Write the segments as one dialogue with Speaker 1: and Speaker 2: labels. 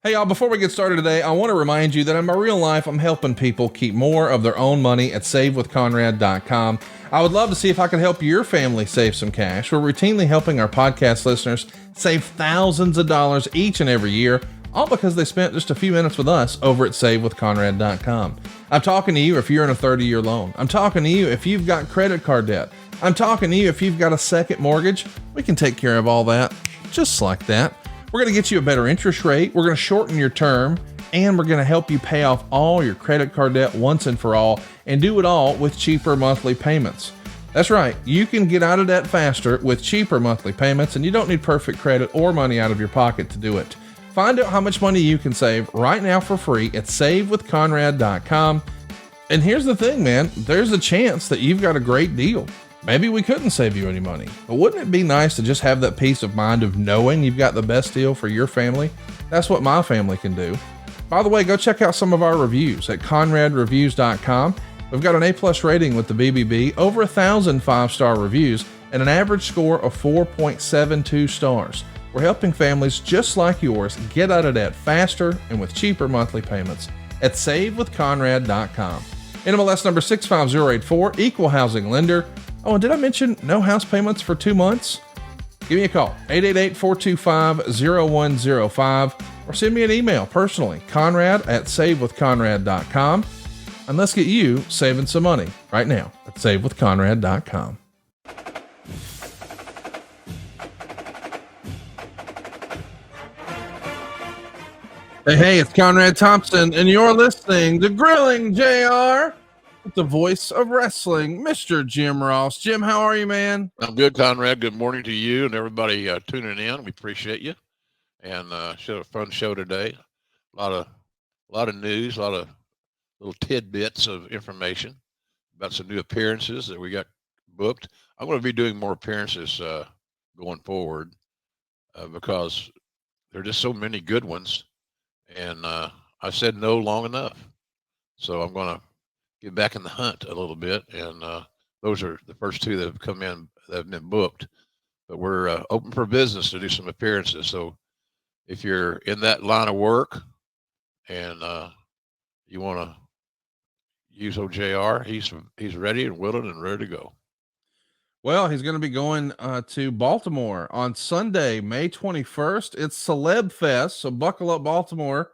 Speaker 1: Hey y'all, before we get started today, I want to remind you that in my real life, I'm helping people keep more of their own money at savewithconrad.com. I would love to see if I could help your family save some cash. We're routinely helping our podcast listeners save thousands of dollars each and every year, all because they spent just a few minutes with us over at savewithconrad.com. I'm talking to you if you're in a 30-year loan. I'm talking to you if you've got credit card debt. I'm talking to you if you've got a second mortgage. We can take care of all that just like that. We're going to get you a better interest rate. We're going to shorten your term, and we're going to help you pay off all your credit card debt once and for all, and do it all with cheaper monthly payments. That's right. You can get out of debt faster with cheaper monthly payments, and you don't need perfect credit or money out of your pocket to do it. Find out how much money you can save right now for free at savewithconrad.com. And here's the thing, man. There's a chance that you've got a great deal. Maybe we couldn't save you any money, but wouldn't it be nice to just have that peace of mind of knowing you've got the best deal for your family? That's what my family can do. By the way, go check out some of our reviews at conradreviews.com. We've got an A+ rating with the BBB, over 1,000 5-star reviews, and an average score of 4.72 stars. We're helping families just like yours get out of debt faster and with cheaper monthly payments at savewithconrad.com. NMLS number 65084, equal housing lender. Oh, and did I mention no house payments for 2 months? Give me a call, 888-425-0105, or send me an email personally, conrad@savewithconrad.com. And let's get you saving some money right now at savewithconrad.com. Hey, it's Conrad Thompson, and you're listening to Grilling JR. The voice of wrestling, Mr. Jim Ross. Jim, how are you, man?
Speaker 2: I'm good, Conrad. Good morning to you and everybody tuning in. We appreciate you, and show a fun show today. A lot of news, a lot of little tidbits of information about some new appearances that we got booked. I'm going to be doing more appearances going forward because there are just so many good ones, and I said no long enough, so I'm going to get back in the hunt a little bit, and those are the first two that have come in that have been booked. But we're open for business to do some appearances. So if you're in that line of work and you want to use OJR, he's ready and willing and ready to go.
Speaker 1: Well, he's going to be going to Baltimore on Sunday, May 21st. It's Celeb Fest, so buckle up, Baltimore.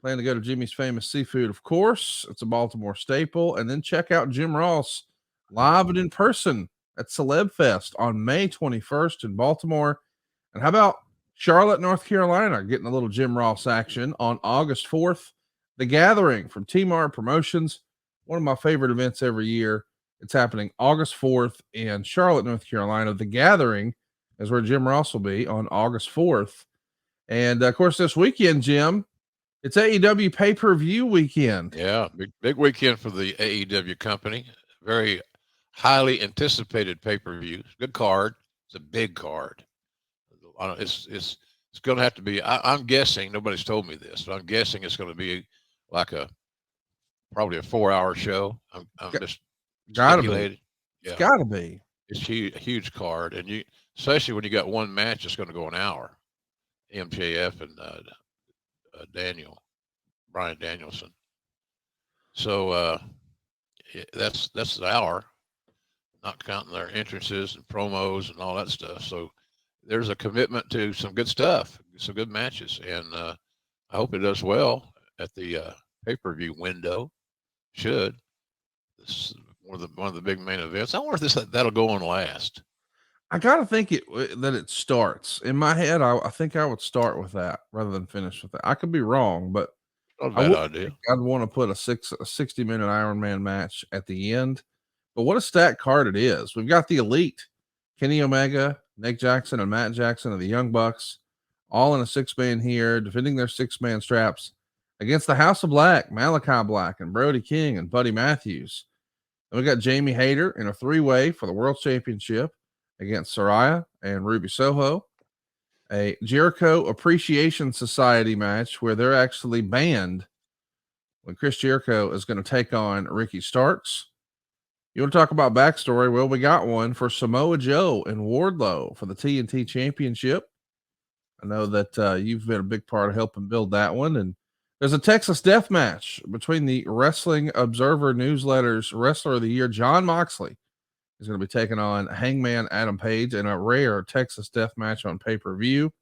Speaker 1: Plan to go to Jimmy's Famous Seafood, of course. It's a Baltimore staple. And then check out Jim Ross live and in person at Celeb Fest on May 21st in Baltimore. And how about Charlotte, North Carolina, getting a little Jim Ross action on August 4th? The Gathering from T-Mar Promotions, one of my favorite events every year. It's happening August 4th in Charlotte, North Carolina. The Gathering is where Jim Ross will be on August 4th. And, of course, this weekend, Jim, it's AEW pay-per-view weekend.
Speaker 2: Yeah, big weekend for the AEW company. Very highly anticipated pay-per-view. Good card. It's a big card. It's going to have to be. I'm guessing, nobody's told me this, but I'm guessing it's going to be like probably a 4-hour show. I'm just speculating.
Speaker 1: Yeah. It's gotta be.
Speaker 2: It's a huge card, and especially when you got one match that's going to go an hour. MJF and Brian Danielson. So that's the hour, not counting their entrances and promos and all that stuff. So there's a commitment to some good stuff, some good matches, and I hope it does well at the pay-per-view window. Should. This is one of the big main events. I wonder if that'll go on last.
Speaker 1: I gotta think that it starts. In my head, I think I would start with that rather than finish with that. I could be wrong, but
Speaker 2: not a bad idea.
Speaker 1: I'd want to put a 60-minute Iron Man match at the end. But what a stacked card it is. We've got the Elite, Kenny Omega, Nick Jackson, and Matt Jackson of the Young Bucks, all in a 6-man here, defending their 6-man straps against the House of Black, Malachi Black, and Brody King, and Buddy Matthews. And we got Jamie Hayter in a 3-way for the World Championship against Saraya and Ruby Soho. A Jericho Appreciation Society match where they're actually banned when Chris Jericho is going to take on Ricky Starks. You want to talk about backstory? Well, we got one for Samoa Joe and Wardlow for the TNT Championship. I know that you've been a big part of helping build that one. And there's a Texas death match between the Wrestling Observer Newsletter's Wrestler of the Year, John Moxley, is going to be taking on Hangman Adam Page in a rare Texas death match on pay-per-view.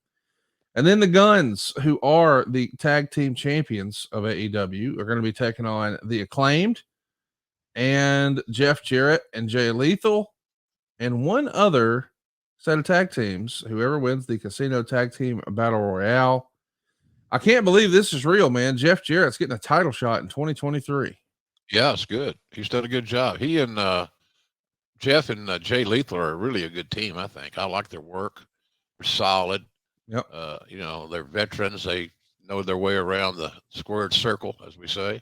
Speaker 1: And then the Guns, who are the tag team champions of AEW, are going to be taking on the Acclaimed and Jeff Jarrett and Jay Lethal and one other set of tag teams. Whoever wins the Casino Tag Team Battle Royale. I can't believe this is real, man. Jeff Jarrett's getting a title shot in 2023.
Speaker 2: Yeah, it's good. He's done a good job. He and Jeff and Jay Lethal are really a good team, I think. I like their work. They're solid.
Speaker 1: Yep.
Speaker 2: They're veterans. They know their way around the squared circle, as we say.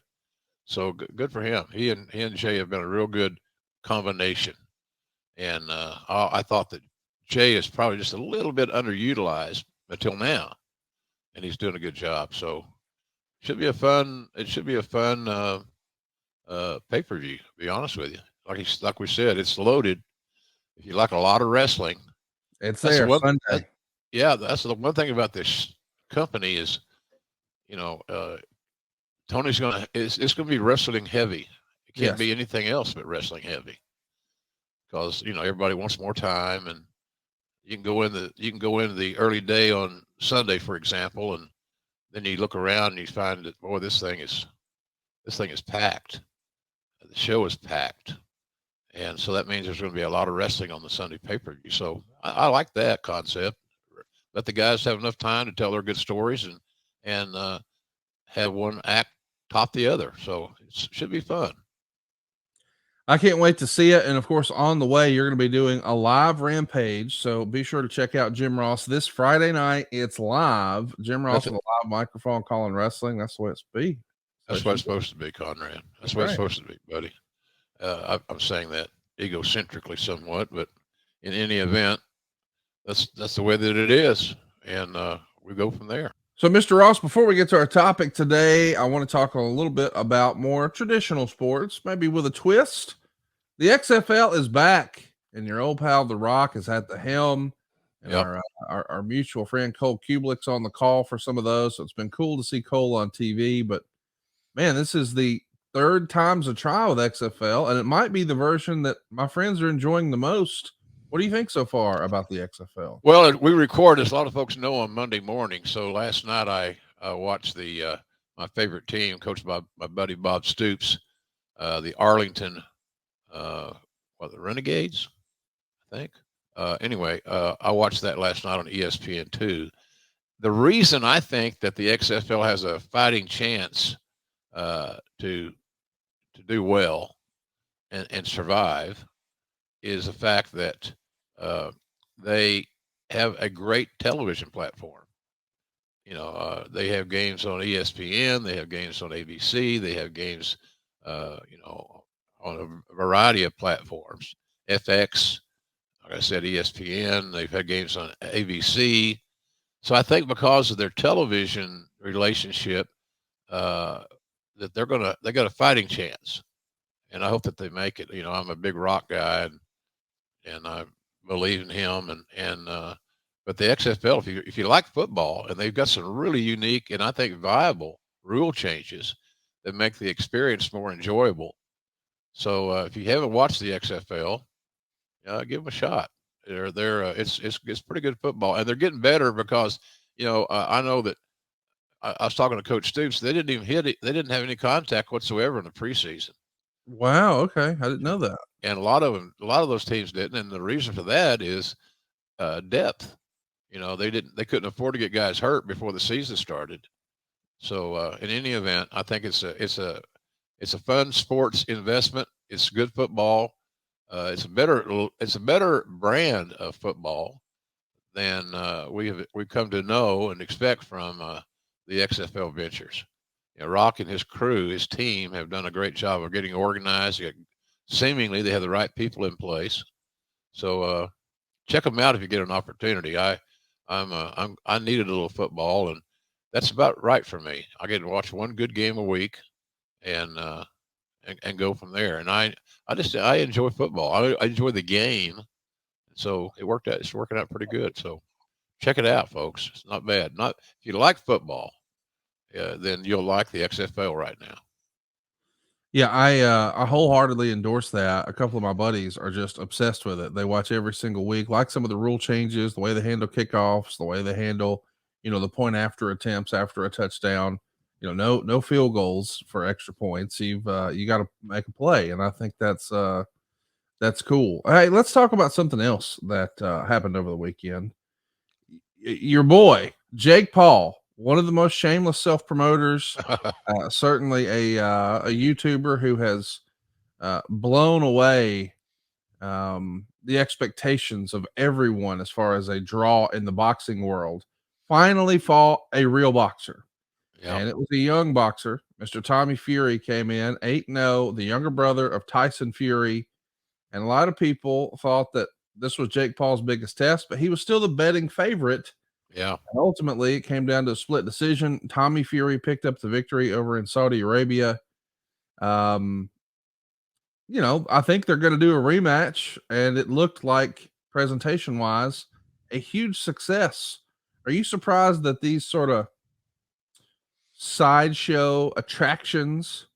Speaker 2: So good for him. He and Jay have been a real good combination. And I thought that Jay is probably just a little bit underutilized until now, and he's doing a good job. So it should be a fun pay-per-view, to be honest with you. Like we said, it's loaded. If you like a lot of wrestling,
Speaker 1: it's there.
Speaker 2: That's the one thing about this company is, Tony's it's going to be wrestling heavy. It can't be anything else but wrestling heavy, because everybody wants more time, and you can go into the early day on Sunday, for example, and then you look around and you find that, boy, this thing is packed. The show is packed. And so that means there's going to be a lot of wrestling on the Sunday pay-per-view. So I like that concept. Let the guys have enough time to tell their good stories and have one act top the other. So it should be fun.
Speaker 1: I can't wait to see it. And of course, on the way, you're going to be doing a live Rampage. So be sure to check out Jim Ross this Friday night. It's live. Jim Ross with a live microphone calling wrestling. That's the way it's be.
Speaker 2: That's what it's supposed to be, Conrad. That's what it's supposed to be, buddy. I'm saying that egocentrically somewhat, but in any event, that's the way that it is. And we go from there.
Speaker 1: So, Mr. Ross, before we get to our topic today, I want to talk a little bit about more traditional sports, maybe with a twist. The XFL is back, and your old pal, The Rock, is at the helm. And our mutual friend, Cole Kublik's on the call for some of those. So it's been cool to see Cole on TV. But, man, this is the third time's a trial with XFL, and it might be the version that my friends are enjoying the most. What do you think so far about the XFL?
Speaker 2: Well, we record, as a lot of folks know, on Monday morning. So last night I watched my favorite team, coached by my buddy Bob Stoops, the Arlington, the Renegades, I think. Anyway, I watched that last night on ESPN2. The reason I think that the XFL has a fighting chance to do well and survive is the fact that they have a great television platform. They have games on ESPN, they have games on ABC, they have games, on a variety of platforms. FX, like I said, ESPN, they've had games on ABC. So I think because of their television relationship, that they got a fighting chance. And I hope that they make it. I'm a big Rock guy, and I believe in him. But the XFL, if you like football, and they've got some really unique and I think viable rule changes that make the experience more enjoyable. So if you haven't watched the XFL, give them a shot. It's pretty good football, and they're getting better because I know that I was talking to Coach Stoops. They didn't even hit it. They didn't have any contact whatsoever in the preseason.
Speaker 1: Wow. Okay. I didn't know that.
Speaker 2: And a lot of those teams didn't. And the reason for that is depth. They couldn't afford to get guys hurt before the season started. So in any event, I think it's a fun sports investment. It's good football. It's a better brand of football than we've come to know and expect from the XFL ventures. Rock and his crew, his team, have done a great job of getting organized. Seemingly, they have the right people in place. So check them out if you get an opportunity. I needed a little football, and that's about right for me. I get to watch one good game a week, and go from there. And I enjoy football. I enjoy the game, so it worked out. It's working out pretty good. So check it out, folks. It's not bad. Not if you like football, then you'll like the XFL right now.
Speaker 1: Yeah, I wholeheartedly endorse that. A couple of my buddies are just obsessed with it. They watch every single week, like some of the rule changes, the way they handle kickoffs, the way they handle, the point after attempts after a touchdown. No field goals for extra points. You got to make a play, and I think that's cool. Hey, let's talk about something else that happened over the weekend. Your boy Jake Paul, one of the most shameless self promoters, certainly a YouTuber who has blown away the expectations of everyone as far as a draw in the boxing world. Finally fought a real boxer,
Speaker 2: Yeah.
Speaker 1: and it was a young boxer. Mr. Tommy Fury came in 8-0, the younger brother of Tyson Fury, and a lot of people thought that this was Jake Paul's biggest test, but he was still the betting favorite.
Speaker 2: Yeah.
Speaker 1: And ultimately, it came down to a split decision. Tommy Fury picked up the victory over in Saudi Arabia. Um, I think they're going to do a rematch, and it looked like presentation wise a huge success. Are you surprised that these sort of sideshow attractions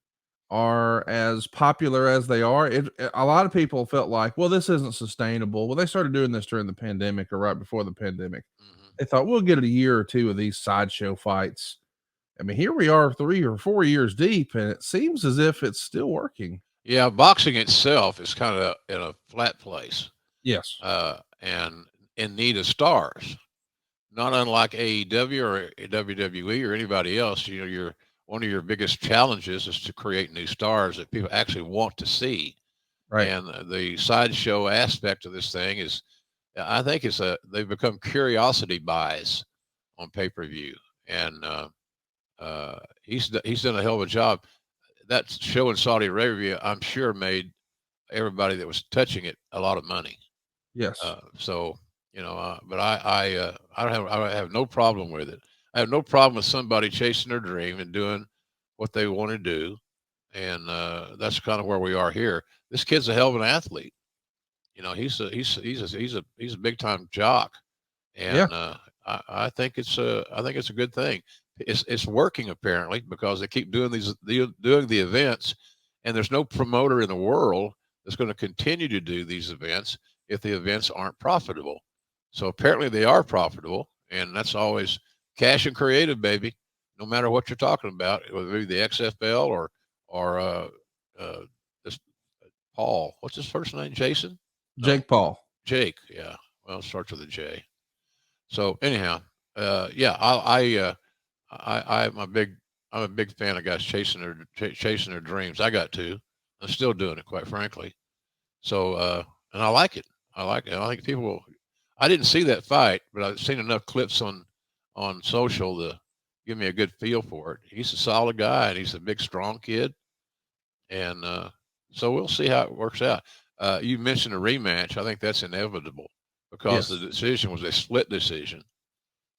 Speaker 1: are as popular as they are? A lot of people felt like, well, this isn't sustainable. Well, they started doing this during the pandemic or right before the pandemic.
Speaker 2: Mm-hmm.
Speaker 1: They thought we'll get it a year or two of these sideshow fights. I mean, here we are 3 or 4 years deep, and it seems as if it's still working.
Speaker 2: Yeah. Boxing itself is kind of in a flat place,
Speaker 1: Yes.
Speaker 2: and in need of stars. Not unlike AEW or WWE or anybody else. Your one of your biggest challenges is to create new stars that people actually want to see.
Speaker 1: Right.
Speaker 2: And the sideshow aspect of this thing is, I think they've become curiosity buys on pay per view, and he's done a hell of a job. That show in Saudi Arabia, I'm sure, made everybody that was touching it a lot of money.
Speaker 1: Yes.
Speaker 2: So but I have no problem with it. I have no problem with somebody chasing their dream and doing what they want to do, and that's kind of where we are here. This kid's a hell of an athlete. He's a big time jock, and
Speaker 1: Yeah.
Speaker 2: I think it's a good thing. It's working apparently because they keep doing doing the events, and there's no promoter in the world that's going to continue to do these events if the events aren't profitable. So apparently they are profitable, and that's always cash and creative, baby. No matter what you're talking about, whether it be the XFL or uh, this Paul. What's his first name? Jason? No,
Speaker 1: Jake Paul.
Speaker 2: Jake. Yeah. Well, it starts with a J. So anyhow, yeah, I'm a big fan of guys chasing their dreams. I got to. I'm still doing it, quite frankly. So, and I like it. I like it. I think people. I didn't see that fight, but I've seen enough clips on social to give me a good feel for it. He's a solid guy, and he's a big, strong kid, and so we'll see how it works out. You mentioned a rematch. I think that's inevitable because the
Speaker 1: Yes.
Speaker 2: decision was a split decision.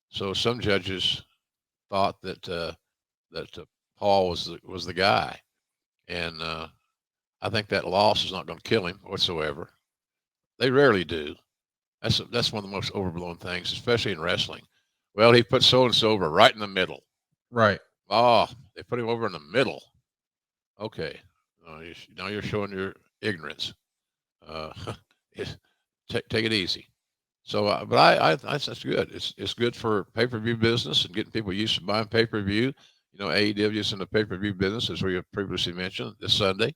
Speaker 2: So some judges thought that Paul was the guy, and I think that loss is not going to kill him whatsoever. They rarely do. That's one of the most overblown things, especially in wrestling. Well, he put so and so over right in the middle.
Speaker 1: Right.
Speaker 2: Oh, they put him over in the middle. Okay, now you're showing your ignorance. Uh, take it easy. So, but I that's good. It's good for pay per view business and getting people used to buying pay per view. AEW is in the pay per view business, as we have previously mentioned. This Sunday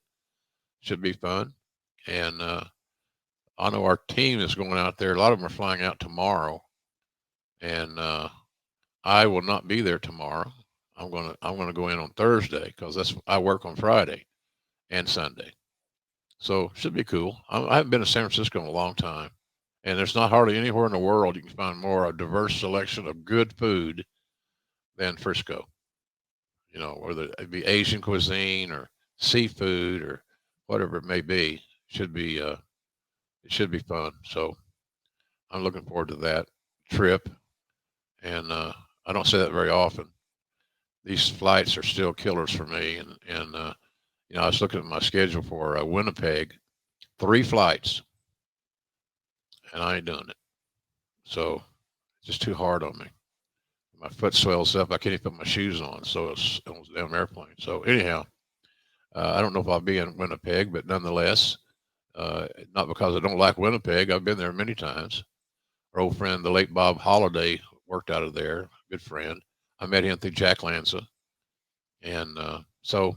Speaker 2: should be fun, and I know our team is going out there. A lot of them are flying out tomorrow, and I will not be there tomorrow. I'm gonna go in on Thursday because I work on Friday and Sunday, so should be cool. I haven't been to San Francisco in a long time, and there's not hardly anywhere in the world you can find more a diverse selection of good food than Frisco. Whether it be Asian cuisine or seafood or whatever it may be, it should be fun. So I'm looking forward to that trip, and I don't say that very often. These flights are still killers for me, and I was looking at my schedule for Winnipeg, 3 flights, and I ain't doing it. So just too hard on me. My foot swells up. I can't even put my shoes on. So it's on the damn airplane. So anyhow, I don't know if I'll be in Winnipeg, but nonetheless, not because I don't like Winnipeg. I've been there many times. Our old friend, the late Bob Holliday, worked out of there. Good friend. I met him through Jack Lanza, and so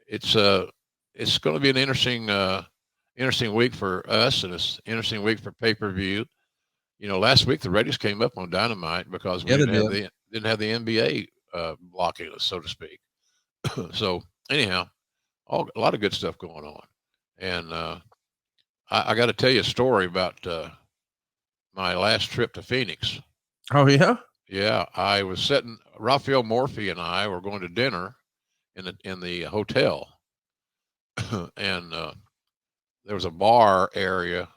Speaker 2: it's going to be an interesting week for us, and it's an interesting week for pay-per-view. Last week the ratings came up on Dynamite because we didn't have the NBA blocking us, so to speak. So anyhow, a lot of good stuff going on, and I got to tell you a story about my last trip to Phoenix.
Speaker 1: Oh yeah.
Speaker 2: Yeah, I was sitting. Raphael Morphy and I were going to dinner in the hotel, and there was a bar area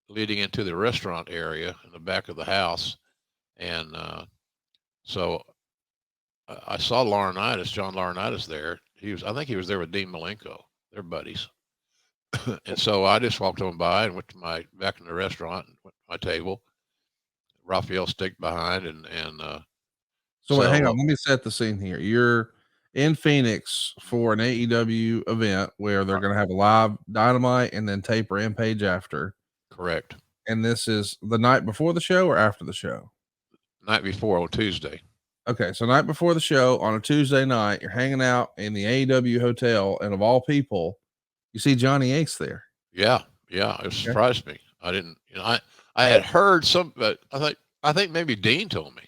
Speaker 2: leading into the restaurant area in the back of the house, and so I saw John Laurinaitis there. I think he was there with Dean Malenko. They're buddies. And so I just walked on by and went to back in the restaurant and went to my table. Raphael sticked behind and
Speaker 1: So wait, hang on. Let me set the scene here. You're in Phoenix for an AEW event where they're going to have a live Dynamite and then tape Rampage after.
Speaker 2: Correct.
Speaker 1: And this is the night before the show or after the show?
Speaker 2: Night before, on Tuesday.
Speaker 1: Okay, so night before the show on a Tuesday night, you're hanging out in the AEW hotel, and of all people, you see Johnny Ace there.
Speaker 2: Yeah, it surprised me. I didn't, I had heard but I think maybe Dean told me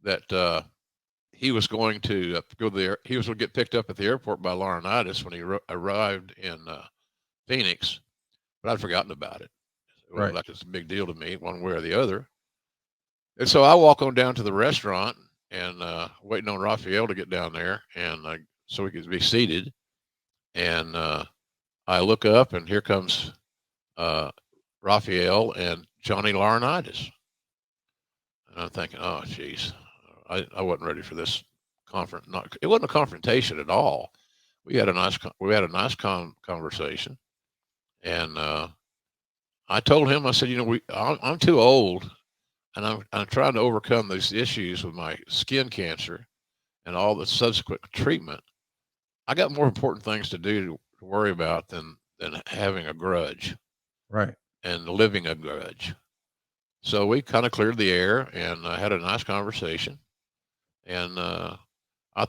Speaker 2: that he was going to go there. He was going to get picked up at the airport by Laurinaitis when he arrived in Phoenix, but I'd forgotten about it. It wasn't like it's a big deal to me, one way or the other. And so I walk on down to the restaurant and waiting on Raphael to get down there, and so we could be seated. And I look up, and here comes Raphael and Johnny Laurinaitis. And I'm thinking, oh, geez, I wasn't ready for this conference. It wasn't a confrontation at all. We had a nice conversation, and I told him, I said, I'm too old, and I'm trying to overcome these issues with my skin cancer and all the subsequent treatment. I got more important things to do to worry about than having a grudge,
Speaker 1: right,
Speaker 2: and living a grudge. So we kind of cleared the air and had a nice conversation. And I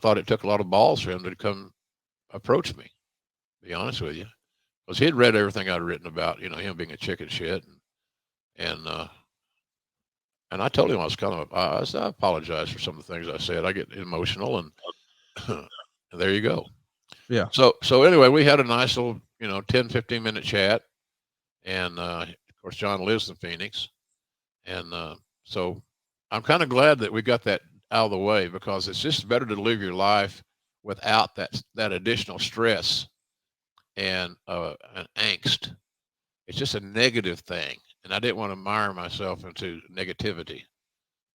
Speaker 2: thought it took a lot of balls for him to come approach me, to be honest with you, because he had read everything I'd written about, him being a chicken shit. And I told him I apologize for some of the things I said. I get emotional, and, and there you go.
Speaker 1: Yeah.
Speaker 2: So anyway, we had a nice little, 10, 15-minute chat. And of course, John lives in Phoenix. And so I'm kind of glad that we got that out of the way, because it's just better to live your life without that additional stress and angst. It's just a negative thing. And I didn't want to mire myself into negativity.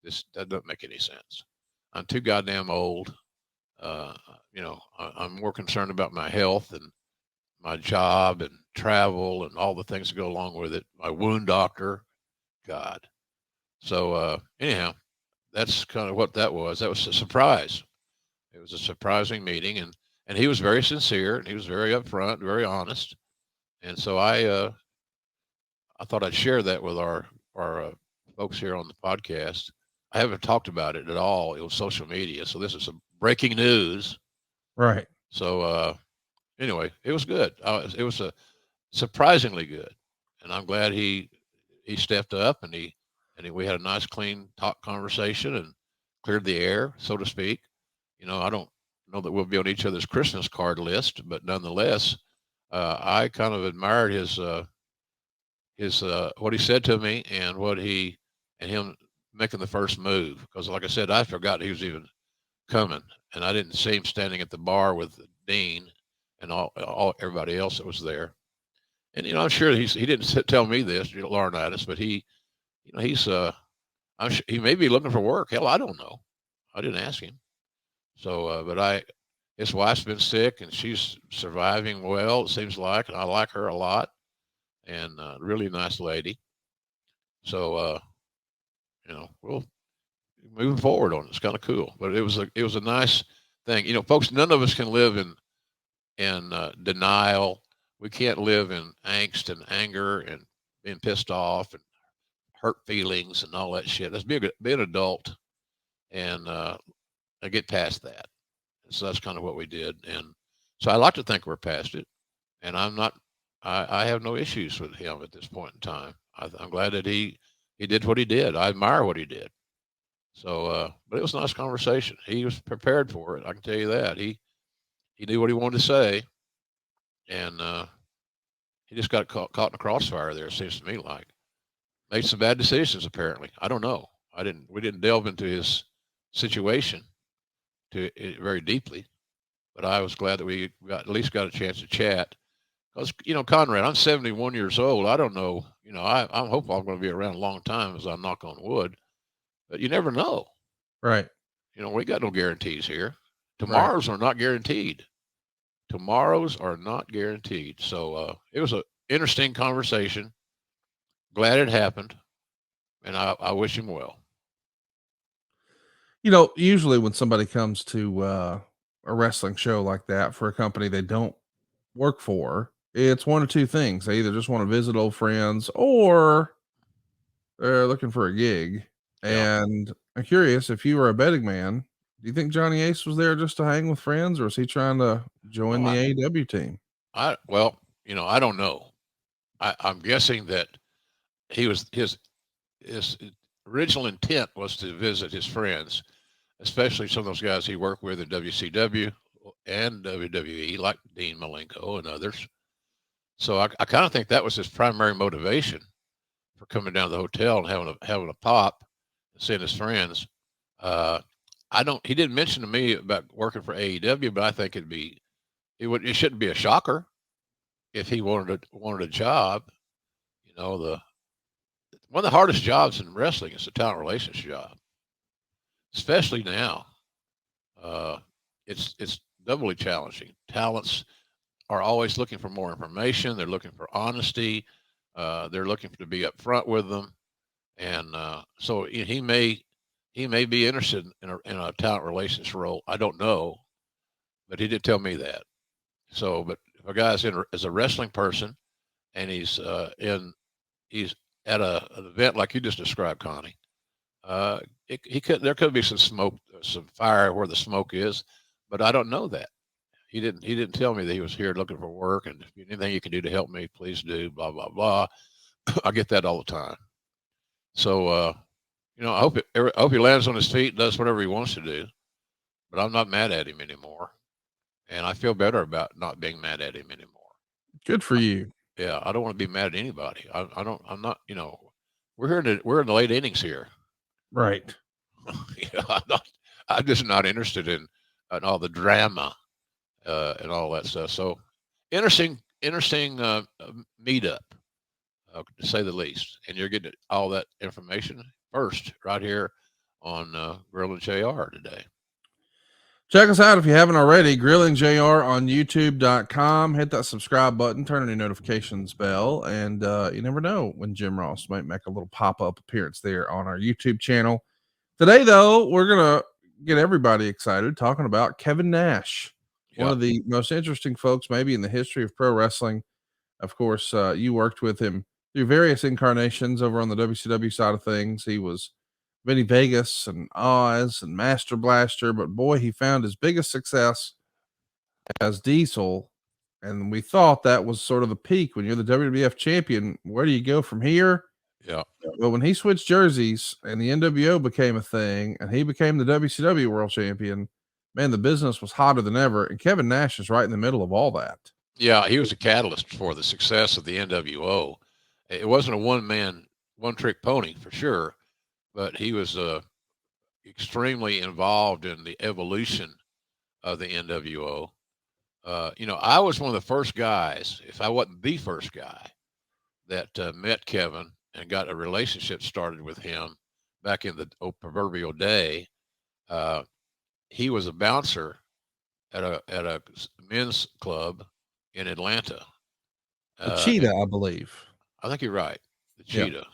Speaker 2: That doesn't make any sense. I'm too goddamn old. I'm more concerned about my health and my job and travel and all the things that go along with it. My wound doctor, God. So anyhow, that's kind of what that was. That was a surprise. It was a surprising meeting, and he was very sincere, and he was very upfront, very honest. And so I thought I'd share that with our folks here on the podcast. I haven't talked about it at all. It was social media, so this is some breaking news.
Speaker 1: Right.
Speaker 2: So anyway, it was good. It was surprisingly good, and I'm glad he stepped up, and we had a nice, clean talk conversation and cleared the air, so to speak. I don't know that we'll be on each other's Christmas card list, but nonetheless, I kind of admired his what he said to me, and him making the first move, because like I said, I forgot he was even coming, and I didn't see him standing at the bar with Dean and all everybody else that was there. And I'm sure he didn't tell me this, Laurinaitis, but he's I'm sure he may be looking for work. Hell, I don't know. I didn't ask him. So, but his wife's been sick, and she's surviving well, it seems like, and I like her a lot, and really nice lady. So we'll moving forward on it. It's kind of cool, but it was a nice thing. Folks, none of us can live in denial. We can't live in angst and anger and being pissed off and hurt feelings and all that shit. Let's be an adult and get past that. So that's kind of what we did. And so I like to think we're past it. And I'm not. I have no issues with him at this point in time. I'm glad that he did what he did. I admire what he did. So, but it was a nice conversation. He was prepared for it. I can tell you that. He knew what he wanted to say, and he just got caught in the crossfire there. It seems to me like made some bad decisions. Apparently, I don't know. We didn't delve into his situation very deeply, but I was glad that we at least got a chance to chat. Because Conrad, I'm 71 years old. I don't know. I'm hopeful I'm going to be around a long time as I knock on wood, but you never know.
Speaker 1: Right.
Speaker 2: We got no guarantees here.
Speaker 1: Right.
Speaker 2: Tomorrows are not guaranteed. Tomorrows are not guaranteed. So it was an interesting conversation. Glad it happened, and I wish him well.
Speaker 1: Usually when somebody comes to a wrestling show like that for a company they don't work for, it's one or two things. They either just want to visit old friends or they're looking for a gig.
Speaker 2: Yeah.
Speaker 1: And I'm curious, if you were a betting man, do you think Johnny Ace was there just to hang with friends, or is he trying to join
Speaker 2: Well,
Speaker 1: the AEW team?
Speaker 2: I don't know. I'm guessing that his original intent was to visit his friends, especially some of those guys he worked with in WCW and WWE, like Dean Malenko and others. So I kind of think that was his primary motivation for coming down to the hotel and having a pop and seeing his friends. He didn't mention to me about working for AEW, but I think it shouldn't be a shocker if he wanted a job. One of the hardest jobs in wrestling is the talent relations job, especially now. It's doubly challenging. Talents are always looking for more information. They're looking for honesty. They're looking to be upfront with them, and so he may be interested in a talent relations role. I don't know, but he did tell me that. So, but if a guy's as a wrestling person and he's at an event like you just described, Connie, there could be some smoke, some fire where the smoke is, but I don't know that. He didn't tell me that he was here looking for work, and if anything you can do to help me, please do. Blah blah blah. I get that all the time. So I hope he lands on his feet and does whatever he wants to do. But I'm not mad at him anymore, and I feel better about not being mad at him anymore.
Speaker 1: Good for you.
Speaker 2: Yeah, I don't want to be mad at anybody. I don't. I'm not. We're in the late innings here.
Speaker 1: Right.
Speaker 2: I'm just not interested in all the drama and all that stuff. So interesting meetup, to say the least. And you're getting all that information first right here on Grill and JR today.
Speaker 1: Check us out if you haven't already. Grilling JR on YouTube.com. Hit that subscribe button, turn on your notifications bell, and you never know when Jim Ross might make a little pop-up appearance there on our YouTube channel. Today, though, we're going to get everybody excited talking about Kevin Nash, one of the most interesting folks maybe in the history of pro wrestling. Of course, you worked with him through various incarnations over on the WCW side of things. He was Vinnie Vegas and Oz and Master Blaster, but boy, he found his biggest success as Diesel. And we thought that was sort of the peak. When you're the WWF champion, where do you go from here?
Speaker 2: Yeah.
Speaker 1: But when he switched jerseys and the NWO became a thing and he became the WCW world champion, man, the business was hotter than ever. And Kevin Nash is right in the middle of all that.
Speaker 2: Yeah, he was a catalyst for the success of the NWO. It wasn't a one trick pony for sure, but he was extremely involved in the evolution of the NWO. I was one of the first guys, if I wasn't the first guy, that met Kevin and got a relationship started with him back in the proverbial day. He was a bouncer at a men's club in Atlanta.
Speaker 1: The Cheetah, I believe.
Speaker 2: I think you're right. The Cheetah.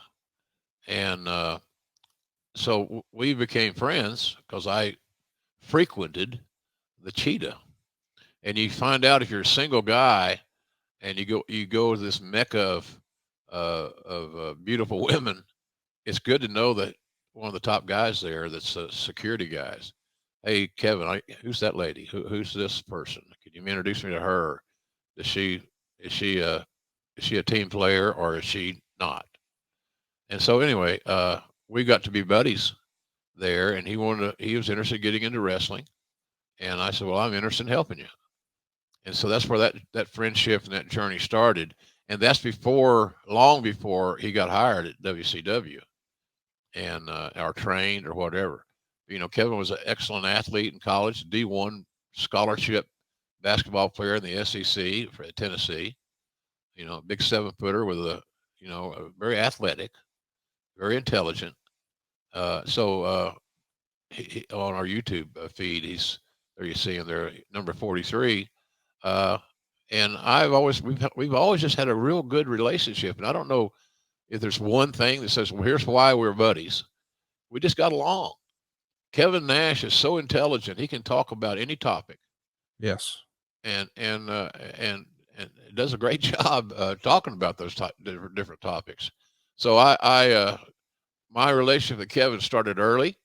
Speaker 2: And so we became friends because I frequented the Cheetah. And you find out if you're a single guy and you go to this mecca of beautiful women, it's good to know that one of the top guys there, that's security guys. Hey, Kevin, who's that lady? Who's this person? Can you introduce me to her? Does she is she a is she a team player or is she not? And so anyway, we got to be buddies there, and he was interested in getting into wrestling, and I said, well, I'm interested in helping you. And so that's where that friendship and that journey started. And that's long before he got hired at WCW and or trained or whatever. Kevin was an excellent athlete in college, D1 scholarship basketball player in the SEC for Tennessee. Big 7-footer with very athletic, very intelligent. So on our YouTube feed, there. You see him there, number 43. And we've always just had a real good relationship. And I don't know if there's one thing that says, well, here's why we're buddies. We just got along. Kevin Nash is so intelligent; he can talk about any topic.
Speaker 1: Yes.
Speaker 2: And does a great job talking about those different topics. So my relationship with Kevin started early,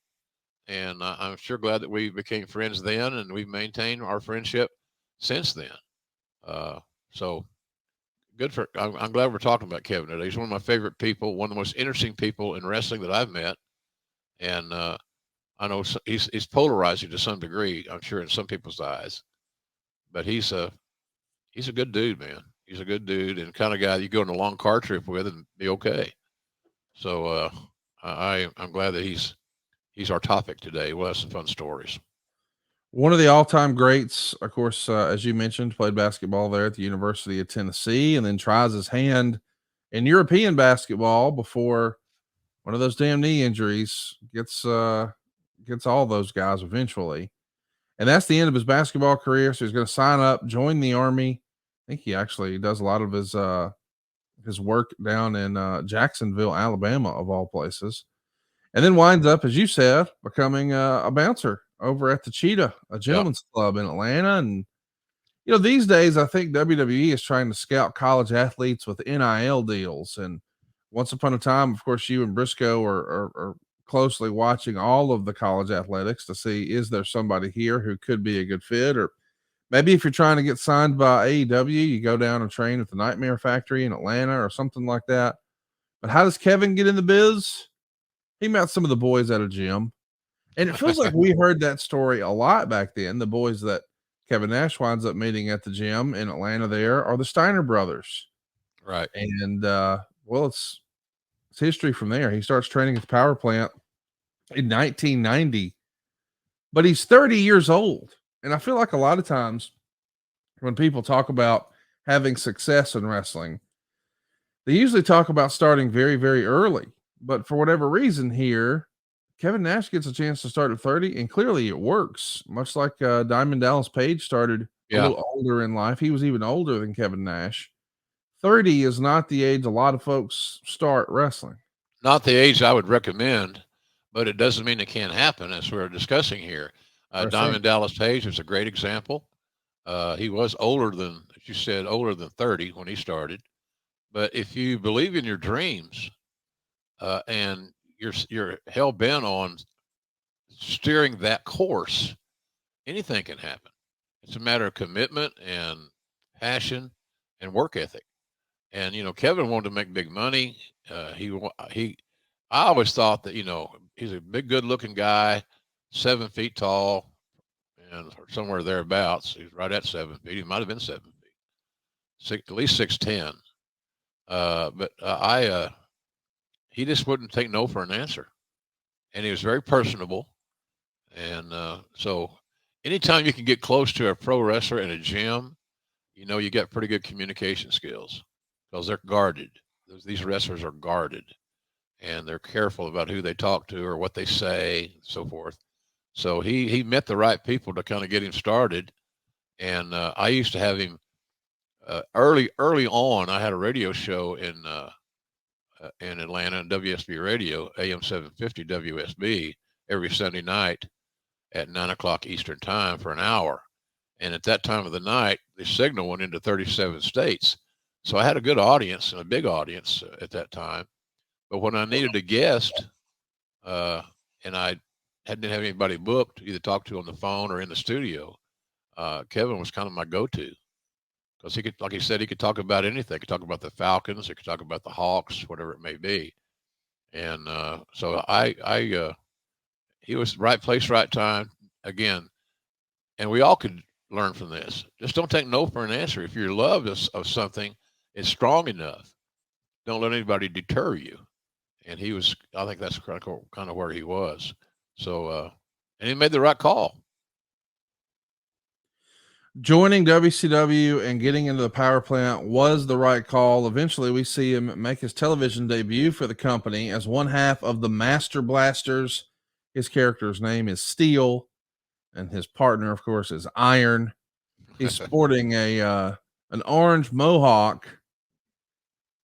Speaker 2: and I'm sure glad that we became friends then, and we've maintained our friendship since then. So I'm glad we're talking about Kevin today. He's one of my favorite people, one of the most interesting people in wrestling that I've met, and I know he's polarizing to some degree, I'm sure, in some people's eyes, but he's a good dude, man. He's a good dude and kind of guy you go on a long car trip with and be okay. So I'm glad that he's our topic today. We'll have some fun stories.
Speaker 1: One of the all-time greats, of course, as you mentioned, played basketball there at the University of Tennessee, and then tries his hand in European basketball before one of those damn knee injuries gets all those guys eventually. And that's the end of his basketball career. So he's going to sign up, join the Army. I think he actually does a lot of his work down in Jacksonville, Alabama, of all places. And then winds up, as you said, becoming a bouncer over at the Cheetah, a gentleman's club in Atlanta. And, these days, I think WWE is trying to scout college athletes with NIL deals. And once upon a time, of course, you and Briscoe are closely watching all of the college athletics to see, is there somebody here who could be a good fit? Or maybe if you're trying to get signed by AEW, you go down and train at the Nightmare Factory in Atlanta or something like that. But how does Kevin get in the biz? He met some of the boys at a gym. And it feels like we heard that story a lot back then. The boys that Kevin Nash winds up meeting at the gym in Atlanta there are the Steiner brothers.
Speaker 2: Right.
Speaker 1: And well, it's history from there. He starts training at the power plant in 1990, but he's 30 years old. And I feel like a lot of times when people talk about having success in wrestling, they usually talk about starting very, very early. But for whatever reason here, Kevin Nash gets a chance to start at 30, and clearly it works. Much like Diamond Dallas Page started a little older in life. He was even older than Kevin Nash. 30 is not the age a lot of folks start wrestling.
Speaker 2: Not the age I would recommend, but it doesn't mean it can't happen, as we're discussing here. Diamond Dallas Page is a great example. He was older than, as you said, older than 30 when he started. But if you believe in your dreams and you're hell bent on steering that course, anything can happen. It's a matter of commitment and passion and work ethic. And Kevin wanted to make big money. I always thought that he's a big, good-looking guy, 7 feet tall, and somewhere thereabouts. He's right at 7 feet. He might have been 7 feet, at least 6'10". But he just wouldn't take no for an answer, and he was very personable. And so, anytime you can get close to a pro wrestler in a gym, you get pretty good communication skills because they're guarded. These wrestlers are guarded, and they're careful about who they talk to or what they say, and so forth. So he met the right people to kind of get him started. And I used to have him early on. I had a radio show in in Atlanta on WSB Radio, AM 750 WSB, every Sunday night at 9 o'clock Eastern time for an hour. And at that time of the night, the signal went into 37 states. So I had a good audience and a big audience at that time. But when I needed a guest, and I didn't have anybody booked to either talk to on the phone or in the studio, Kevin was kind of my go-to because he could, like he said, he could talk about anything. He could talk about the Falcons, he could talk about the Hawks, whatever it may be. And so he was right place, right time again. And we all could learn from this. Just don't take no for an answer. If your love of something is strong enough, don't let anybody deter you. And he was, I think that's kind of where he was. So, and he made the right call.
Speaker 1: Joining WCW and getting into the power plant was the right call. Eventually, we see him make his television debut for the company as one half of the Master Blasters. His character's name is Steel, and his partner, of course, is Iron. He's sporting an orange mohawk.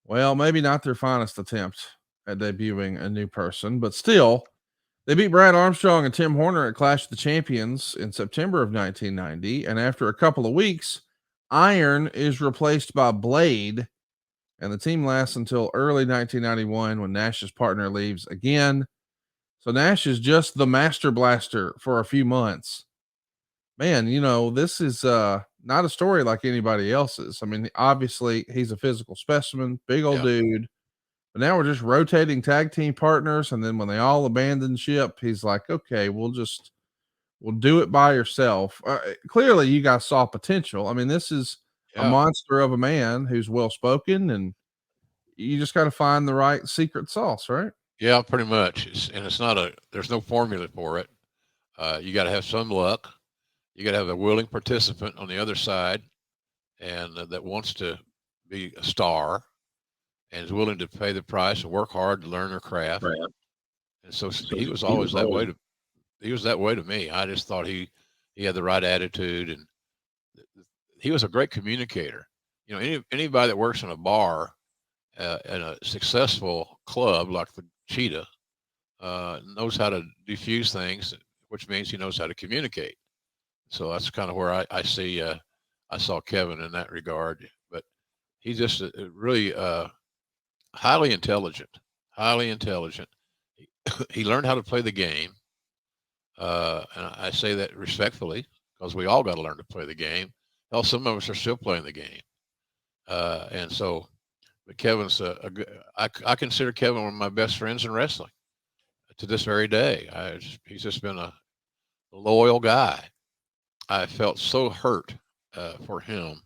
Speaker 1: Well, maybe not their finest attempt at debuting a new person, but still, they beat Brad Armstrong and Tim Horner at Clash of the Champions in September of 1990. And after a couple of weeks, Iron is replaced by Blade. And the team lasts until early 1991 when Nash's partner leaves again. So Nash is just the Master Blaster for a few months. Man, this is not a story like anybody else's. I mean, obviously, he's a physical specimen, big old dude. But now we're just rotating tag team partners. And then when they all abandon ship, he's like, okay, we'll do it by yourself. Clearly, you guys saw potential. I mean, this is a monster of a man who's well-spoken, and you just got to find the right secret sauce, right?
Speaker 2: Yeah, pretty much. There's no formula for it. You got to have some luck. You got to have a willing participant on the other side and that wants to be a star and is willing to pay the price and work hard to learn their craft. Right. And so he was always that way he was that way to me. I just thought he had the right attitude, and he was a great communicator. Anybody that works in a bar in a successful club like the Cheetah knows how to diffuse things, which means he knows how to communicate. So that's kind of where I see I saw Kevin in that regard. But he's just really highly intelligent. He learned how to play the game. And I say that respectfully because we all got to learn to play the game. Hell, some of us are still playing the game. And so, but Kevin's I consider Kevin one of my best friends in wrestling to this very day. He's just been a loyal guy. I felt so hurt for him.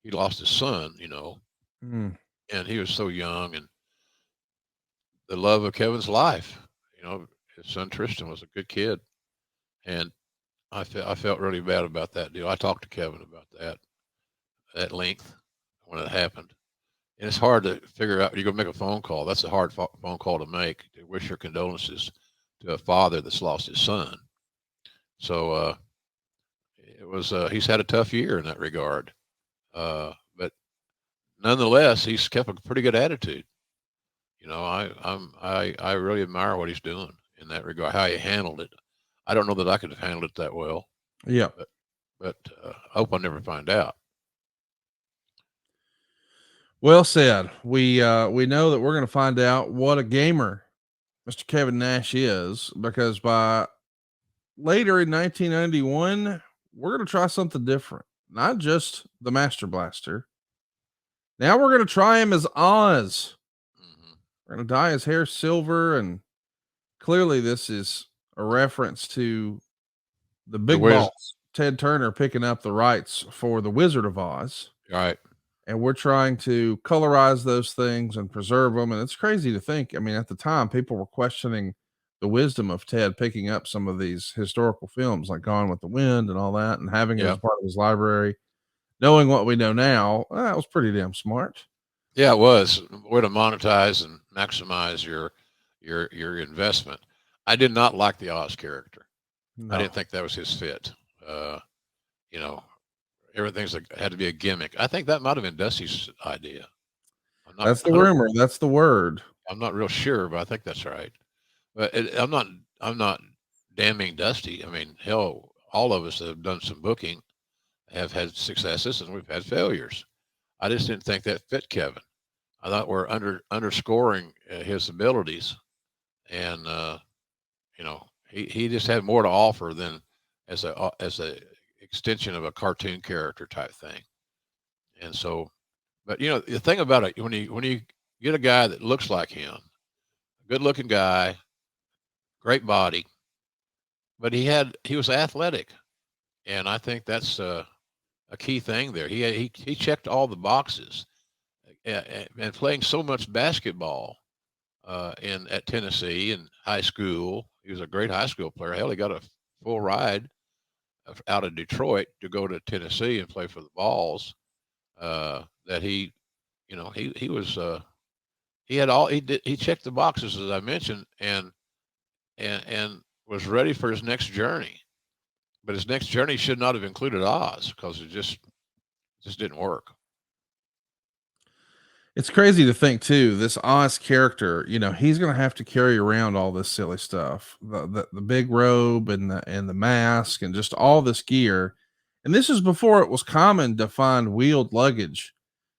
Speaker 2: He lost his son, and he was so young, and the love of Kevin's life, his son Tristan was a good kid, and I felt really bad about that deal. I talked to Kevin about that at length when it happened. And it's hard to figure out. You go make a phone call. That's a hard phone call to make, to wish your condolences to a father that's lost his son. So it was. He's had a tough year in that regard, but nonetheless, he's kept a pretty good attitude. I really admire what he's doing in that regard. How he handled it. I don't know that I could have handled it that well.
Speaker 1: Yeah,
Speaker 2: but I hope I never find out.
Speaker 1: Well said. We know that we're going to find out what a gamer Mr. Kevin Nash is, because by later in 1991, we're going to try something different. Not just the Master Blaster. Now we're going to try him as Oz. Mm-hmm. We're going to dye his hair silver, and clearly this is a reference to the big boss, Ted Turner, picking up the rights for the Wizard of Oz.
Speaker 2: Right.
Speaker 1: And we're trying to colorize those things and preserve them. And it's crazy to think. I mean, at the time, people were questioning the wisdom of Ted picking up some of these historical films like Gone with the Wind and all that, and having it as part of his library. Knowing what we know now, that was pretty damn smart.
Speaker 2: Yeah, it was. Way to monetize and maximize your investment. I did not like the Oz character. No. I didn't think that was his fit. Everything's had to be a gimmick. I think that might have been Dusty's idea.
Speaker 1: That's the rumor. That's the word.
Speaker 2: I'm not real sure, but I think that's right. But I'm not damning Dusty. I mean, hell, all of us that have done some booking have had successes and we've had failures. I just didn't think that fit Kevin. I thought we're underscoring his abilities, and he just had more to offer than as a extension of a cartoon character type thing. And so, but the thing about it, when you get a guy that looks like him, good looking guy, great body, but he was athletic, and I think that's a key thing there. He checked all the boxes, and playing so much basketball in at Tennessee in high school. He was a great high school player. Hell, he got a full ride out of Detroit to go to Tennessee and play for the Vols. That he was he had all he checked the boxes as I mentioned, and was ready for his next journey. But his next journey should not have included Oz because it just didn't work.
Speaker 1: It's crazy to think too, this Oz character, he's going to have to carry around all this silly stuff, the big robe and the mask and just all this gear. And this is before it was common to find wheeled luggage.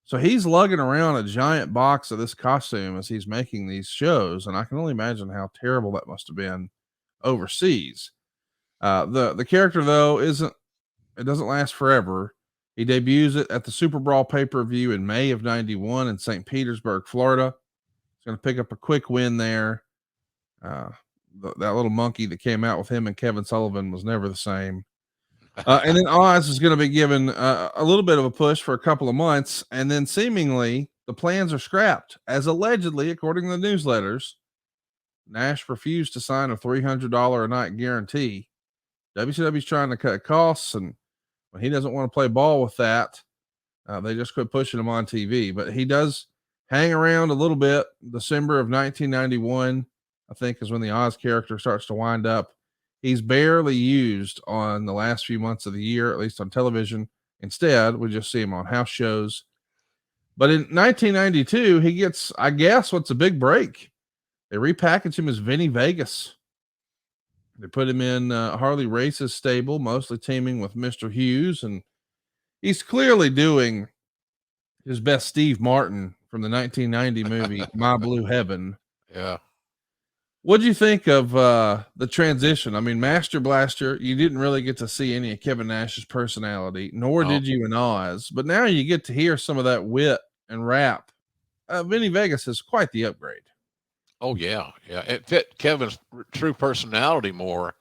Speaker 1: So he's lugging around a giant box of this costume as he's making these shows. And I can only imagine how terrible that must have been overseas. The character though it doesn't last forever. He debuts it at the Super Brawl pay-per-view in May of 91 in St. Petersburg, Florida. He's going to pick up a quick win there. That little monkey that came out with him and Kevin Sullivan was never the same. And then Oz is going to be given a little bit of a push for a couple of months. And then seemingly the plans are scrapped, as allegedly, according to the newsletters, Nash refused to sign a $300 a night guarantee. WCW's trying to cut costs, and when he doesn't want to play ball with that, they just quit pushing him on TV. But he does hang around a little bit. December of 1991, I think, is when the Oz character starts to wind up. He's barely used on the last few months of the year, at least on television. Instead, we just see him on house shows. But in 1992, he gets, I guess, what's a big break. They repackage him as Vinnie Vegas. They put him in Harley Race's stable, mostly teaming with Mr. Hughes, and he's clearly doing his best Steve Martin from the 1990 movie My Blue Heaven.
Speaker 2: Yeah.
Speaker 1: What'd you think of the transition? I mean, Master Blaster, you didn't really get to see any of Kevin Nash's personality, nor did you in Oz, but now you get to hear some of that wit and rap. Vinnie Vegas is quite the upgrade.
Speaker 2: Oh yeah, yeah. It fit Kevin's true personality more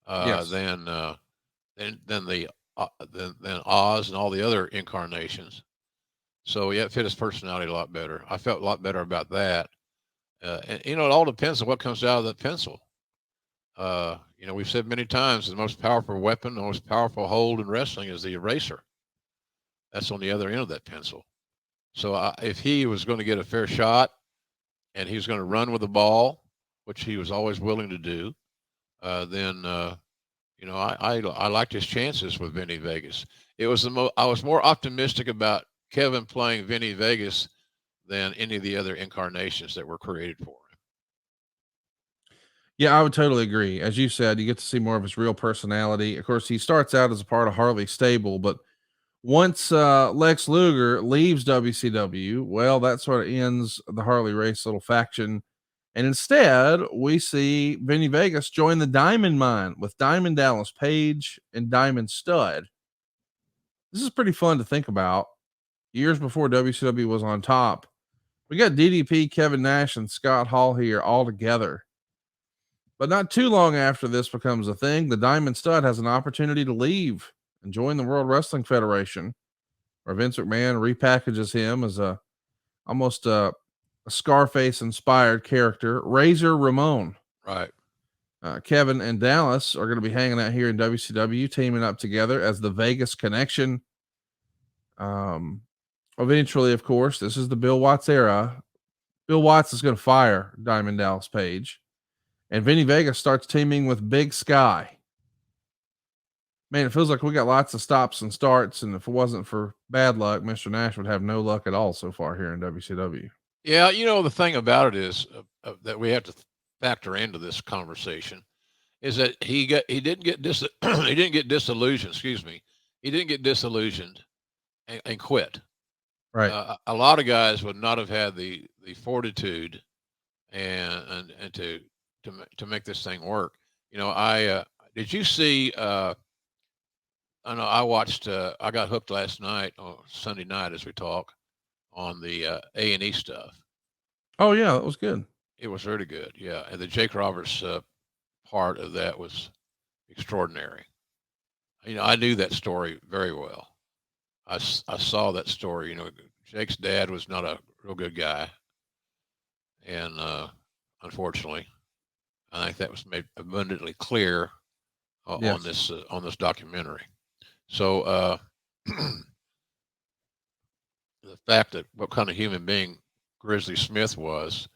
Speaker 1: Yes.
Speaker 2: than the than Oz and all the other incarnations. So yeah, it fit his personality a lot better. I felt a lot better about that. And it all depends on what comes out of that pencil. We've said many times the most powerful weapon, the most powerful hold in wrestling is the eraser. That's on the other end of that pencil. So if he was going to get a fair shot and he was going to run with the ball, which he was always willing to do, then I liked his chances with Vinnie Vegas. I was more optimistic about Kevin playing Vinnie Vegas than any of the other incarnations that were created for him.
Speaker 1: Yeah, I would totally agree. As you said, you get to see more of his real personality. Of course, he starts out as a part of Harley's stable, but once Lex Luger leaves WCW, well, that sort of ends the Harley Race little faction. And instead, we see Vinnie Vegas join the Diamond Mine with Diamond Dallas Page and Diamond Stud. This is pretty fun to think about. Years before WCW was on top, we got DDP, Kevin Nash, and Scott Hall here all together. But not too long after this becomes a thing, the Diamond Stud has an opportunity to leave and join the World Wrestling Federation, where Vince McMahon repackages him as almost a Scarface inspired character, Razor Ramon.
Speaker 2: Right.
Speaker 1: Kevin and Dallas are going to be hanging out here in WCW, teaming up together as the Vegas Connection. Eventually, of course, this is the Bill Watts era. Bill Watts is going to fire Diamond Dallas Page, and Vinnie Vegas starts teaming with Big Sky. Man, it feels like we got lots of stops and starts, and if it wasn't for bad luck, Mr. Nash would have no luck at all so far here in WCW.
Speaker 2: Yeah, the thing about it is that we have to factor into this conversation is that he didn't get he didn't get disillusioned. Excuse me, he didn't get disillusioned and quit.
Speaker 1: Right.
Speaker 2: A lot of guys would not have had the fortitude and to make this thing work. I did you see? I know I watched. I got hooked last night on Sunday night as we talk on the A&E stuff.
Speaker 1: Oh yeah, that was good.
Speaker 2: It was really good. Yeah, and the Jake Roberts part of that was extraordinary. I knew that story very well. I saw that story. Jake's dad was not a real good guy, and unfortunately, I think that was made abundantly clear
Speaker 1: Yes.
Speaker 2: on this documentary. So the fact that what kind of human being Grizzly Smith was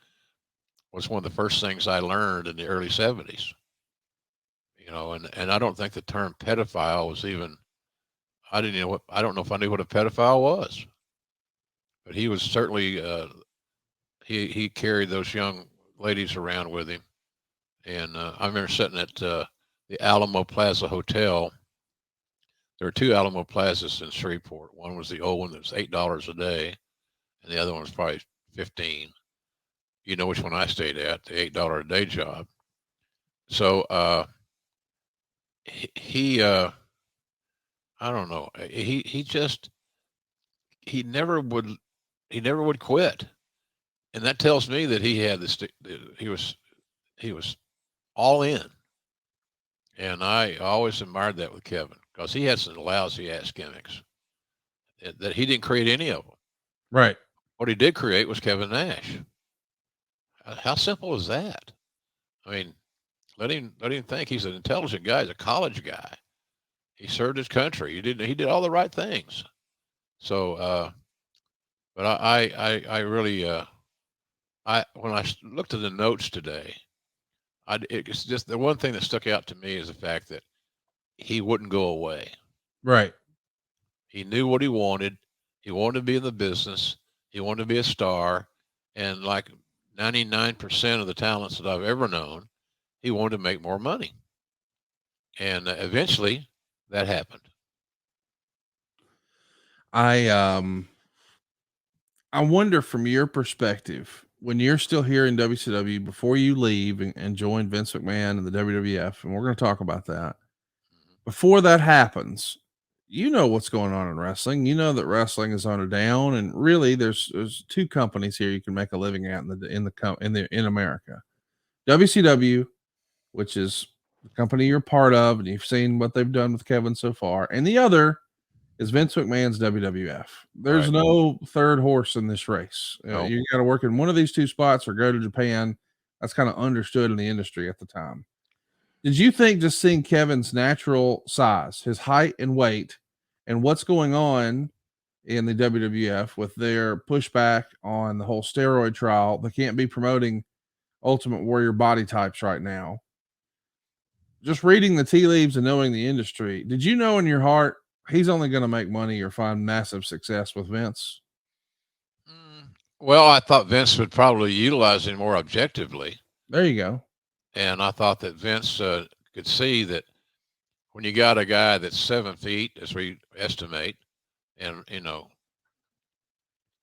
Speaker 2: one of the first things I learned in the early '70s. And I don't think the term pedophile was even. I don't know if I knew what a pedophile was, but he was certainly he carried those young ladies around with him. And I remember sitting at the Alamo Plaza Hotel. There were two Alamo Plazas in Shreveport. One was the old one that was $8 a day, and the other one was probably 15. You know which one I stayed at, the $8 a day job. So he I don't know. He never would quit, and that tells me that he had this. He was all in, and I always admired that with Kevin because he had some lousy ass gimmicks that he didn't create any of them.
Speaker 1: Right.
Speaker 2: What he did create was Kevin Nash. How simple is that? I mean, let him think he's an intelligent guy. He's a college guy. He served his country. He did all the right things. So, but I really when I looked at the notes today, it's just the one thing that stuck out to me is the fact that he wouldn't go away.
Speaker 1: Right.
Speaker 2: He knew what he wanted. He wanted to be in the business. He wanted to be a star, and like 99% of the talents that I've ever known, he wanted to make more money, and eventually that happened.
Speaker 1: I I wonder from your perspective, when you're still here in WCW before you leave and join Vince McMahon and the WWF, and we're going to talk about that. Before that happens, you know what's going on in wrestling. You know that wrestling is on a down, and really, there's two companies here you can make a living at in America. WCW, which is the company you're part of, and you've seen what they've done with Kevin so far, and the other is Vince McMahon's WWF. There's
Speaker 2: Right?
Speaker 1: no third horse in this race.
Speaker 2: No.
Speaker 1: You got to work in one of these two spots or go to Japan. That's kind of understood in the industry at the time. Did you think just seeing Kevin's natural size, his height and weight, and what's going on in the WWF with their pushback on the whole steroid trial, they can't be promoting Ultimate Warrior body types right now? Just reading the tea leaves and knowing the industry, did you know in your heart he's only going to make money or find massive success with Vince?
Speaker 2: Well, I thought Vince would probably utilize him more objectively,
Speaker 1: There you go.
Speaker 2: and I thought that Vince could see that when you got a guy that's 7 feet, as we estimate, and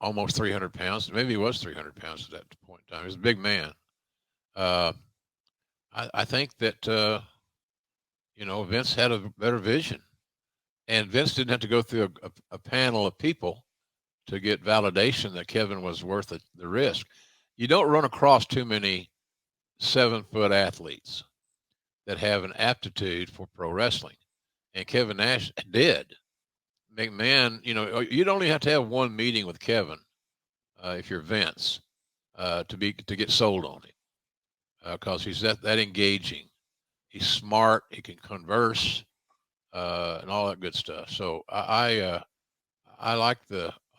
Speaker 2: almost 300 pounds, maybe he was 300 pounds at that point in time. He was a big man. Uh, I think that Vince had a better vision, and Vince didn't have to go through a panel of people to get validation that Kevin was worth the risk. You don't run across too many 7-foot athletes that have an aptitude for pro wrestling, and Kevin Nash did. McMahon, you'd only have to have one meeting with Kevin if you're Vince to get sold on him because he's that engaging. He's smart. He can converse and all that good stuff. So I like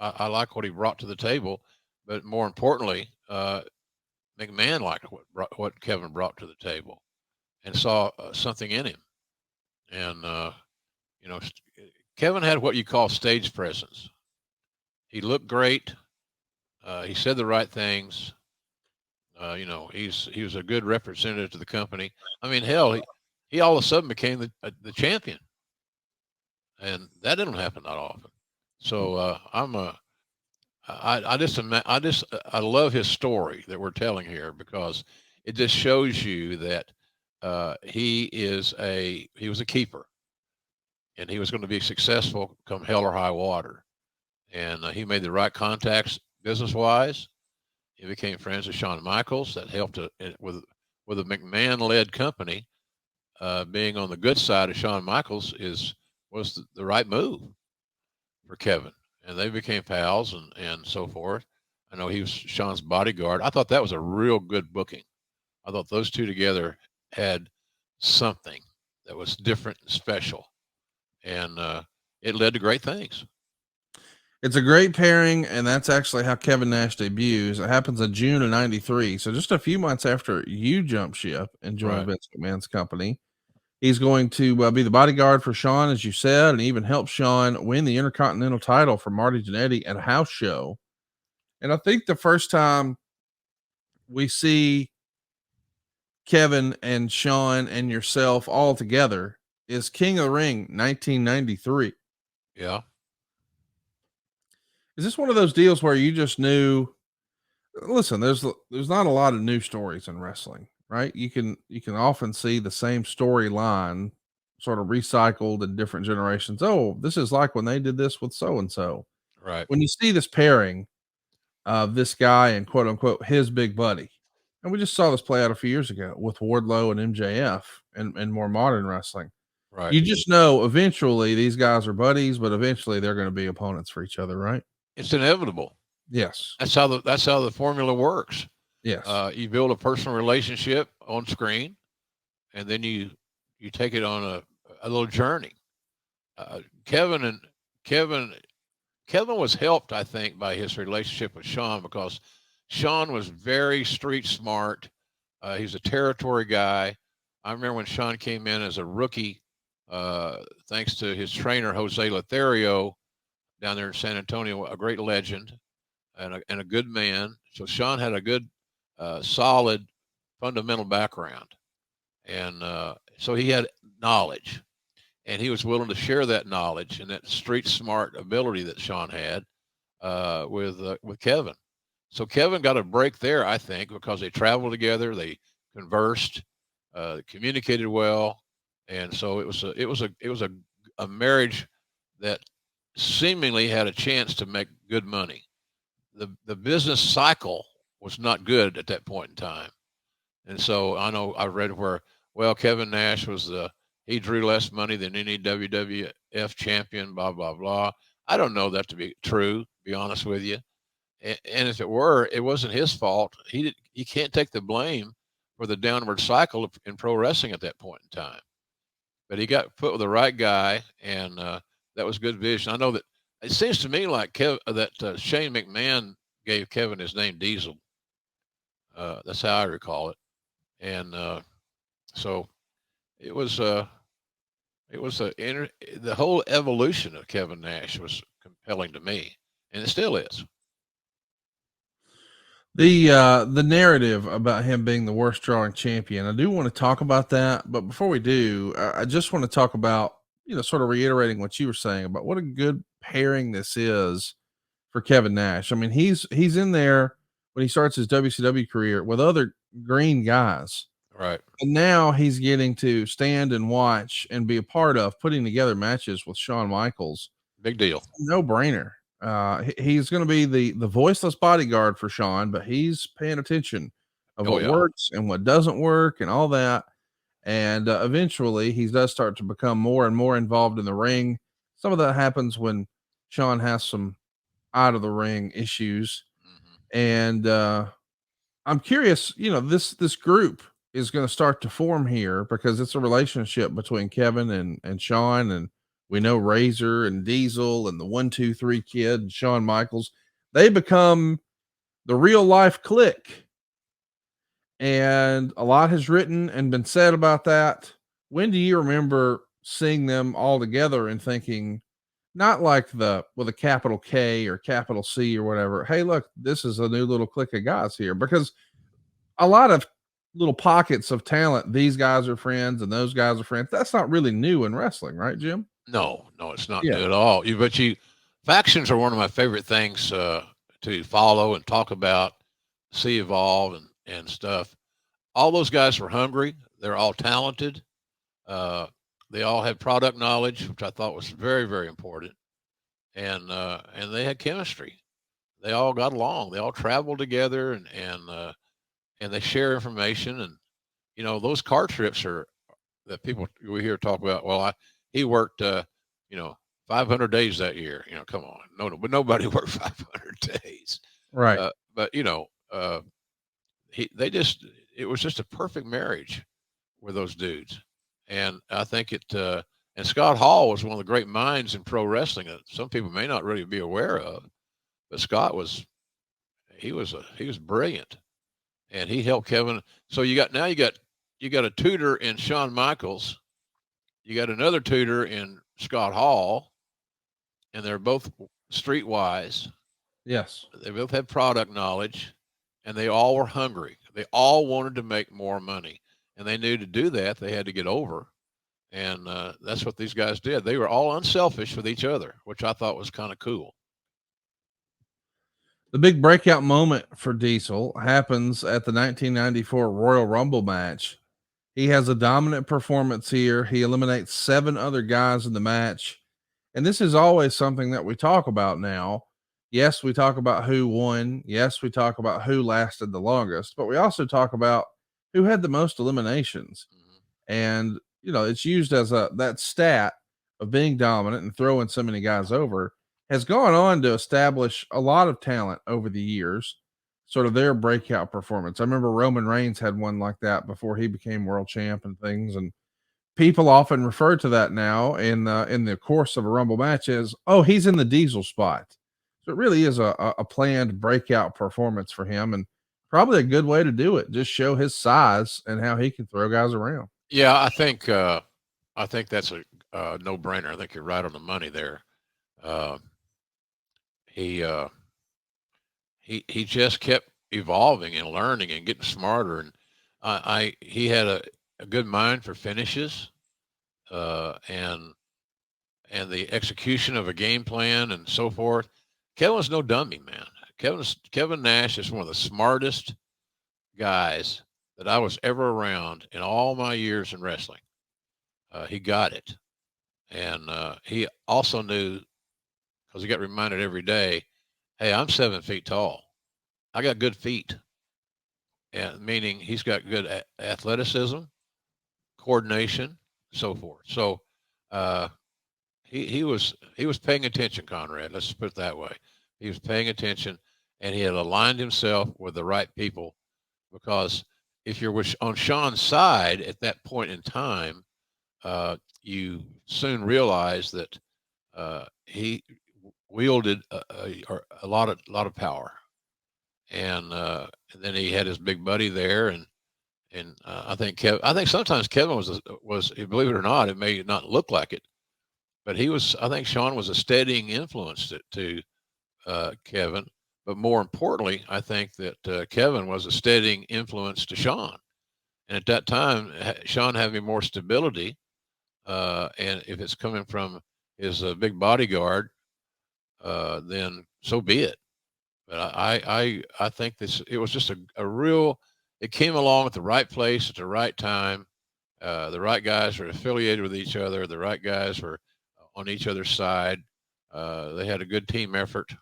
Speaker 2: I like what he brought to the table, but more importantly, McMahon liked what Kevin brought to the table and saw something in him. And Kevin had what you call stage presence. He looked great. He said the right things. He was a good representative to the company. I mean, hell, he all of a sudden became the champion, and that didn't happen that often. So I love his story that we're telling here because it just shows you that he was a keeper, and he was going to be successful come hell or high water, and he made the right contacts business wise. He became friends with Shawn Michaels. That helped with a McMahon led company. Being on the good side of Shawn Michaels was the right move for Kevin, and they became pals and so forth. I know he was Shawn's bodyguard. I thought that was a real good booking. I thought those two together had something that was different and special, and it led to great things.
Speaker 1: It's a great pairing, and that's actually how Kevin Nash debuts. It happens in June of '93, so just a few months after you jump ship and join
Speaker 2: Right.
Speaker 1: Vince McMahon's company. He's going to be the bodyguard for Shawn, as you said, and even help Shawn win the Intercontinental title from Marty Jannetty at a house show. And I think the first time we see Kevin and Shawn and yourself all together is King of the Ring 1993.
Speaker 2: Yeah.
Speaker 1: Is this one of those deals where you just knew? Listen, there's not a lot of new stories in wrestling, right? You can often see the same storyline sort of recycled in different generations. Oh, this is like when they did this with so and so.
Speaker 2: Right.
Speaker 1: When you see this pairing of this guy and quote unquote his big buddy, and we just saw this play out a few years ago with Wardlow and MJF and more modern wrestling.
Speaker 2: Right.
Speaker 1: You just know eventually these guys are buddies, but eventually they're going to be opponents for each other, right?
Speaker 2: It's inevitable.
Speaker 1: Yes.
Speaker 2: That's how the formula works.
Speaker 1: Yes.
Speaker 2: You build a personal relationship on screen, and then you take it on a little journey. Uh, Kevin and Kevin Kevin was helped, I think, by his relationship with Shawn because Shawn was very street smart. He's a territory guy. I remember when Shawn came in as a rookie, thanks to his trainer Jose Lothario down there in San Antonio, a great legend and a good man. So Shawn had a good, solid, fundamental background, and so he had knowledge, and he was willing to share that knowledge and that street smart ability that Shawn had with Kevin. So Kevin got a break there, I think, because they traveled together, they conversed, communicated well, and so it was a marriage that seemingly had a chance to make good money. The business cycle was not good at that point in time, and so I know I read where Kevin Nash was he drew less money than any WWF champion, blah blah blah. I don't know that to be true. To be honest with you, and if it were, it wasn't his fault. He can't take the blame for the downward cycle in pro wrestling at that point in time. But he got put with the right guy, and that was good vision. I know that it seems to me like Shane McMahon gave Kevin his name Diesel. That's how I recall it, and so it was. The whole evolution of Kevin Nash was compelling to me, and it still is.
Speaker 1: The narrative about him being the worst drawing champion, I do want to talk about that, but before we do, I just want to talk about, sort of reiterating what you were saying about what a good pairing this is for Kevin Nash. I mean, he's in there when he starts his WCW career with other green guys,
Speaker 2: Right.
Speaker 1: and now he's getting to stand and watch and be a part of putting together matches with Shawn Michaels.
Speaker 2: Big deal.
Speaker 1: No brainer. He's going to be the voiceless bodyguard for Shawn, but he's paying attention of
Speaker 2: Oh
Speaker 1: what
Speaker 2: yeah.
Speaker 1: works and what doesn't work and all that. And eventually, he does start to become more and more involved in the ring. Some of that happens when Shawn has some out of the ring issues.
Speaker 2: Hmm.
Speaker 1: And I'm curious, this group is going to start to form here because it's a relationship between Kevin and Shawn, and we know Razor and Diesel and the 1-2-3 Kid and Shawn Michaels. They become the real life Kliq, and a lot has written and been said about that. When do you remember seeing them all together and thinking, not like with a capital K or capital C or whatever. Hey, look, this is a new little clique of guys here, because a lot of little pockets of talent, these guys are friends and those guys are friends. That's not really new in wrestling, right, Jim?
Speaker 2: No, no, it's not
Speaker 1: Yeah.
Speaker 2: new at all. Factions are one of my favorite things to follow and talk about, see evolve and stuff. All those guys were hungry. They're all talented. Uh, they all had product knowledge, which I thought was very, very important. And they had chemistry. They all got along. They all traveled together and they share information. And those car trips are that people we hear talk about. Well, he worked you know 500 days that year. Come on, no, but nobody worked 500 days.
Speaker 1: Right.
Speaker 2: But it was just a perfect marriage with those dudes. And I think and Scott Hall was one of the great minds in pro wrestling that some people may not really be aware of, but Scott he was brilliant, and he helped Kevin. So you got a tutor in Shawn Michaels, you got another tutor in Scott Hall, and they're both streetwise.
Speaker 1: Yes.
Speaker 2: They both had product knowledge, and they all were hungry. They all wanted to make more money, and they knew to do that they had to get over. And that's what these guys did. They were all unselfish with each other, which I thought was kind of cool.
Speaker 1: The big breakout moment for Diesel happens at the 1994 Royal Rumble match. He has a dominant performance here. He eliminates 7 other guys in the match. And this is always something that we talk about now. Yes, we talk about who won. Yes, we talk about who lasted the longest, but we also talk about who had the most eliminations. And, it's used as that stat of being dominant and throwing so many guys over has gone on to establish a lot of talent over the years, sort of their breakout performance. I remember Roman Reigns had one like that before he became world champ and things. And people often refer to that now in the course of a Rumble match as, oh, he's in the Diesel spot. So it really is a planned breakout performance for him, and probably a good way to do it. Just show his size and how he can throw guys around.
Speaker 2: Yeah, I think that's a no brainer. I think you're right on the money there. Uh, he he just kept evolving and learning and getting smarter, and he had a good mind for finishes, and the execution of a game plan and so forth. Kevin was no dummy, man. Kevin Nash is one of the smartest guys that I was ever around in all my years in wrestling. He got it, and he also knew, because he got reminded every day, "Hey, I'm 7 feet tall. I got good feet," and meaning he's got good athleticism, coordination, so forth. So uh, he was paying attention, Conrad. Let's put it that way. He was paying attention, and he had aligned himself with the right people. Because if you're on Sean's side at that point in time, you soon realize that he wielded a lot of power, and then he had his big buddy there, and I think sometimes Kevin was, believe it or not, it may not look like it, but I think Sean was a steadying influence to Kevin. But more importantly, I think that Kevin was a steadying influence to Sean. And at that time, Sean having more stability, and if it's coming from his big bodyguard, then so be it. But I think it was just a real. It came along at the right place at the right time. The right guys were affiliated with each other. The right guys were on each other's side. They had a good team effort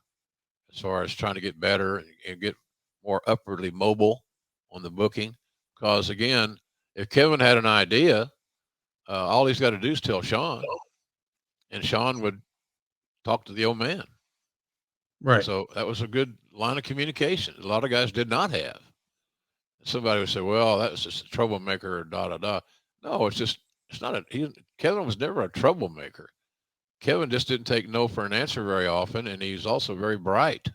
Speaker 2: as far as trying to get better and get more upwardly mobile on the booking. Because again, if Kevin had an idea, all he's got to do is tell Sean, and Sean would talk to the old man.
Speaker 1: Right.
Speaker 2: So that was a good line of communication. A lot of guys did not have. Somebody would say, "Well, that was just a troublemaker," or da da da. No, it's not Kevin was never a troublemaker. Kevin just didn't take no for an answer very often, and he's also very bright.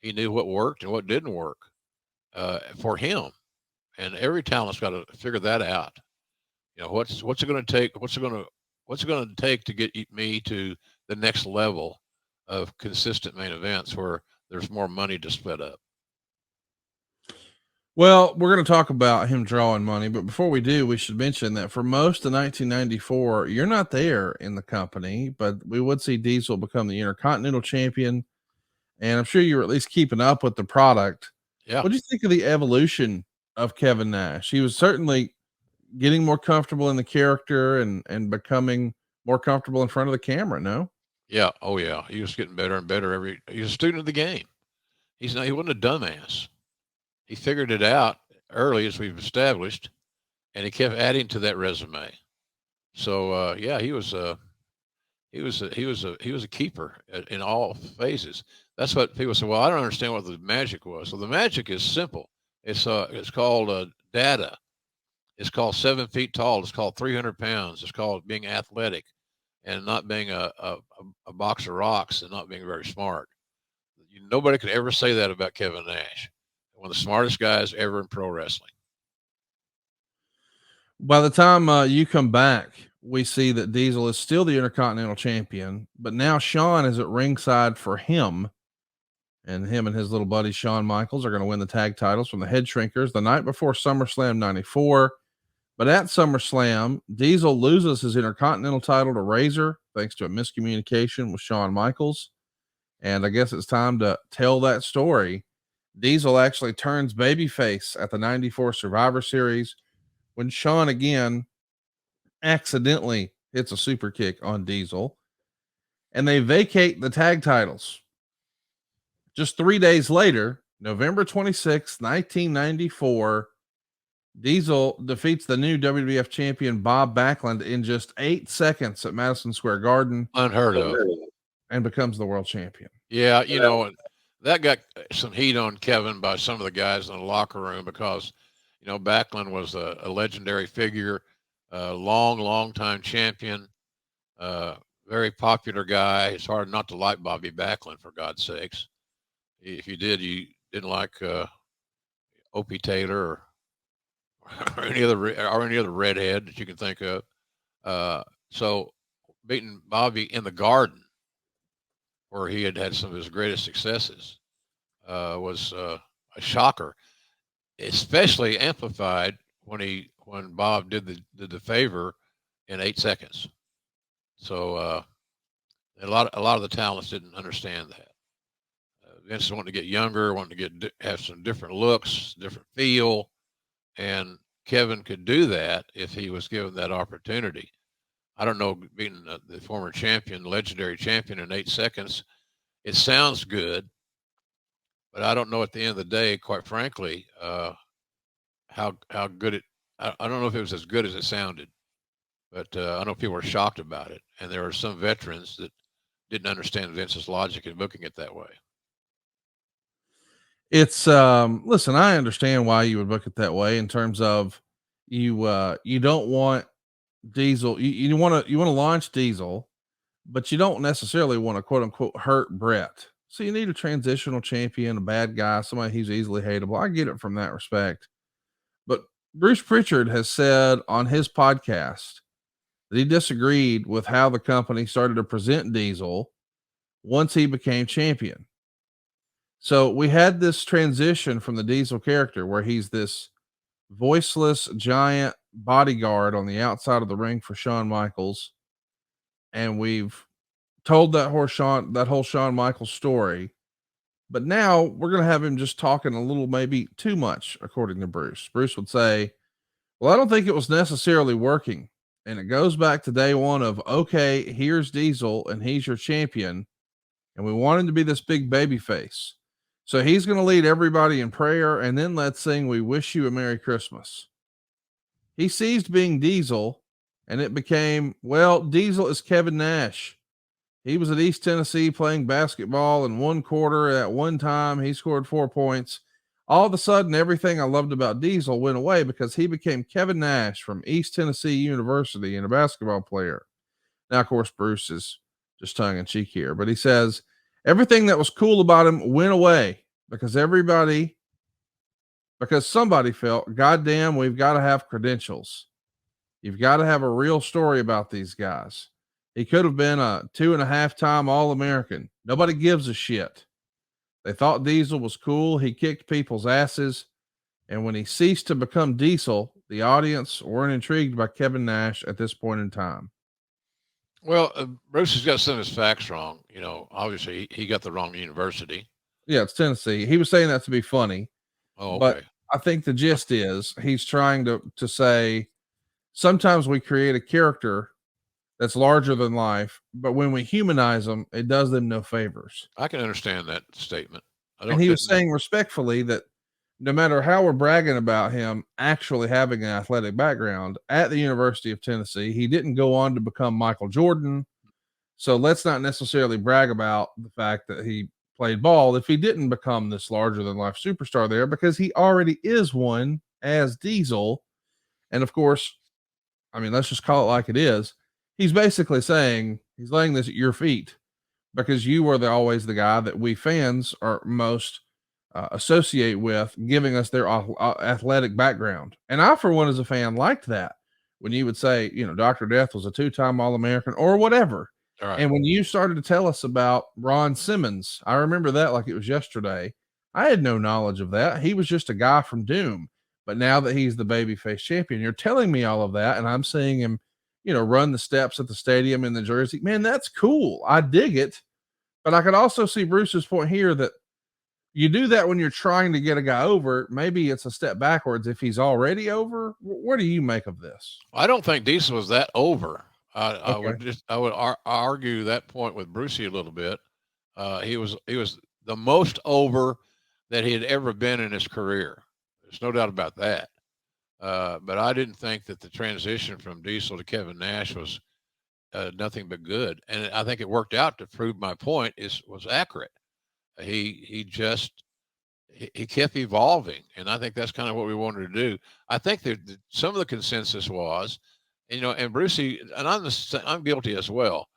Speaker 2: He knew what worked and what didn't work for him, and every talent's got to figure that out. What's it going to take? What's it going to take to get me to the next level of consistent main events where there's more money to split up.
Speaker 1: Well, we're going to talk about him drawing money, but before we do, we should mention that for most of 1994, you're not there in the company, but we would see Diesel become the Intercontinental Champion, and I'm sure you were at least keeping up with the product.
Speaker 2: Yeah.
Speaker 1: What do you think of the evolution of Kevin Nash? He was certainly getting more comfortable in the character and becoming more comfortable in front of the camera, no?
Speaker 2: Yeah. Oh yeah. He was getting better and better he's a student of the game. He wasn't a dumbass. He figured it out early, as we've established, and he kept adding to that resume. So yeah, he was a keeper in all phases. That's what people say. Well, I don't understand what the magic was. So the magic is simple. It's called data. It's called 7 feet tall. It's called 300 pounds. It's called being athletic, and not being a box of rocks, and not being very smart. Nobody could ever say that about Kevin Nash, one of the smartest guys ever in pro wrestling.
Speaker 1: By the time you come back, we see that Diesel is still the Intercontinental Champion, but now Shawn is at ringside for him. And him and his little buddy Shawn Michaels are going to win the tag titles from the Head Shrinkers the night before SummerSlam 94. But at SummerSlam, Diesel loses his Intercontinental title to Razor thanks to a miscommunication with Shawn Michaels. And I guess it's time to tell that story. Diesel actually turns babyface at the 94 Survivor Series when Shawn again accidentally hits a super kick on Diesel, and they vacate the tag titles. Just 3 days later, November 26, 1994, Diesel defeats the new WWF champion Bob Backlund in just 8 seconds at Madison Square Garden.
Speaker 2: Unheard of.
Speaker 1: And becomes the world champion.
Speaker 2: Yeah, that got some heat on Kevin by some of the guys in the locker room because, Backlund was a legendary figure, long time champion, very popular guy. It's hard not to like Bobby Backlund, for God's sakes. If you did, you didn't like Opie Taylor or any other redhead that you can think of. So beating Bobby in the Garden, where he had some of his greatest successes, was a shocker, especially amplified when Bob did the favor in 8 seconds. So a lot of the talents didn't understand that. Vince wanted to get younger, wanted to have some different looks, different feel, and Kevin could do that if he was given that opportunity. I don't know, being the former champion, legendary champion in 8 seconds, it sounds good, but I don't know at the end of the day, quite frankly, how good I don't know if it was as good as it sounded, but I know people were shocked about it. And there are some veterans that didn't understand Vince's logic in booking it that way.
Speaker 1: It's listen, I understand why you would book it that way in terms of you don't want Diesel, you want to launch Diesel, but you don't necessarily want to quote unquote hurt Brett. So you need a transitional champion, a bad guy, somebody who's easily hateable. I get it from that respect. But Bruce Pritchard has said on his podcast that he disagreed with how the company started to present Diesel once he became champion. So we had this transition from the Diesel character where he's this voiceless giant bodyguard on the outside of the ring for Shawn Michaels. And we've told that whole Shawn Michaels story. But now we're going to have him just talking a little, maybe too much, according to Bruce. Bruce would say, well, I don't think it was necessarily working. And it goes back to day one of, okay, here's Diesel and he's your champion. And we want him to be this big baby face. So he's going to lead everybody in prayer. And then let's sing, We Wish You a Merry Christmas. He ceased being Diesel and it became, well, Diesel is Kevin Nash. He was at East Tennessee playing basketball in one quarter. At one time, he scored 4 points. All of a sudden, everything I loved about Diesel went away because he became Kevin Nash from East Tennessee University and a basketball player. Now, of course, Bruce is just tongue in cheek here, but he says everything that was cool about him went away because somebody felt, goddamn, we've got to have credentials. You've got to have a real story about these guys. He could have been a 2.5-time All-American. Nobody gives a shit. They thought Diesel was cool. He kicked people's asses. And when he ceased to become Diesel, the audience weren't intrigued by Kevin Nash at this point in time.
Speaker 2: Well, Bruce has got some of his facts wrong. Obviously he got the wrong university.
Speaker 1: Yeah, it's Tennessee. He was saying that to be funny.
Speaker 2: Oh,
Speaker 1: But
Speaker 2: okay.
Speaker 1: I think the gist is he's trying to say sometimes we create a character that's larger than life, but when we humanize them, it does them no favors.
Speaker 2: I can understand that statement.
Speaker 1: And he was saying respectfully that no matter how we're bragging about him actually having an athletic background at the University of Tennessee, he didn't go on to become Michael Jordan. So let's not necessarily brag about the fact that he played ball if he didn't become this larger than life superstar there, because he already is one as Diesel. And of course, I mean, let's just call it like it is. He's basically saying he's laying this at your feet because you were always the guy that we fans are most associate with, giving us their athletic background. And I, for one, as a fan, liked that when you would say, Dr. Death was a 2-time All-American or whatever.
Speaker 2: Right.
Speaker 1: And when you started to tell us about Ron Simmons, I remember that like it was yesterday. I had no knowledge of that. He was just a guy from Doom. But now that he's the babyface champion, you're telling me all of that, and I'm seeing him, run the steps at the stadium in the jersey. Man, that's cool. I dig it. But I could also see Bruce's point here that you do that when you're trying to get a guy over. Maybe it's a step backwards if he's already over. What do you make of this?
Speaker 2: I don't think Diesel was that over. I
Speaker 1: Okay.
Speaker 2: would argue that point with Brucey a little bit. He was the most over that he had ever been in his career. There's no doubt about that. But I didn't think that the transition from Diesel to Kevin Nash was nothing but good, and I think it worked out to prove my point was accurate. He kept evolving, and I think that's kind of what we wanted to do. I think that some of the consensus was, and Brucey, and I'm guilty as well.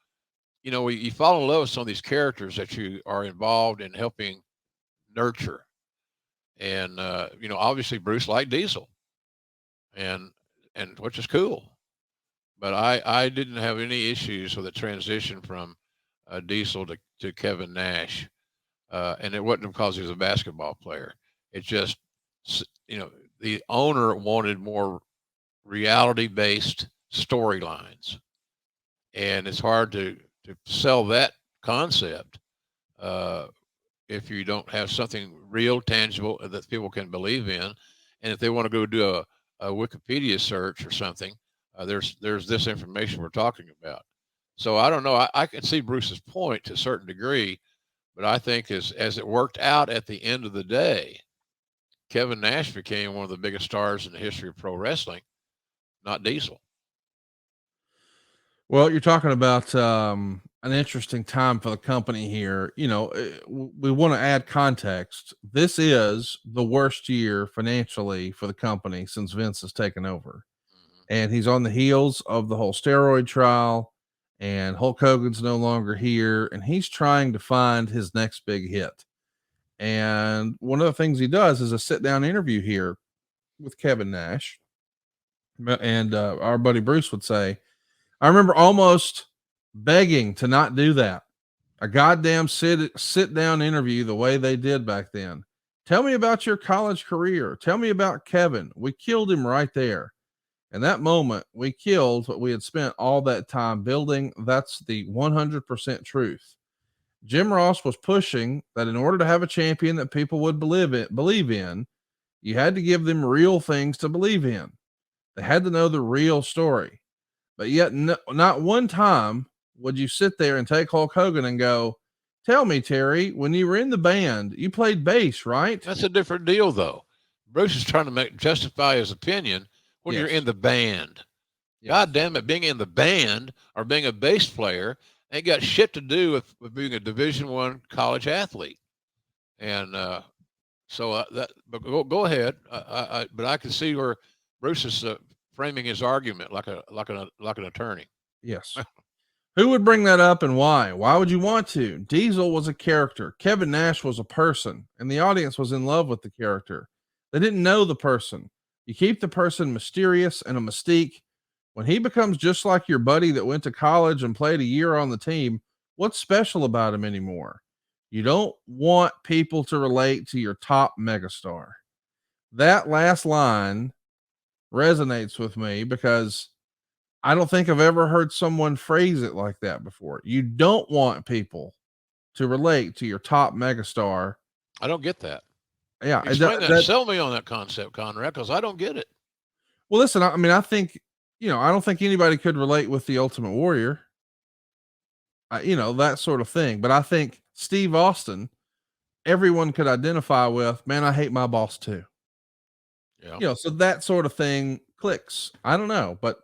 Speaker 2: You fall in love with some of these characters that you are involved in helping nurture, and obviously Bruce liked Diesel, and which is cool. But I didn't have any issues with the transition from Diesel to Kevin Nash. And it wasn't because he was a basketball player. It just, the owner wanted more reality-based storylines, and it's hard to sell that concept if you don't have something real, tangible that people can believe in. And if they want to go do a Wikipedia search or something, there's this information we're talking about. So I don't know. I can see Bruce's point to a certain degree. But I think as it worked out at the end of the day, Kevin Nash became one of the biggest stars in the history of pro wrestling, not Diesel.
Speaker 1: Well, you're talking about an interesting time for the company here. We want to add context. This is the worst year financially for the company since Vince has taken over. And he's on the heels of the whole steroid trial, and Hulk Hogan's no longer here, and he's trying to find his next big hit. And one of the things he does is a sit down interview here with Kevin Nash. And our buddy Bruce would say, I remember almost begging to not do that. A goddamn sit down interview the way they did back then. Tell me about your college career. Tell me about Kevin. We killed him right there. In that moment, we killed what we had spent all that time building. That's the 100% truth. Jim Ross was pushing that in order to have a champion that people would believe in, you had to give them real things to believe in. They had to know the real story. But yet, not one time would you sit there and take Hulk Hogan and go, tell me, Terry, when you were in the band, you played bass, right?
Speaker 2: That's a different deal, though. Bruce is trying to justify his opinion when you're
Speaker 1: Yes.
Speaker 2: in the band.
Speaker 1: Yes.
Speaker 2: God damn it, being in the band or being a bass player ain't got shit to do with being a Division I college athlete. And but go ahead. But I can see where Bruce is framing his argument like an attorney.
Speaker 1: Yes. Who would bring that up and why? Why would you want to? Diesel was a character. Kevin Nash was a person, and the audience was in love with the character. They didn't know the person. You keep the person mysterious and a mystique. When he becomes just like your buddy that went to college and played a year on the team, what's special about him anymore? You don't want people to relate to your top megastar. That last line resonates with me because I don't think I've ever heard someone phrase it like that before. You don't want people to relate to your top megastar.
Speaker 2: I don't get that.
Speaker 1: Yeah.
Speaker 2: Explain that. Sell me on that concept, Conrad, because I don't get it.
Speaker 1: Well, listen, I mean, I think, I don't think anybody could relate with the Ultimate Warrior, that sort of thing. But I think Steve Austin, everyone could identify with, man, I hate my boss too. Yeah. So that sort of thing clicks. I don't know, but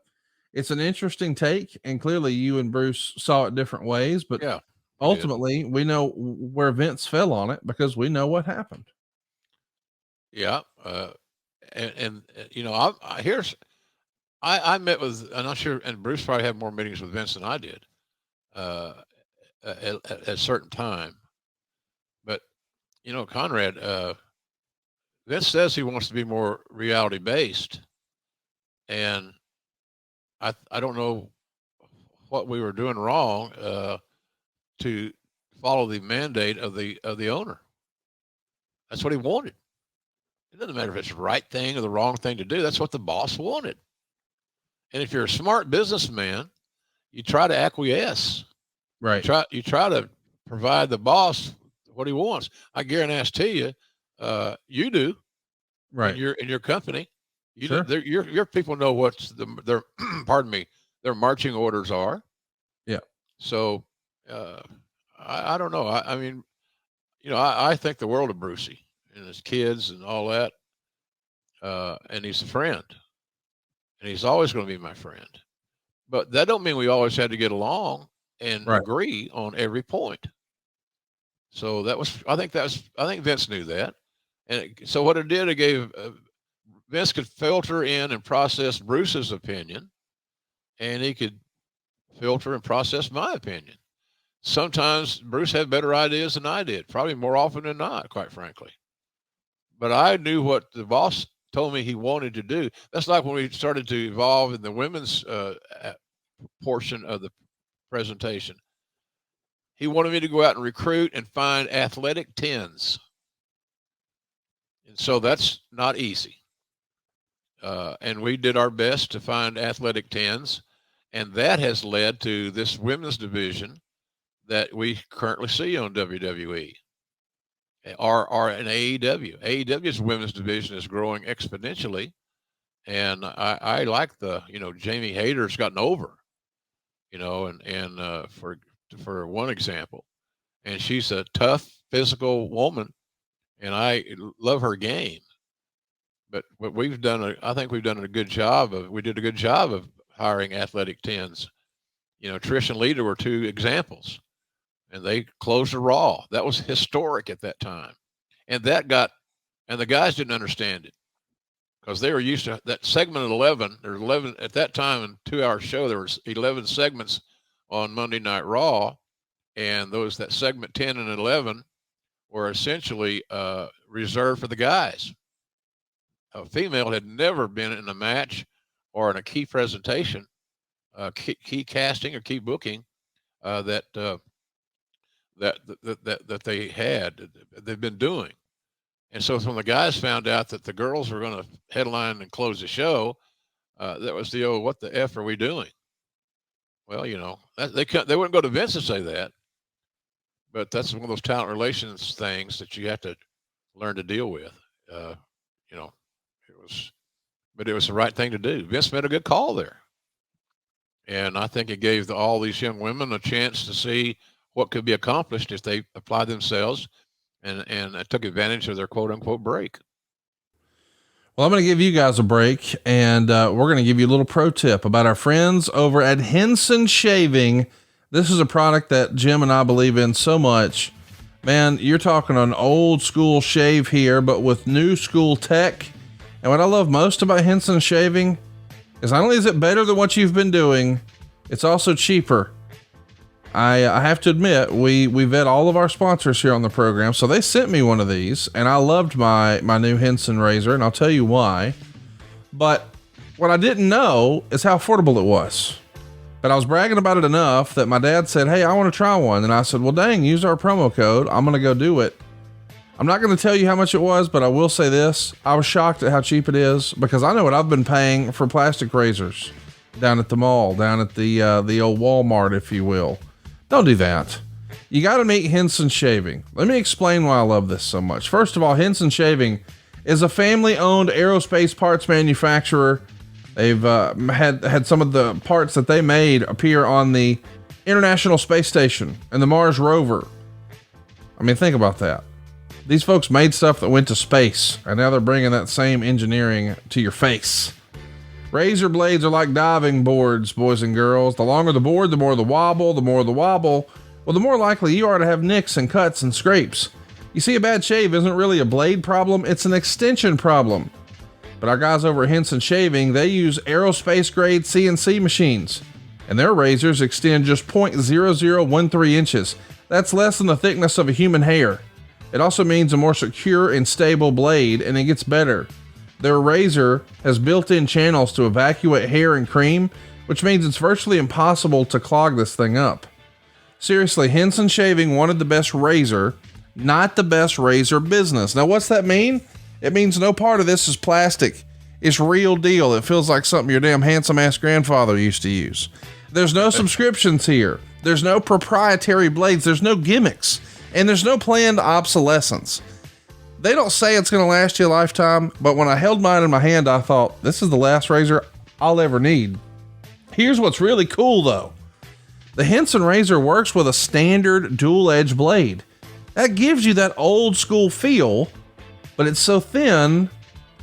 Speaker 1: it's an interesting take. And clearly you and Bruce saw it different ways, but ultimately we know where Vince fell on it because we know what happened.
Speaker 2: Yeah. I met with, I'm not sure, and Bruce probably had more meetings with Vince than I did at a certain time. But, Conrad, Vince says he wants to be more reality based. And I don't know what we were doing wrong to follow the mandate of the owner. That's what he wanted. It doesn't matter if it's the right thing or the wrong thing to do. That's what the boss wanted. And if you're a smart businessman, you try to acquiesce.
Speaker 1: Right.
Speaker 2: You try to provide the boss what he wants. I guarantee you, you do.
Speaker 1: Right.
Speaker 2: In your company,
Speaker 1: Sure.
Speaker 2: Your people know what their pardon me, their marching orders are.
Speaker 1: Yeah.
Speaker 2: So I don't know. I mean, I think the world of Brucey and his kids and all that. And he's a friend. And he's always going to be my friend. But that don't mean we always had to get along and agree on every point. So I think Vince knew that. And so what it did, it gave Vince could filter in and process Bruce's opinion, and he could filter and process my opinion. Sometimes Bruce had better ideas than I did, probably more often than not, quite frankly. But I knew what the boss told me he wanted to do. That's like when we started to evolve in the women's portion of the presentation. He wanted me to go out and recruit and find athletic 10s. And so that's not easy. And we did our best to find athletic 10s. And that has led to this women's division that we currently see on WWE or in AEW. AEW's women's division is growing exponentially. And I like Jamie Hayter's gotten over, for one example. And she's a tough physical woman. And I love her game, but I think we did a good job of hiring athletic 10s. Trish and Lita were two examples, and they closed the Raw. That was historic at that time. And the guys didn't understand it because they were used to that segment at 11. There's 11 at that time in 2-hour show. There was 11 segments on Monday Night Raw, and that segment 10 and 11 were essentially reserved for the guys. A female had never been in a match or in a key presentation, key casting or key booking that they've been doing. And so when the guys found out that the girls were going to headline and close the show, that was the what the F are we doing? Well, they wouldn't go to Vince and say that. But that's one of those talent relations things that you have to learn to deal with. It was the right thing to do. Vince made a good call there. And I think it gave all these young women a chance to see what could be accomplished if they applied themselves and took advantage of their quote unquote break.
Speaker 1: Well, I'm going to give you guys a break, and we're going to give you a little pro tip about our friends over at Henson Shaving. This is a product that Jim and I believe in so much. Man, you're talking an old school shave here, but with new school tech. And what I love most about Henson Shaving is not only is it better than what you've been doing, it's also cheaper. I have to admit, we vet all of our sponsors here on the program. So they sent me one of these, and I loved my new Henson razor, and I'll tell you why. But what I didn't know is how affordable it was. But I was bragging about it enough that my dad said, hey, I want to try one. And I said, well, dang, use our promo code. I'm going to go do it. I'm not going to tell you how much it was, but I will say this. I was shocked at how cheap it is because I know what I've been paying for plastic razors down at the mall, down at the old Walmart, if you will. Don't do that. You got to meet Henson Shaving. Let me explain why I love this so much. First of all, Henson Shaving is a family-owned aerospace parts manufacturer. They've had some of the parts that they made appear on the International Space Station and the Mars rover. I mean, think about that. These folks made stuff that went to space, and now they're bringing that same engineering to your face. Razor blades are like diving boards, boys and girls. The longer the board, the more the wobble, well, the more likely you are to have nicks and cuts and scrapes. You see, a bad shave isn't really a blade problem, it's an extension problem. But our guys over at Henson Shaving, they use aerospace grade CNC machines, and their razors extend just 0.0013 inches. That's less than the thickness of a human hair. It also means a more secure and stable blade, and it gets better. Their razor has built-in channels to evacuate hair and cream, which means it's virtually impossible to clog this thing up. Seriously, Henson Shaving wanted the best razor, not the best razor business. Now, what's that mean? It means no part of this is plastic. It's real deal. It feels like something your damn handsome-ass grandfather used to use. There's no subscriptions here. There's no proprietary blades. There's no gimmicks. And there's no planned obsolescence. They don't say it's going to last you a lifetime, but when I held mine in my hand, I thought, this is the last razor I'll ever need. Here's what's really cool, though. The Henson razor works with a standard dual-edge blade. That gives you that old school feel, but it's so thin,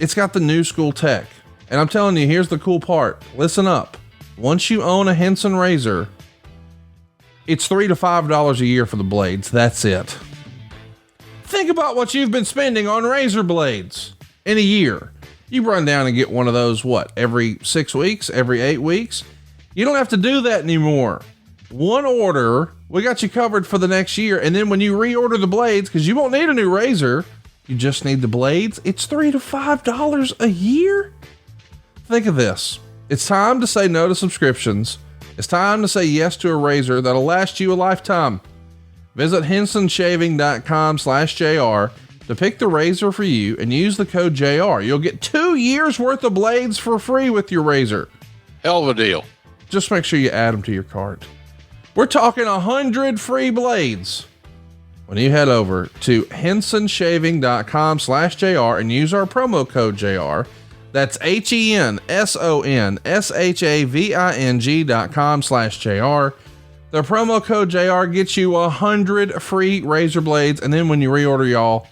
Speaker 1: it's got the new school tech. And I'm telling you, here's the cool part. Listen up. Once you own a Henson razor, it's $3 to $5 a year for the blades. That's it. Think about what you've been spending on razor blades in a year. You run down and get one of those, every 6 weeks, every 8 weeks? You don't have to do that anymore. One order, we got you covered for the next year. And then when you reorder the blades, because you won't need a new razor, you just need the blades. It's $3 to $5 a year. Think of this. It's time to say no to subscriptions. It's time to say yes to a razor that'll last you a lifetime. Visit hensonshaving.com/JR to pick the razor for you and use the code JR. You'll get 2 years worth of blades for free with your razor.
Speaker 2: Hell of a deal.
Speaker 1: Just make sure you add them to your cart. We're talking 100 free blades when you head over to hensonshaving.com/JR and use our promo code JR. That's HENSONSHAVING.com/JR. The promo code JR gets you 100 free razor blades. And then when you reorder, y'all,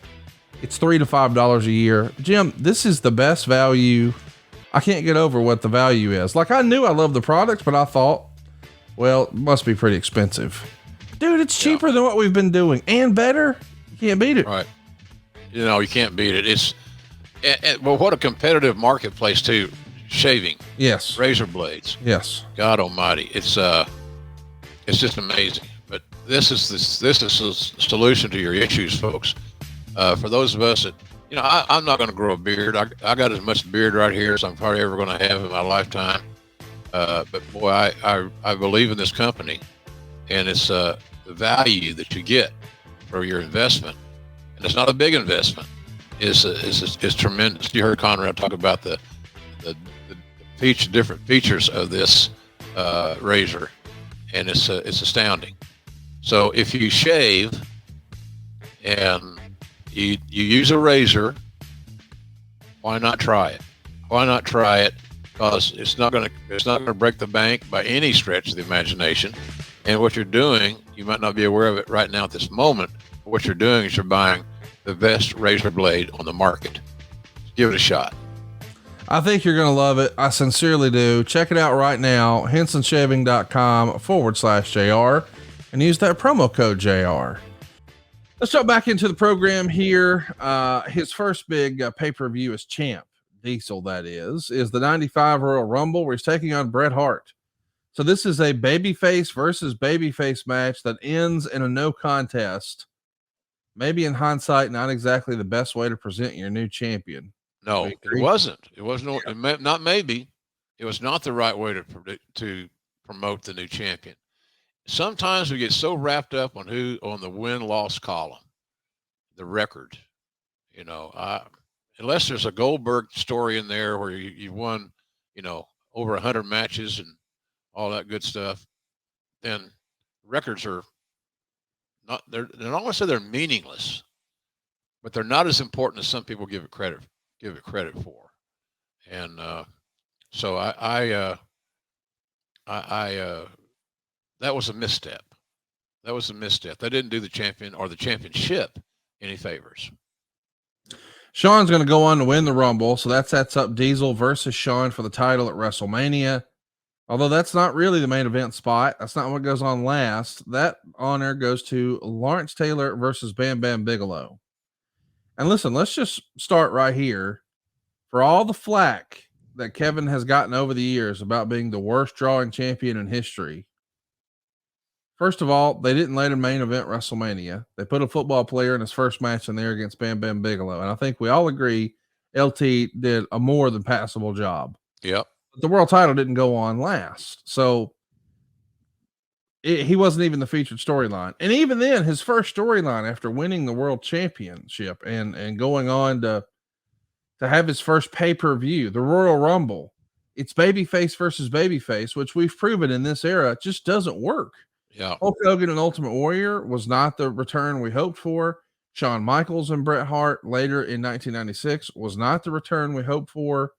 Speaker 1: it's $3 to $5 a year. Jim, this is the best value. I can't get over what the value is. Like, I knew I loved the product, but I thought, well, it must be pretty expensive. Dude, it's cheaper than what we've been doing and better. You can't beat it.
Speaker 2: Right. You know, you can't beat it. It's, well, what a competitive marketplace too. Shaving.
Speaker 1: Yes.
Speaker 2: Razor blades.
Speaker 1: Yes.
Speaker 2: God almighty. It's just amazing. But this is the solution to your issues, folks. For those of us that, you know, I'm not going to grow a beard. I got as much beard right here as I'm probably ever going to have in my lifetime. But boy, I believe in this company, and it's the value that you get for your investment, and it's not a big investment. Is tremendous. You heard Conrad talk about the different features of this razor, and it's astounding. So if you shave and you use a razor, why not try it? Why not try it? Because it's not going to break the bank by any stretch of the imagination. And what you're doing, you might not be aware of it right now at this moment, but what you're doing is you're buying the best razor blade on the market. Give it a shot.
Speaker 1: I think you're going to love it. I sincerely do. Check it out right now. hensonshaving.com/JR and use that promo code JR. Let's jump back into the program here. His first big pay-per-view as champ, Diesel, that is the 95 Royal Rumble, where he's taking on Bret Hart. So this is a babyface versus babyface match that ends in a no contest. Maybe in hindsight, not exactly the best way to present your new champion.
Speaker 2: No, it wasn't. It wasn't. Not maybe. It was not the right way to promote the new champion. Sometimes we get so wrapped up on the win-loss column, the record. You know, unless there's a Goldberg story in there where you won, over 100 matches and all that good stuff, then records are not. They're not going to say they're meaningless, but they're not as important as some people give it credit for. And so that was a misstep. That was a misstep. They didn't do the champion or the championship any favors.
Speaker 1: Shawn's going to go on to win the Rumble, so that sets up Diesel versus Shawn for the title at WrestleMania. Although that's not really the main event spot. That's not what goes on last. That honor goes to Lawrence Taylor versus Bam Bam Bigelow. And listen, let's just start right here. For all the flack that Kevin has gotten over the years about being the worst drawing champion in history, first of all, they didn't let him main event WrestleMania. They put a football player in his first match in there against Bam Bam Bigelow. And I think we all agree LT did a more than passable job.
Speaker 2: Yep.
Speaker 1: But the world title didn't go on last. So he wasn't even the featured storyline. And even then, his first storyline after winning the world championship and going on to have his first pay-per-view, the Royal Rumble, it's babyface versus babyface, which we've proven in this era just doesn't work.
Speaker 2: Yeah.
Speaker 1: Hulk Hogan and Ultimate Warrior was not the return we hoped for. Shawn Michaels and Bret Hart later in 1996 was not the return we hoped for.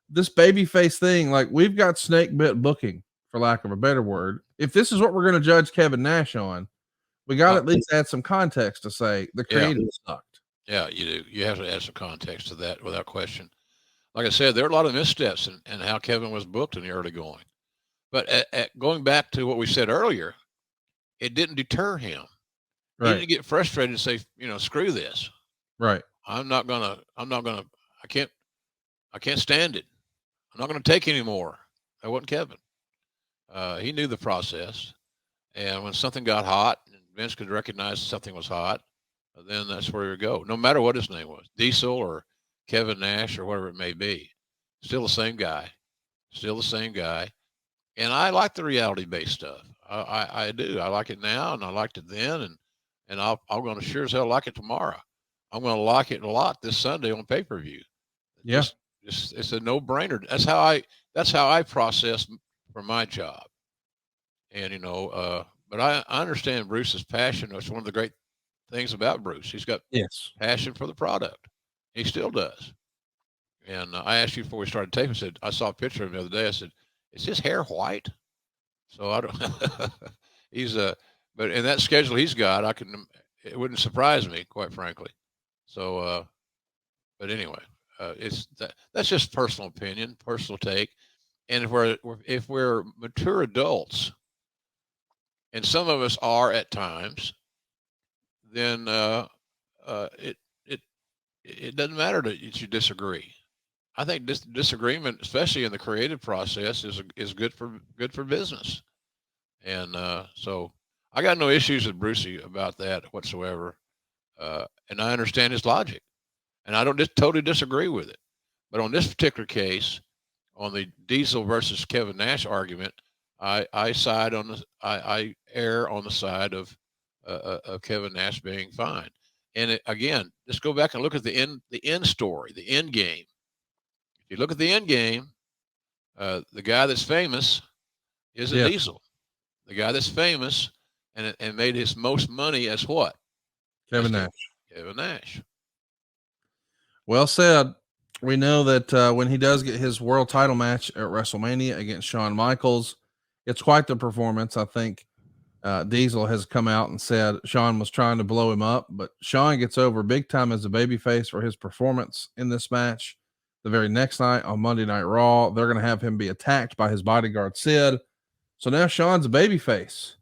Speaker 1: This babyface thing, like, we've got snake bit booking, for lack of a better word. If this is what we're going to judge Kevin Nash on, we got to at least add some context to say the creative sucked.
Speaker 2: Yeah, you do. You have to add some context to that without question. Like I said, there are a lot of missteps in how Kevin was booked in the early going. But at going back to what we said earlier, it didn't deter him. Right. He didn't get frustrated and say, screw this.
Speaker 1: Right.
Speaker 2: I can't stand it. I'm not going to take any more. That wasn't Kevin. He knew the process. And when something got hot and Vince could recognize something was hot, then that's where you go. No matter what his name was, Diesel or Kevin Nash or whatever it may be, still the same guy. And I like the reality-based stuff. I do. I like it now, and I liked it then, and I'm going to sure as hell like it tomorrow. I'm going to like it a lot this Sunday on pay-per-view.
Speaker 1: Yeah,
Speaker 2: it's a no-brainer. That's how I process for my job. And but I understand Bruce's passion. That's one of the great things about Bruce. He's got passion for the product. He still does. And I asked you before we started taping. I said I saw a picture of him the other day. I said, "Is his hair white?" So I don't. He's but in that schedule he's got, it wouldn't surprise me, quite frankly. So, but anyway, that's just personal opinion, personal take. And if we're mature adults, and some of us are at times, then it doesn't matter that you disagree. I think disagreement, especially in the creative process, is good for business. And so I got no issues with Brucey about that whatsoever. And I understand his logic, and I don't totally disagree with it. But on this particular case, on the Diesel versus Kevin Nash argument, I err on the side of Kevin Nash being fine. And again, just go back and look at the end story, the end game. If you look at the end game, the guy that's famous is a Diesel. The guy that's famous and made his most money as what?
Speaker 1: Kevin Nash.
Speaker 2: Kevin Nash.
Speaker 1: Well said. We know that when he does get his world title match at WrestleMania against Shawn Michaels, it's quite the performance. I think Diesel has come out and said Shawn was trying to blow him up, but Shawn gets over big time as a babyface for his performance in this match. The very next night on Monday Night Raw, they're going to have him be attacked by his bodyguard Sid. So now Shawn's a babyface.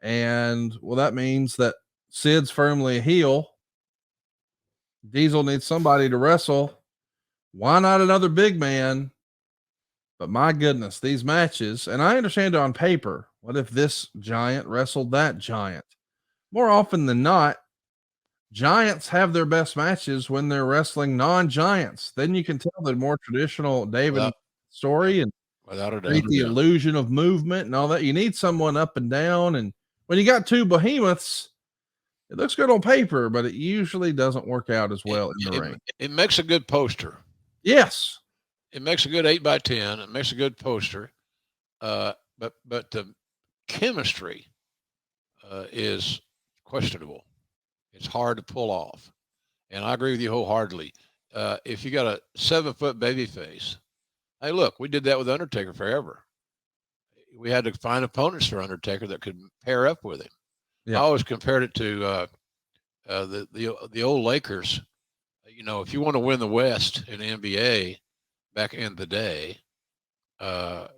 Speaker 1: And well, that means that Sid's firmly a heel. Diesel needs somebody to wrestle. Why not another big man? But my goodness, these matches, and I understand it on paper. What if this giant wrestled that giant? More often than not, giants have their best matches when they're wrestling non-giants. Then you can tell the more traditional David story and
Speaker 2: without a doubt.
Speaker 1: create the illusion of movement and all that. You need someone up and down. And when you got two behemoths, it looks good on paper, but it usually doesn't work out as well in the ring.
Speaker 2: It makes a good poster.
Speaker 1: Yes.
Speaker 2: It makes a good 8x10. It makes a good poster. But the chemistry is questionable. It's hard to pull off. And I agree with you wholeheartedly. If you got a 7-foot baby face, hey, look, we did that with Undertaker forever. We had to find opponents for Undertaker that could pair up with him. Yeah. I always compared it to the old Lakers. You know, if you want to win the West in the NBA back in the day,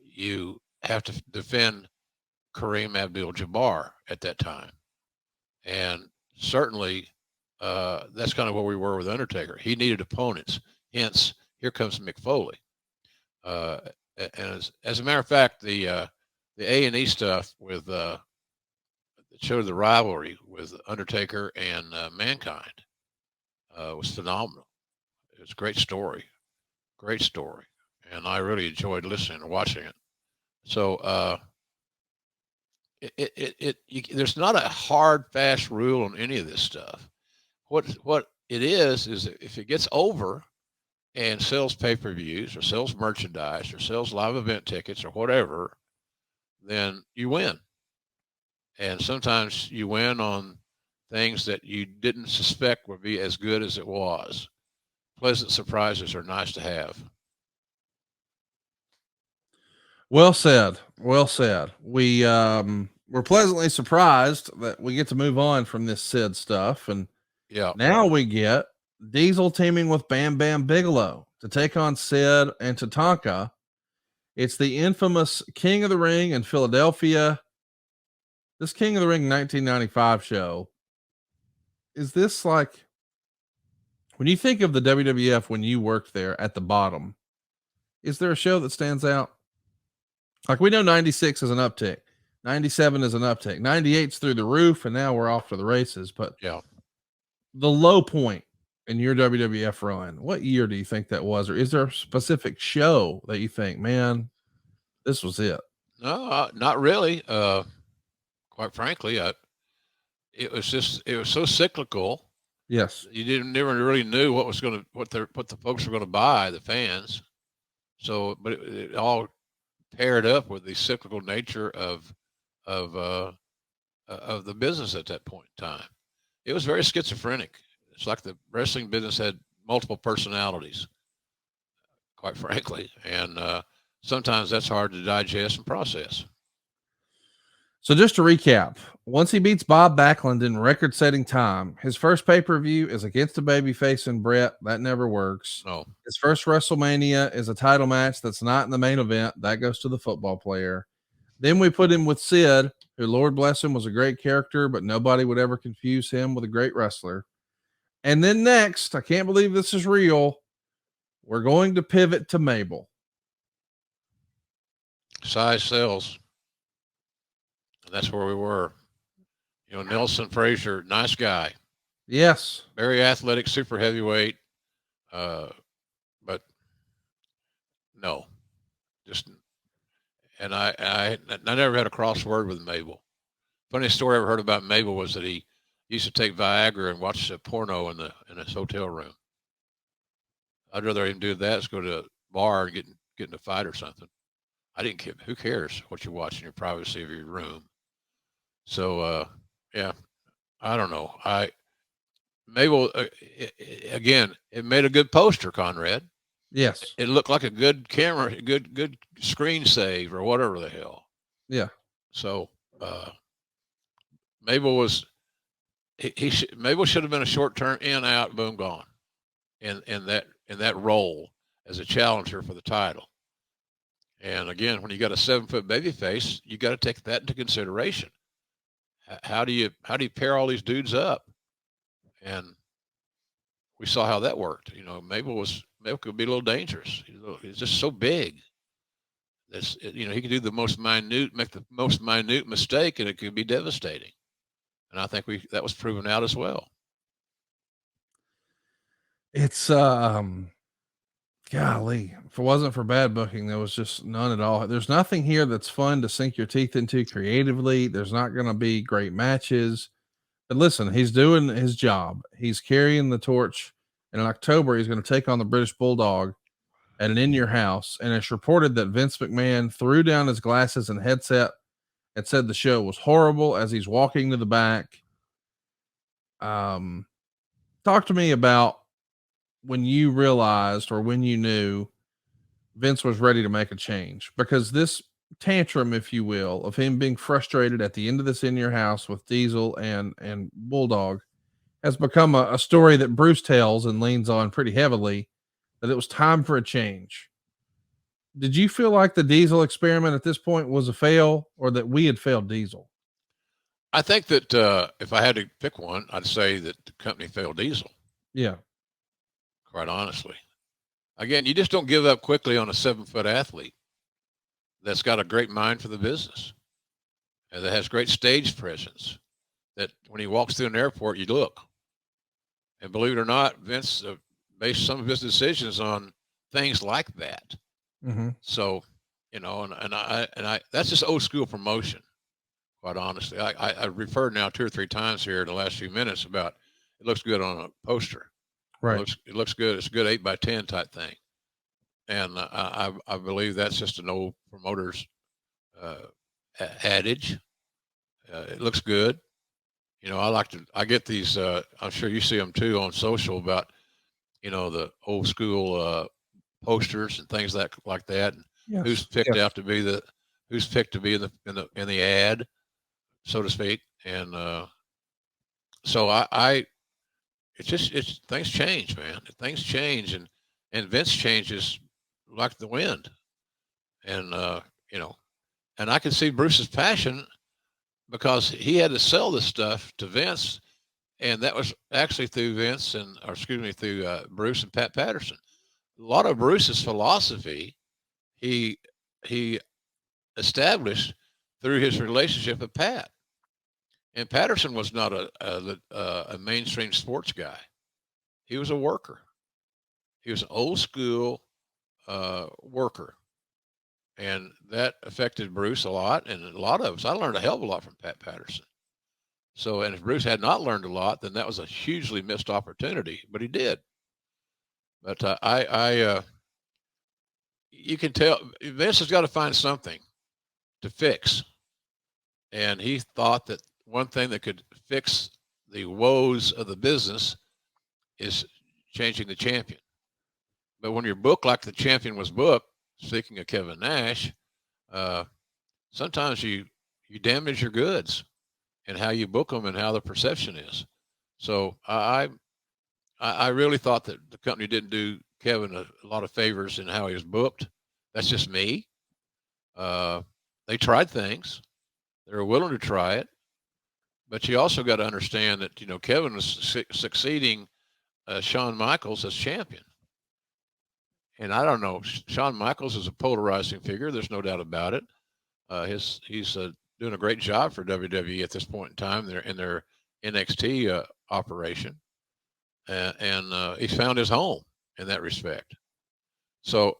Speaker 2: you have to defend Kareem Abdul-Jabbar at that time. And certainly that's kind of where we were with Undertaker. He needed opponents. Hence, here comes Mick Foley. And as a matter of fact, the A&E stuff with that showed the rivalry with Undertaker and Mankind was phenomenal. It was a great story, and I really enjoyed listening and watching it. So there's not a hard, fast rule on any of this stuff. What it is if it gets over and sells pay-per-views or sells merchandise or sells live event tickets or whatever, then you win. And sometimes you win on things that you didn't suspect would be as good as it was. Pleasant surprises are nice to have.
Speaker 1: Well said. Well said. We were pleasantly surprised that we get to move on from this Sid stuff. And now we get Diesel teaming with Bam Bam Bigelow to take on Sid and Tatanka. It's the infamous King of the Ring in Philadelphia. This King of the Ring 1995 show. Is this like, when you think of the WWF when you worked there at the bottom, is there a show that stands out? Like, we know 96 is an uptick. 97 is an uptick. 98's through the roof, and now we're off to the races. But the low point in your WWF run, what year do you think that was? Or is there a specific show that you think, man, this was it?
Speaker 2: No, not really. Quite frankly, it was so cyclical.
Speaker 1: Yes.
Speaker 2: You never really knew what the folks were going to buy, the fans. So, but it all paired up with the cyclical nature of the business at that point in time. It was very schizophrenic. It's like the wrestling business had multiple personalities, quite frankly. And sometimes that's hard to digest and process.
Speaker 1: So just to recap, once he beats Bob Backlund in record-setting time, his first pay-per-view is against a babyface and Brett. That never works.
Speaker 2: No.
Speaker 1: His first WrestleMania is a title match that's not in the main event. That goes to the football player. Then we put him with Sid, who, Lord bless him, was a great character, but nobody would ever confuse him with a great wrestler. And then next, I can't believe this is real, we're going to pivot to Mabel.
Speaker 2: Size sells. And that's where we were. You know, Nelson Frazier, nice guy.
Speaker 1: Yes. Very
Speaker 2: athletic, super heavyweight. But no, just, and I never had a crossword with Mabel. Funniest story I ever heard about Mabel was that he used to take Viagra and watch a porno in his hotel room. I'd rather him do that than go to a bar and get in a fight or something. I didn't care. Who cares what you watch in your privacy of your room? So, yeah, I don't know. Mabel, again, it made a good poster, Conrad.
Speaker 1: Yes.
Speaker 2: It looked like a good camera, good screen save or whatever the hell.
Speaker 1: Yeah.
Speaker 2: So, Mabel was, Mabel should have been a short term in, out, boom, gone in that role as a challenger for the title. And again, when you got a 7-foot baby face, you got to take that into consideration. How do you pair all these dudes up? And we saw how that worked. You know, Mabel could be a little dangerous. He's just so big. He could do make the most minute mistake, and it could be devastating. And I think that was proven out as well.
Speaker 1: It's golly, if it wasn't for bad booking, there was just none at all. There's nothing here that's fun to sink your teeth into creatively. There's not going to be great matches. But listen, he's doing his job. He's carrying the torch. And in October, he's going to take on the British Bulldog at an In Your House. And it's reported that Vince McMahon threw down his glasses and headset and said the show was horrible as he's walking to the back. Talk to me about when you realized or when you knew Vince was ready to make a change, because this tantrum, if you will, of him being frustrated at the end of this In Your House with Diesel and Bulldog has become a story that Bruce tells and leans on pretty heavily, that it was time for a change. Did you feel like the Diesel experiment at this point was a fail, or that we had failed Diesel?
Speaker 2: I think that if I had to pick one, I'd say that the company failed Diesel.
Speaker 1: Yeah.
Speaker 2: Quite honestly. Again, you just don't give up quickly on a 7-foot athlete that's got a great mind for the business and that has great stage presence, that when he walks through an airport, you look. And believe it or not, Vince based some of his decisions on things like that.
Speaker 1: Mm-hmm.
Speaker 2: So, and I that's just old school promotion, quite honestly. I referred now 2 or 3 times here in the last few minutes about it looks good on a poster.
Speaker 1: Right.
Speaker 2: It looks good. It's a good 8x10 type thing. And I believe that's just an old promoter's adage. It looks good. I get these, I'm sure you see them too on social about, the old school posters and things like that. And
Speaker 1: Yes.
Speaker 2: who's picked out to be in the ad, so to speak. And so it's things change, man. Things change, and Vince changes like the wind. And and I can see Bruce's passion because he had to sell this stuff to Vince, and that was actually through through Bruce and Pat Patterson. A lot of Bruce's philosophy he established through his relationship with Pat. And Patterson was not a mainstream sports guy. He was a worker. He was an old school worker. And that affected Bruce a lot. And a lot of us, I learned a hell of a lot from Pat Patterson. So, and if Bruce had not learned a lot, then that was a hugely missed opportunity, but he did. But you can tell Vince has got to find something to fix. And he thought that one thing that could fix the woes of the business is changing the champion. But when you're booked like the champion was booked, speaking of Kevin Nash, sometimes you damage your goods and how you book them and how the perception is. So I really thought that the company didn't do Kevin a lot of favors in how he was booked. That's just me. They tried things. They were willing to try it. But you also got to understand that, Kevin was succeeding Shawn Michaels as champion. And I don't know, Shawn Michaels is a polarizing figure. There's no doubt about it. He's doing a great job for WWE at this point in time. They're in their NXT operation. And he's found his home in that respect. So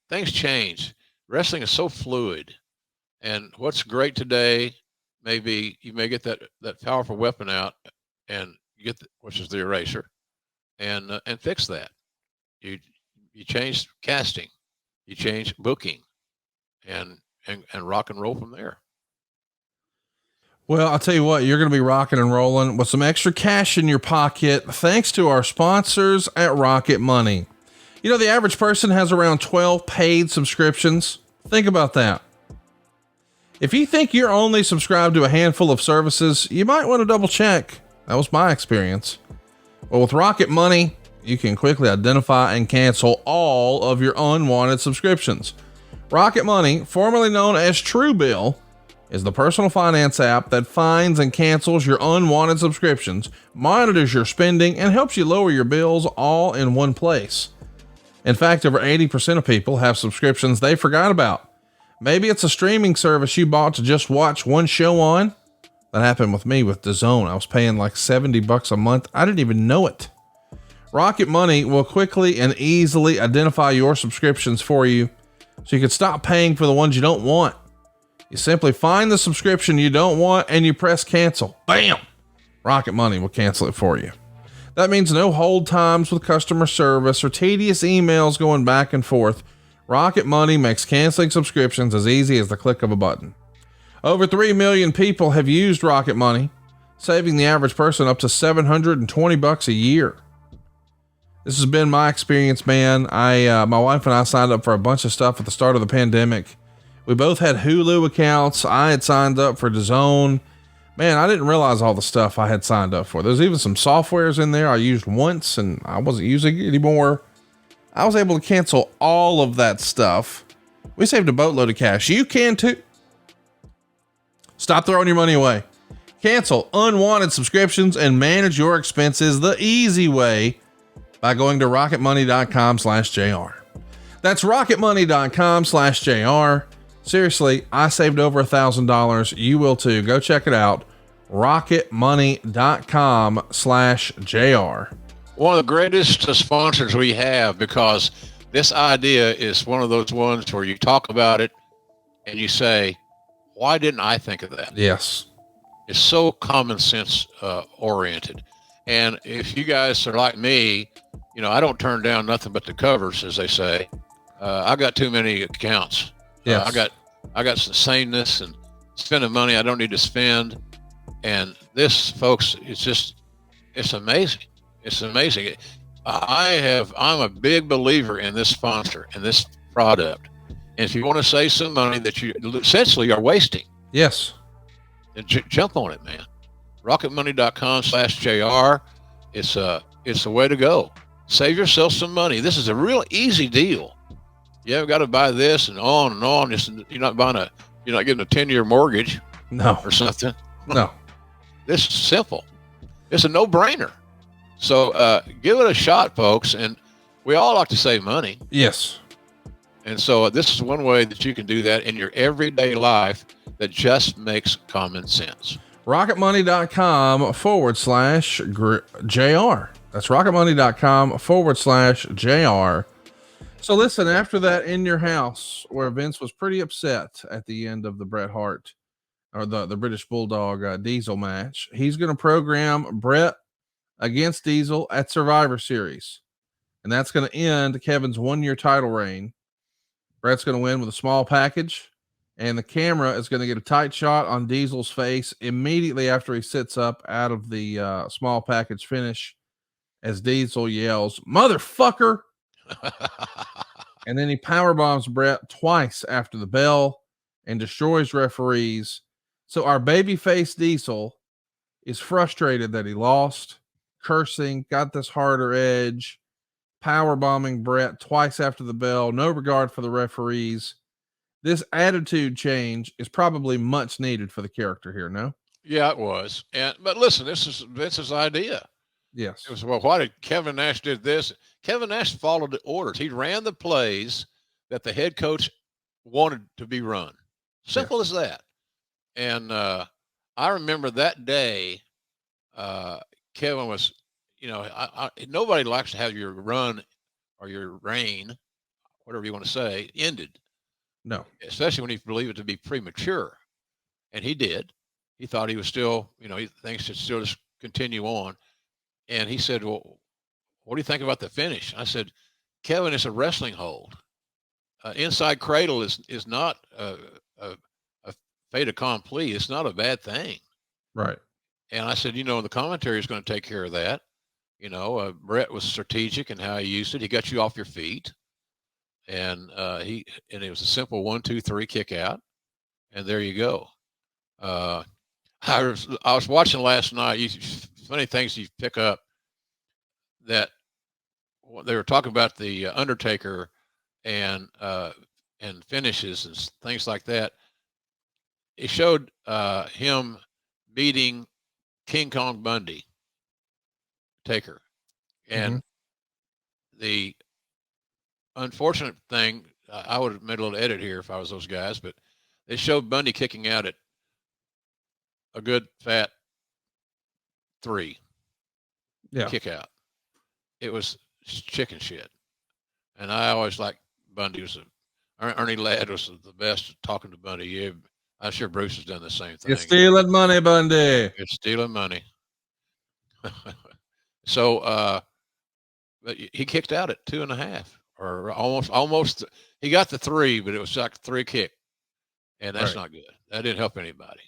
Speaker 2: things change. Wrestling is so fluid. And what's great today, maybe you may get that powerful weapon out and which is the eraser, and fix that. You change casting, you change booking, and rock and roll from there.
Speaker 1: Well, I'll tell you what, you're going to be rocking and rolling with some extra cash in your pocket, thanks to our sponsors at Rocket Money. The average person has around 12 paid subscriptions. Think about that. If you think you're only subscribed to a handful of services, you might want to double check. That was my experience. Well, with Rocket Money, you can quickly identify and cancel all of your unwanted subscriptions. Rocket Money, formerly known as Truebill, is the personal finance app that finds and cancels your unwanted subscriptions, monitors your spending, and helps you lower your bills all in one place. In fact, over 80% of people have subscriptions they forgot about. Maybe it's a streaming service you bought to just watch one show on. That happened with me with DAZN. I was paying like $70 a month. I didn't even know it. Rocket Money will quickly and easily identify your subscriptions for you so you can stop paying for the ones you don't want. You simply find the subscription you don't want and you press cancel. Bam! Rocket Money will cancel it for you. That means no hold times with customer service or tedious emails going back and forth. Rocket Money makes canceling subscriptions as easy as the click of a button. Over 3 million people have used Rocket Money, saving the average person up to $720 a year. This has been my experience, man. My wife and I signed up for a bunch of stuff at the start of the pandemic. We both had Hulu accounts. I had signed up for DAZN. Man, I didn't realize all the stuff I had signed up for. There's even some softwares in there I used once and I wasn't using it anymore. I was able to cancel all of that stuff. We saved a boatload of cash. You can too. Stop throwing your money away. Cancel unwanted subscriptions and manage your expenses the easy way by going to rocketmoney.com/JR. That's rocketmoney.com/JR. Seriously, I saved over $1,000. You will too. Go check it out. rocketmoney.com/JR.
Speaker 2: One of the greatest sponsors we have, because this idea is one of those ones where you talk about it and you say, why didn't I think of that?
Speaker 1: Yes.
Speaker 2: It's so common sense oriented. And if you guys are like me, I don't turn down nothing but the covers, as they say. I got too many accounts.
Speaker 1: Yes.
Speaker 2: I got some sameness and spending money I don't need to spend. And this, folks, it's amazing. It's amazing. I'm a big believer in this sponsor and this product. And if you want to save some money that you essentially are wasting,
Speaker 1: yes,
Speaker 2: then jump on it, man. rocketmoney.com/JR. It's a way to go. Save yourself some money. This is a real easy deal. You haven't got to buy this and on and on. You're not getting a 10-year mortgage.
Speaker 1: No.
Speaker 2: Or something.
Speaker 1: No.
Speaker 2: This is simple. It's a no-brainer. So give it a shot, folks. And we all like to save money.
Speaker 1: Yes.
Speaker 2: And so this is one way that you can do that in your everyday life that just makes common sense.
Speaker 1: rocketmoney.com/JR. That's rocketmoney.com/JR. So listen, after that In Your House, where Vince was pretty upset at the end of the Bret Hart or the British Bulldog Diesel match, he's going to program Bret against Diesel at Survivor Series. And that's going to end Kevin's 1-year title reign. Bret's going to win with a small package, and the camera is going to get a tight shot on Diesel's face immediately after he sits up out of the small package finish as Diesel yells, "Motherfucker!" And then he powerbombs Bret twice after the bell and destroys referees. So our babyface Diesel is frustrated that he lost, cursing, got this harder edge, power bombing Bret twice after the bell, no regard for the referees. This attitude change is probably much needed for the character here, no?
Speaker 2: Yeah, it was. But listen, this is Vince's idea.
Speaker 1: Yes.
Speaker 2: It was, well, why did Kevin Nash did this? Kevin Nash followed the orders. He ran the plays that the head coach wanted to be run. Simple as that. And I remember that day, Kevin was, nobody likes to have your run or your reign, whatever you want to say, ended.
Speaker 1: No.
Speaker 2: Especially when you believe it to be premature. And he did. He thought he was still, things should still just continue on. And he said, well, what do you think about the finish? I said, Kevin, it's a wrestling hold. Inside cradle is not a fait accompli. It's not a bad thing.
Speaker 1: Right.
Speaker 2: And I said, the commentary is going to take care of that. Bret was strategic in how he used it. He got you off your feet. And it was a simple 1, 2, 3 kick out. And there you go. I was watching last night. Funny things you pick up that they were talking about the Undertaker and finishes and things like that. It showed him beating King Kong Bundy, Taker, and the unfortunate thing, I would have made a little edit here if I was those guys, but they showed Bundy kicking out at a good fat 3 kick out. it was chicken shit. And I always liked Bundy. Ernie Ladd was the best at talking to Bundy. Yeah, I'm sure Bruce has done the same
Speaker 1: You're
Speaker 2: thing.
Speaker 1: stealing money, Bundy.
Speaker 2: It's stealing money. So, but he kicked out at 2.5 or almost. He got the 3, but it was like 3 kick, and that's not good. That didn't help anybody.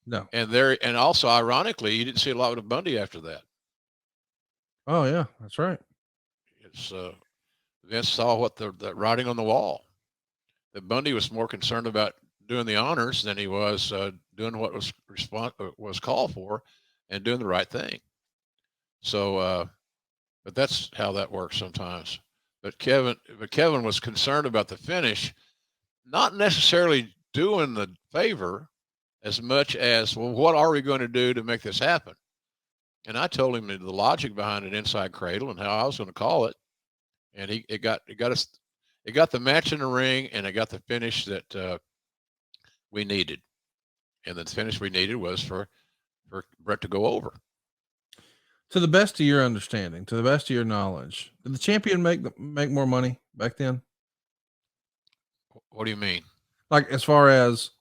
Speaker 1: No.
Speaker 2: And also, ironically, you didn't see a lot of Bundy after that.
Speaker 1: Oh yeah, that's right.
Speaker 2: It's Vince saw what the writing on the wall. That Bundy was more concerned about doing the honors than he was doing what was called for, and doing the right thing. So, but that's how that works sometimes. But Kevin was concerned about the finish, not necessarily doing the favor as much as, well, what are we going to do to make this happen? And I told him the logic behind an inside cradle and how I was going to call it, and it got the match in the ring, and it got the finish that we needed, and the finish we needed was for Brett to go over.
Speaker 1: To the best of your understanding, to the best of your knowledge, did the champion make more money back then?
Speaker 2: What do you mean?
Speaker 1: Like, as far as,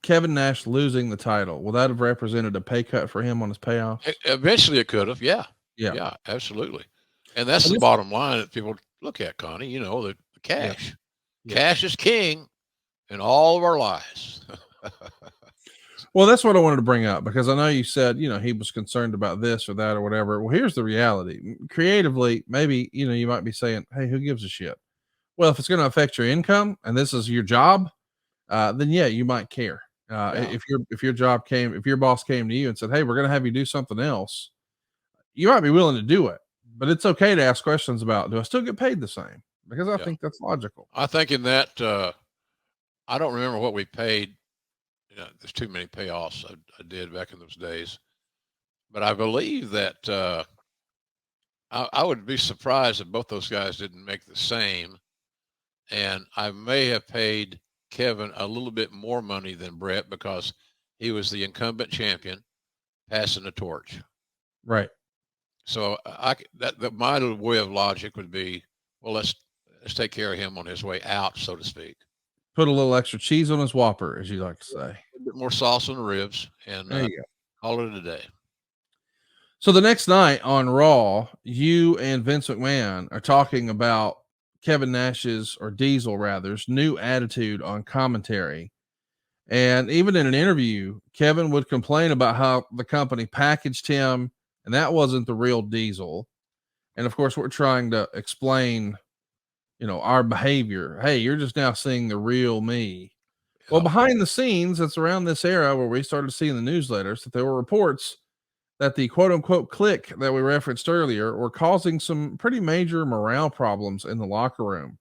Speaker 1: Kevin Nash losing the title, will that have represented a pay cut for him on his payoffs?
Speaker 2: Eventually it could have. Yeah.
Speaker 1: Yeah.
Speaker 2: Yeah, absolutely. And that's the bottom line that people look at, Connie, the cash. Yeah. Cash is king in all of our lives.
Speaker 1: Well, that's what I wanted to bring up, because I know you said, he was concerned about this or that or whatever. Well, here's the reality. Creatively, maybe, you might be saying, hey, who gives a shit? Well, if it's going to affect your income and this is your job, then yeah, you might care. If your boss came to you and said, hey, we're going to have you do something else, you might be willing to do it, but it's okay to ask questions about, do I still get paid the same? Because I think that's logical.
Speaker 2: I think in that, I don't remember what we paid. There's too many payoffs I did back in those days, but I believe that I would be surprised if both those guys didn't make the same. And I may have paid Kevin a little bit more money than Brett because he was the incumbent champion passing the torch.
Speaker 1: Right.
Speaker 2: So my way of logic would be, well, let's take care of him on his way out, so to speak.
Speaker 1: Put a little extra cheese on his Whopper, as you like to say.
Speaker 2: A bit more sauce on the ribs, and
Speaker 1: there you go.
Speaker 2: Call it a day.
Speaker 1: So the next night on Raw, you and Vince McMahon are talking about Kevin Nash's, or Diesel rather's, new attitude on commentary. And even in an interview, Kevin would complain about how the company packaged him, and that wasn't the real Diesel. And of course, we're trying to explain, our behavior. Hey, you're just now seeing the real me. Yeah. Well, behind the scenes, it's around this era where we started seeing the newsletters that there were reports that the quote unquote Kliq that we referenced earlier were causing some pretty major morale problems in the locker room.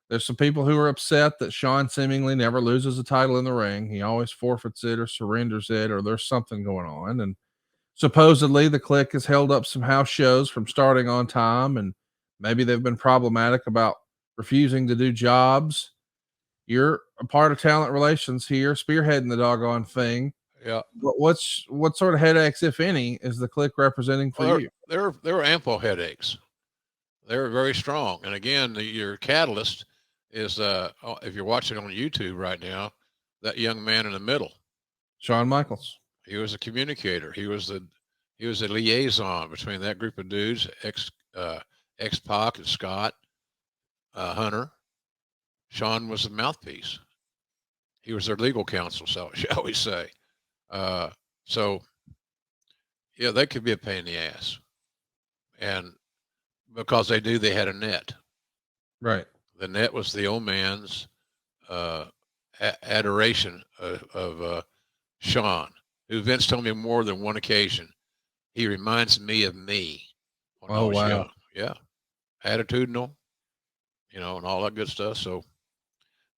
Speaker 1: There's some people who are upset that Shawn seemingly never loses a title in the ring. He always forfeits it or surrenders it, or there's something going on. And supposedly the Kliq has held up some house shows from starting on time, and maybe they've been problematic about refusing to do jobs. You're a part of talent relations here, spearheading the doggone thing.
Speaker 2: Yeah.
Speaker 1: What sort of headaches, if any, is the Kliq representing for you?
Speaker 2: There were ample headaches. They were very strong. And again, your catalyst is, if you're watching on YouTube right now, that young man in the middle,
Speaker 1: Shawn Michaels.
Speaker 2: He was a communicator. He was a liaison between that group of dudes, X-Pac and Scott, Hunter. Shawn was the mouthpiece. He was their legal counsel, shall we say. So, yeah, they could be a pain in the ass. And because they had a net.
Speaker 1: Right.
Speaker 2: The net was the old man's adoration of Shawn, who Vince told me more than one occasion, he reminds me of me when I was young. Yeah. Attitudinal, and all that good stuff. So,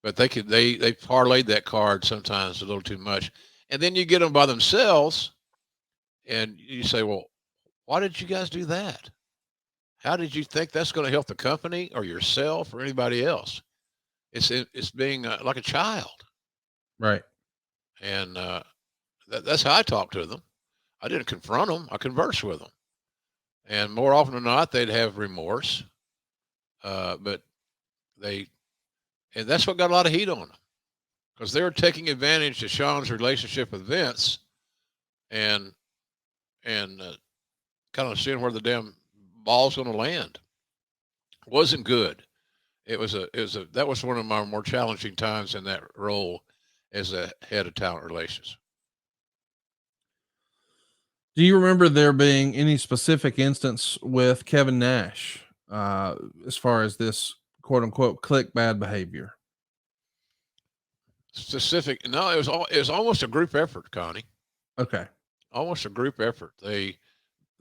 Speaker 2: but they parlayed that card sometimes a little too much. And then you get them by themselves and you say, well, why did you guys do that? How did you think that's going to help the company or yourself or anybody else? It's being like a child.
Speaker 1: Right.
Speaker 2: And that's how I talk to them. I didn't confront them. I conversed with them. and more often than not, they'd have remorse. But and that's what got a lot of heat on them, because they were taking advantage of Shawn's relationship with Vince, and kind of seeing where the damn ball's going to land. Wasn't good. That was one of my more challenging times in that role as a head of talent relations.
Speaker 1: Do you remember there being any specific instance with Kevin Nash, as far as this quote unquote Kliq bad behavior?
Speaker 2: Specific? No, it was almost a group effort, Connie.
Speaker 1: Okay.
Speaker 2: Almost a group effort. They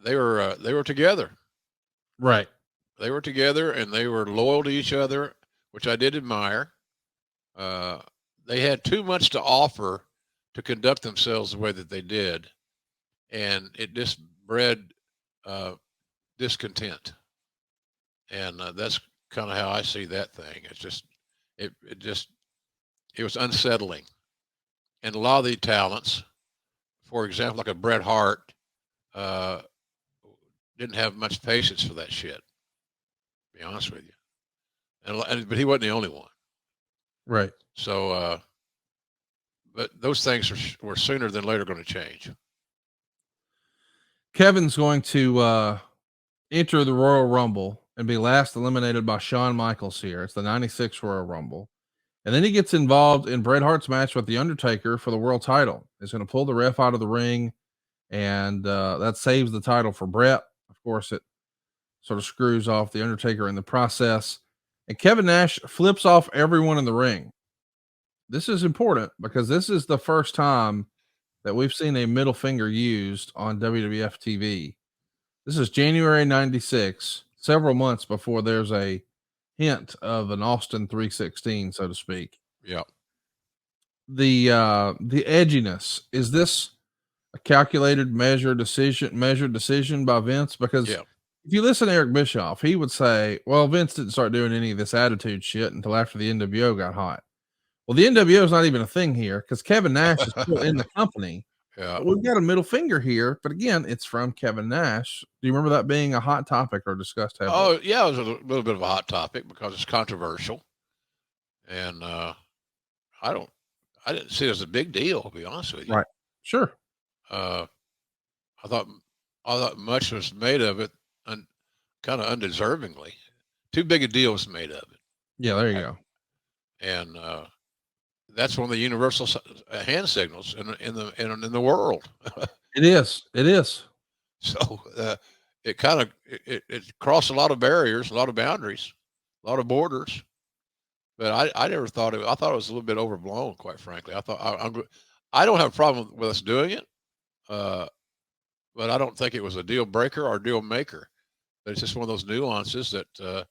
Speaker 2: were together.
Speaker 1: Right.
Speaker 2: They were together and they were loyal to each other, which I did admire. They had too much to offer to conduct themselves the way that they did, and it just bred discontent. And that's kind of how I see that thing. It's just it was unsettling. And a lot of the talents, for example, like a Bret Hart, didn't have much patience for that shit. To be honest with you, but he wasn't the only one.
Speaker 1: Right.
Speaker 2: So, but those things were sooner than later going to change.
Speaker 1: Kevin's going to enter the Royal Rumble and be last eliminated by Shawn Michaels here. It's the 96 Royal Rumble. And then he gets involved in Bret Hart's match with The Undertaker for the world title. He's going to pull the ref out of the ring, and that saves the title for Bret. Of course, it sort of screws off The Undertaker in the process. And Kevin Nash flips off everyone in the ring. This is important because this is the first time that we've seen a middle finger used on WWF TV. This is January 96, several months before there's a hint of an Austin 316, so to speak.
Speaker 2: Yeah.
Speaker 1: The edginess, is this a calculated measured decision by Vince? Because if you listen to Eric Bischoff, he would say, well, Vince didn't start doing any of this attitude shit until after the NWO got hot. Well, the NWO is not even a thing here because Kevin Nash is still in the company.
Speaker 2: Yeah.
Speaker 1: But we've got a middle finger here, but again, it's from Kevin Nash. Do you remember that being a hot topic or discussed heavily?
Speaker 2: Oh, yeah, it was a little bit of a hot topic because it's controversial, and I didn't see it as a big deal, to be honest with you.
Speaker 1: Right. Sure.
Speaker 2: I thought much was made of it, and kind of undeservingly. Too big a deal was made of it.
Speaker 1: Yeah, there you go.
Speaker 2: And that's one of the universal hand signals in the world.
Speaker 1: It is.
Speaker 2: So it kind of it crossed a lot of barriers, a lot of boundaries, a lot of borders. But I never thought I thought it was a little bit overblown, quite frankly. I thought I don't have a problem with us doing it, but I don't think it was a deal breaker or deal maker. But it's just one of those nuances that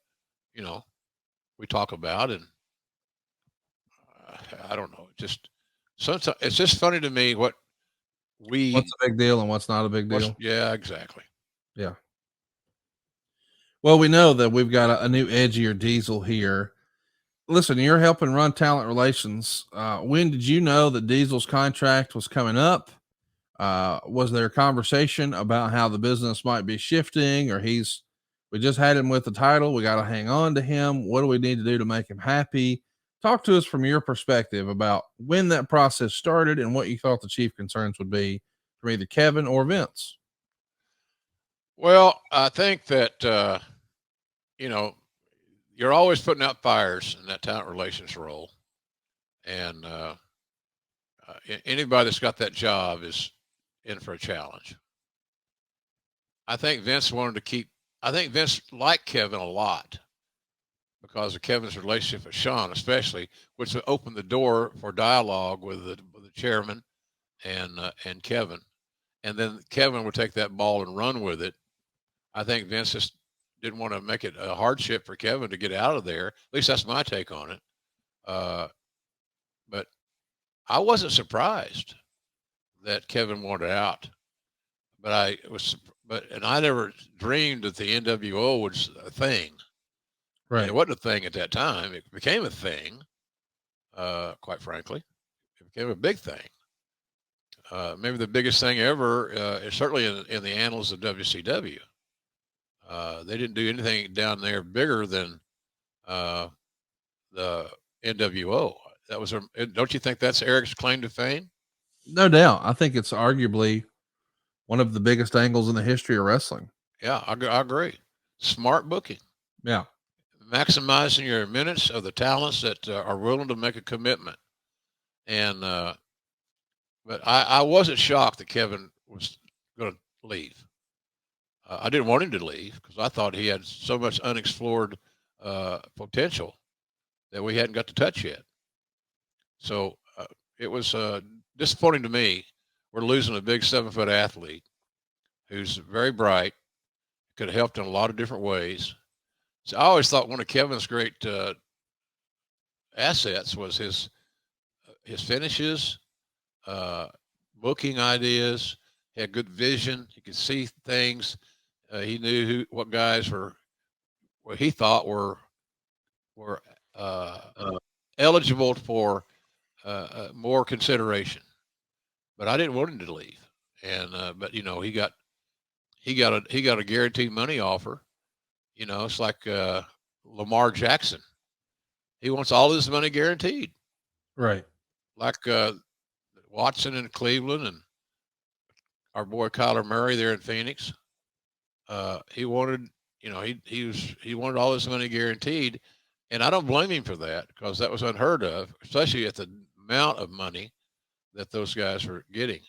Speaker 2: we talk about, and I don't know. Sometimes it's just funny to me what's
Speaker 1: a big deal and what's not a big deal.
Speaker 2: Yeah, exactly.
Speaker 1: Yeah. Well, we know that we've got a new edgier Diesel here. Listen, you're helping run talent relations. When did you know that Diesel's contract was coming up? Was there a conversation about how the business might be shifting, or we just had him with the title, we got to hang on to him? What do we need to do to make him happy? Talk to us from your perspective about when that process started and what you thought the chief concerns would be from either Kevin or Vince.
Speaker 2: Well, I think that, you're always putting out fires in that talent relations role. And anybody that's got that job is in for a challenge. I think Vince liked Kevin a lot because of Kevin's relationship with Shawn, especially, which opened the door for dialogue with the chairman and Kevin. And then Kevin would take that ball and run with it. I think Vince just didn't want to make it a hardship for Kevin to get out of there. At least that's my take on it. But I wasn't surprised that Kevin wanted out. But I never dreamed that the NWO was a thing.
Speaker 1: Right.
Speaker 2: And it wasn't a thing at that time. It became a thing. Quite frankly, it became a big thing. Maybe the biggest thing ever, certainly in the annals of WCW. They didn't do anything down there bigger than the NWO. That was, don't you think that's Eric's claim to fame?
Speaker 1: No doubt. I think it's arguably one of the biggest angles in the history of wrestling.
Speaker 2: Yeah, I agree. Smart booking.
Speaker 1: Yeah.
Speaker 2: Maximizing your minutes of the talents that are willing to make a commitment. And, but I wasn't shocked that Kevin was going to leave. I didn't want him to leave because I thought he had so much unexplored potential that we hadn't got to touch yet. So it was disappointing to me. We're losing a big 7-foot athlete who's very bright, could have helped in a lot of different ways. So I always thought one of Kevin's great assets was his finishes, booking ideas. He had good vision. He could see things. He knew what guys were, what he thought were eligible for more consideration. But I didn't want him to leave, and but you know he got a guaranteed money offer. You know, it's like Lamar Jackson. He wants all his money guaranteed.
Speaker 1: Right.
Speaker 2: Like Watson in Cleveland and our boy Kyler Murray there in Phoenix. He wanted, you know, he wanted all his money guaranteed, and I don't blame him for that because that was unheard of, especially at the amount of money that those guys were getting.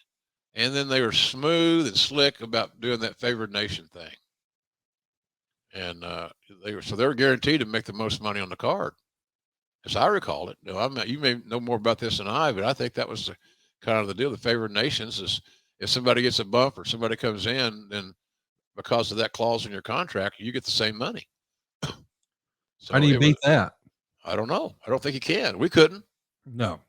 Speaker 2: And then they were smooth and slick about doing that favored nation thing. And they were guaranteed to make the most money on the card, as I recall it. No, you may know more about this than I, but I think that was kind of the deal. The favored nations is if somebody gets a bump or somebody comes in, then because of that clause in your contract, you get the same money.
Speaker 1: How do you beat that?
Speaker 2: I don't know. I don't think you can. We couldn't.
Speaker 1: No.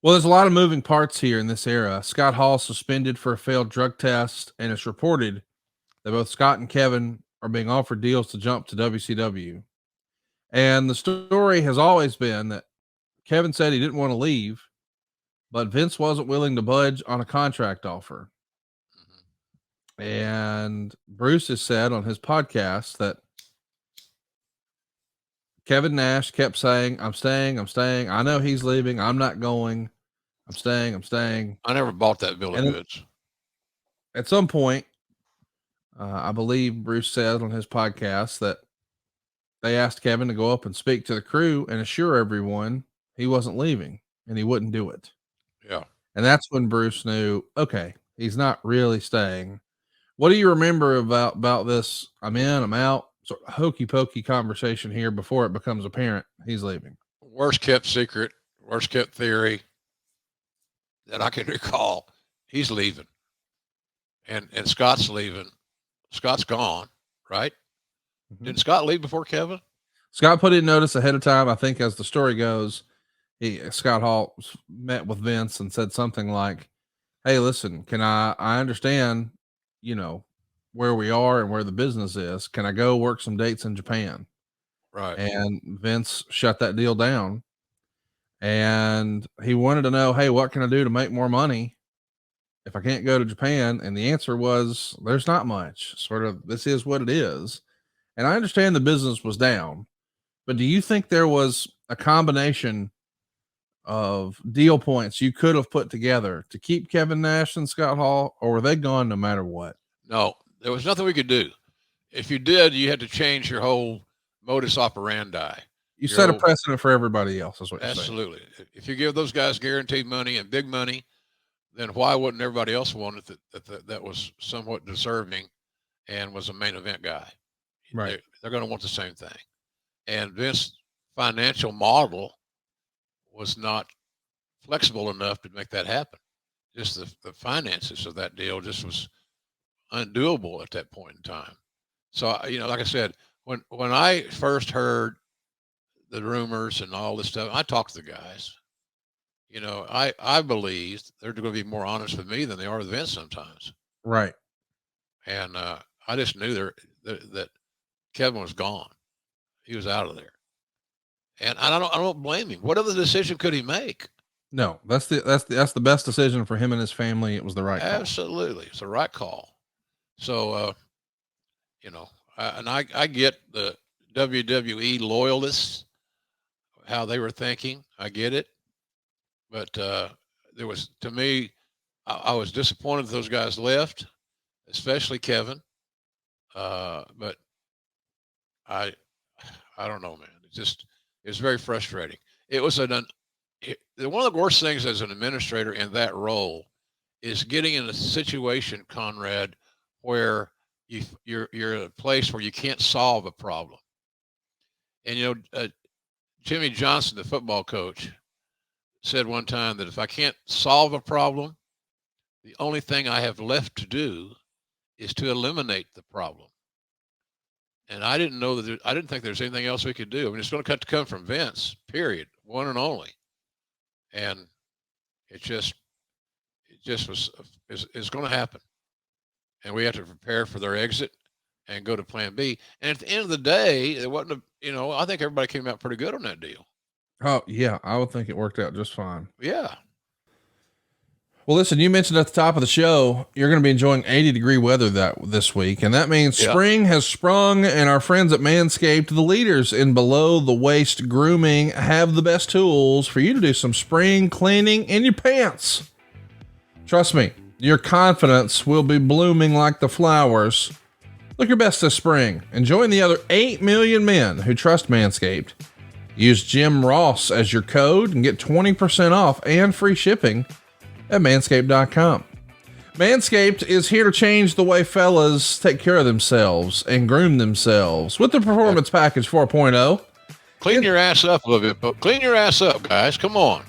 Speaker 1: Well, there's a lot of moving parts here in this era. Scott Hall suspended for a failed drug test, and it's reported that both Scott and Kevin are being offered deals to jump to WCW. And the story has always been that Kevin said he didn't want to leave, but Vince wasn't willing to budge on a contract offer. And Bruce has said on his podcast that Kevin Nash kept saying, I'm staying. I know he's leaving. I'm not going. I'm staying.
Speaker 2: I never bought that bill of goods.
Speaker 1: At some point, I believe Bruce said on his podcast that they asked Kevin to go up and speak to the crew and assure everyone he wasn't leaving, and he wouldn't do it.
Speaker 2: Yeah.
Speaker 1: And that's when Bruce knew, okay, he's not really staying. What do you remember about this? I'm in, I'm out, sort of hokey pokey conversation here before it becomes apparent he's leaving?
Speaker 2: Worst kept secret, worst kept theory that I can recall. He's leaving, and Scott's leaving. Scott's gone, right? Mm-hmm. Didn't Scott leave before Kevin?
Speaker 1: Scott put in notice ahead of time. I think as the story goes, Scott Hall met with Vince and said something like, "Hey, listen, can I understand, you know, where we are and where the business is. Can I go work some dates in Japan?"
Speaker 2: Right.
Speaker 1: And Vince shut that deal down. And he wanted to know, hey, what can I do to make more money if I can't go to Japan? And the answer was, there's not much. Sort of, this is what it is. And I understand the business was down, but do you think there was a combination of deal points you could have put together to keep Kevin Nash and Scott Hall, or were they gone no matter what?
Speaker 2: No, there was nothing we could do. If you did, you had to change your whole modus operandi.
Speaker 1: You set a precedent for everybody else, is what you're saying.
Speaker 2: Absolutely. If you give those guys guaranteed money and big money, then why wouldn't everybody else want it that was somewhat deserving and was a main event guy?
Speaker 1: Right.
Speaker 2: They're going to want the same thing. And Vince's financial model was not flexible enough to make that happen. Just the finances of that deal just was undoable at that point in time. So, you know, like I said, when I first heard the rumors and all this stuff, I talked to the guys. You know, I believed they're going to be more honest with me than they are with Vince sometimes.
Speaker 1: Right.
Speaker 2: And I just knew that Kevin was gone. He was out of there. And I don't blame him. What other decision could he make?
Speaker 1: No, that's the best decision for him and his family. It was the right call.
Speaker 2: Absolutely. It's the right call. So and I get the WWE loyalists, how they were thinking. I get it. But there was, to me, I was disappointed those guys left, especially Kevin. But I don't know, man. It's very frustrating. It was one of the worst things as an administrator in that role is getting in a situation, Conrad, where you're in a place where you can't solve a problem. And Jimmy Johnson, the football coach, said one time that if I can't solve a problem, the only thing I have left to do is to eliminate the problem. And I didn't know that. I didn't think there's anything else we could do. I mean, it's going to come from Vince, period, one and only. And it just is going to happen. And we have to prepare for their exit and go to Plan B. And at the end of the day, it wasn't I think everybody came out pretty good on that deal.
Speaker 1: Oh yeah, I would think it worked out just fine.
Speaker 2: Yeah.
Speaker 1: Well, listen, you mentioned at the top of the show, you're going to be enjoying 80-degree weather this week. And that means spring has sprung, and our friends at Manscaped, the leaders in below the waist grooming, have the best tools for you to do some spring cleaning in your pants. Trust me, your confidence will be blooming like the flowers. Look your best this spring and join the other 8 million men who trust Manscaped. Use Jim Ross as your code and get 20% off and free shipping at manscaped.com. Manscaped is here to change the way fellas take care of themselves and groom themselves with the Performance Package 4.0.
Speaker 2: Clean your ass up a little bit. Clean your ass up, guys. Come on.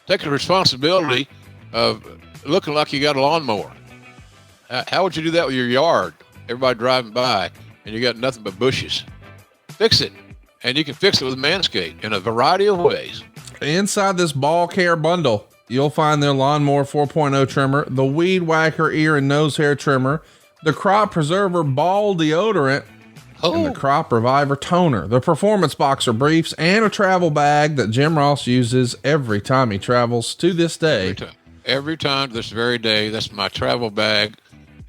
Speaker 2: Take the responsibility of looking like you got a lawnmower. How would you do that with your yard? Everybody driving by and you got nothing but bushes. Fix it. And you can fix it with Manscaped in a variety of ways.
Speaker 1: Inside this ball care bundle, you'll find their Lawnmower 4.0 trimmer, the Weed Whacker ear and nose hair trimmer, the Crop Preserver ball deodorant, and the Crop Reviver toner, the Performance Boxer briefs, and a travel bag that Jim Ross uses every time he travels to this day.
Speaker 2: Every time this very day. That's my travel bag.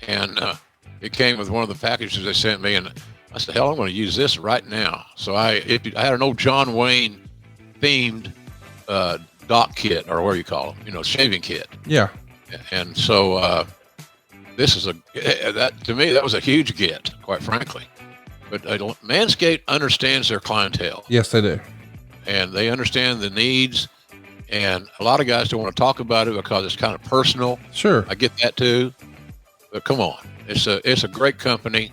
Speaker 2: And it came with one of the packages they sent me. And I said, hell, I'm going to use this right now. So I had an old John Wayne themed dock kit, or what do you call them? Shaving kit.
Speaker 1: Yeah.
Speaker 2: And so this is that to me, that was a huge get, quite frankly. But Manscaped understands their clientele.
Speaker 1: Yes, they do.
Speaker 2: And they understand the needs. And a lot of guys don't want to talk about it because it's kind of personal.
Speaker 1: Sure.
Speaker 2: I get that too. But come on. It's a great company.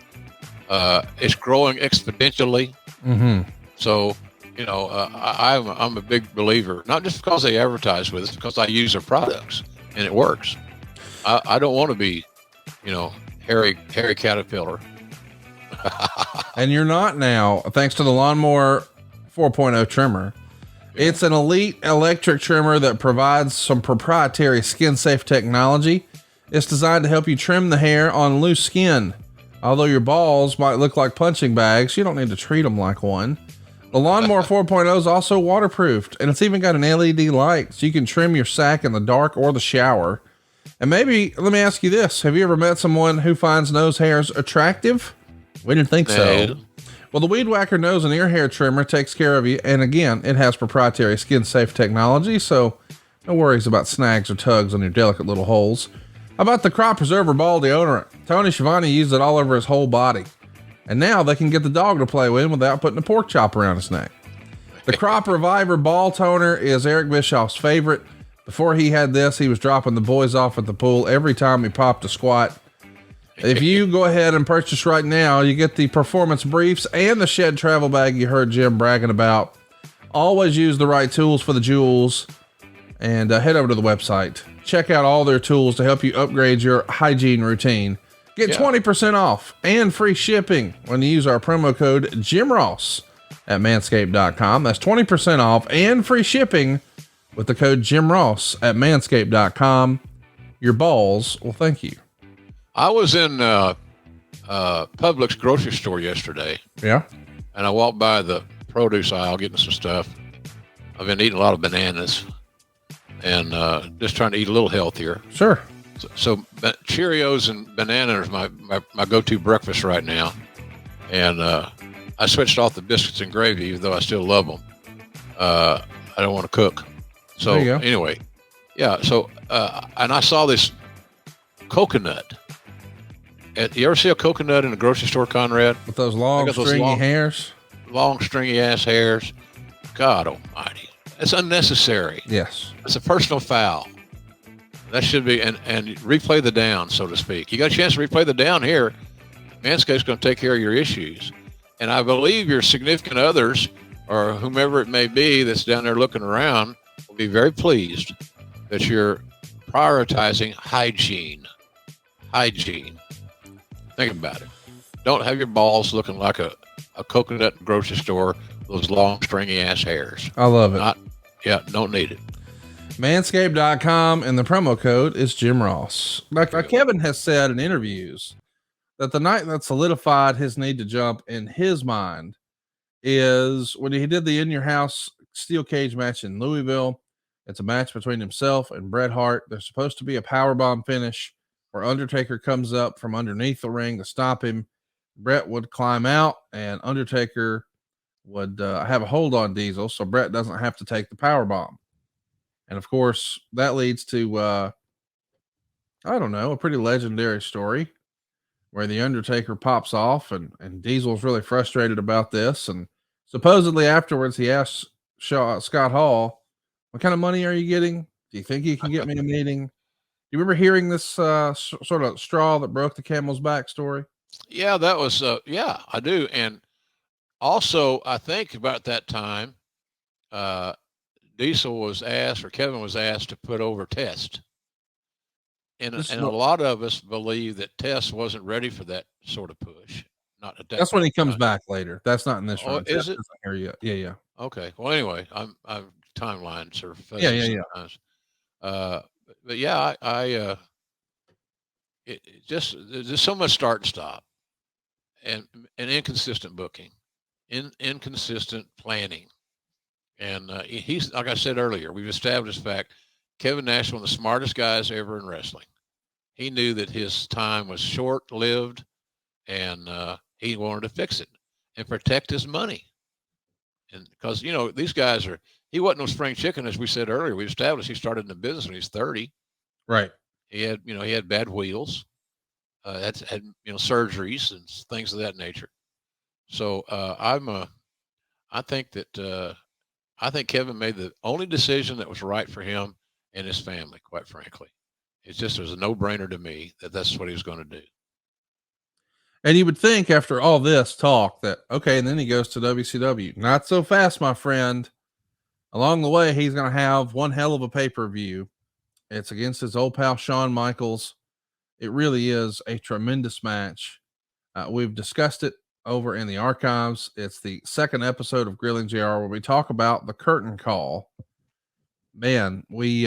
Speaker 2: It's growing exponentially.
Speaker 1: Mm-hmm.
Speaker 2: So, I'm a big believer, not just because they advertise with us, because I use their products and it works. I don't want to be, hairy caterpillar.
Speaker 1: And you're not now, thanks to the Lawnmower 4.0 trimmer. Yeah. It's an elite electric trimmer that provides some proprietary skin-safe technology. It's designed to help you trim the hair on loose skin. Although your balls might look like punching bags, you don't need to treat them like one. The Lawnmower 4.0 is also waterproofed, and it's even got an LED light so you can trim your sack in the dark or the shower. And maybe, let me ask you this. Have you ever met someone who finds nose hairs attractive? We didn't think so. Well, the Weed Whacker nose and ear hair trimmer takes care of you. And again, it has proprietary skin safe technology. So no worries about snags or tugs on your delicate little holes. How about the Crop Preserver ball deodorant? Tony Schiavone used it all over his whole body. And now they can get the dog to play with him without putting a pork chop around his neck. The Crop Reviver ball toner is Eric Bischoff's favorite. Before he had this, he was dropping the boys off at the pool every time he popped a squat. If you go ahead and purchase right now, you get the Performance briefs and the Shed travel bag you heard Jim bragging about. Always use the right tools for the jewels. And head over to the website. Check out all their tools to help you upgrade your hygiene routine. Get 20% off and free shipping when you use our promo code JimRoss at manscaped.com. That's 20% off and free shipping with the code JimRoss at manscaped.com. Your balls will thank you.
Speaker 2: I was in Publix grocery store yesterday.
Speaker 1: Yeah.
Speaker 2: And I walked by the produce aisle getting some stuff. I've been eating a lot of bananas and just trying to eat a little healthier.
Speaker 1: Sure.
Speaker 2: So Cheerios and banana is my go-to breakfast right now. and I switched off the biscuits and gravy, even though I still love them. I don't want to cook. So anyway, yeah. So and I saw this coconut. You ever see a coconut in a grocery store, Conrad?
Speaker 1: With those long, stringy hairs?
Speaker 2: Long, stringy ass hairs. God almighty. It's unnecessary.
Speaker 1: Yes.
Speaker 2: It's a personal foul. That should be, and replay the down, so to speak. You got a chance to replay the down here. Manscaped's going to take care of your issues. And I believe your significant others, or whomever it may be that's down there looking around, will be very pleased that you're prioritizing hygiene. Hygiene. Think about it. Don't have your balls looking like a coconut grocery store, those long, stringy ass hairs.
Speaker 1: I love it.
Speaker 2: Don't need it.
Speaker 1: Manscaped.com, and the promo code is Jim Ross. Like Kevin has said in interviews, that the night that solidified his need to jump in his mind is when he did the In Your House steel cage match in Louisville. It's a match between himself and Bret Hart. There's supposed to be a powerbomb finish where Undertaker comes up from underneath the ring to stop him. Bret would climb out, and Undertaker would have a hold on Diesel, so Bret doesn't have to take the powerbomb. And of course, that leads to, I don't know, a pretty legendary story where the Undertaker pops off, and Diesel's really frustrated about this. And supposedly afterwards, he asks Scott Hall, "What kind of money are you getting? Do you think you can get me a meeting?" Do you remember hearing this sort of straw that broke the camel's back story?
Speaker 2: Yeah, that was, I do. And also, I think about that time, Diesel was asked, or Kevin was asked, to put over Test. And a lot of us believe that Test wasn't ready for that sort of push. Not at that.
Speaker 1: That's when he comes back later. That's not in this
Speaker 2: run. Is it?
Speaker 1: Here yet. Yeah.
Speaker 2: Okay. Well, anyway, I'm timeline sort of
Speaker 1: fuzzy
Speaker 2: sometimes. But yeah, there's just so much start and stop, and inconsistent booking, inconsistent planning. And he's, like I said earlier, we've established the fact Kevin Nash, one of the smartest guys ever in wrestling. He knew that his time was short-lived, and he wanted to fix it and protect his money. And because, these guys he wasn't no spring chicken, as we said earlier. We established he started in the business when he was 30.
Speaker 1: Right.
Speaker 2: He had bad wheels, had surgeries and things of that nature. So I think Kevin made the only decision that was right for him and his family, quite frankly. It was a no-brainer to me that that's what he was going to do.
Speaker 1: And you would think after all this talk that, okay, and then he goes to WCW. Not so fast, my friend. Along the way, he's going to have one hell of a pay-per-view. It's against his old pal, Shawn Michaels. It really is a tremendous match. We've discussed it over in the archives. It's the second episode of Grilling JR where we talk about the curtain call. Man, we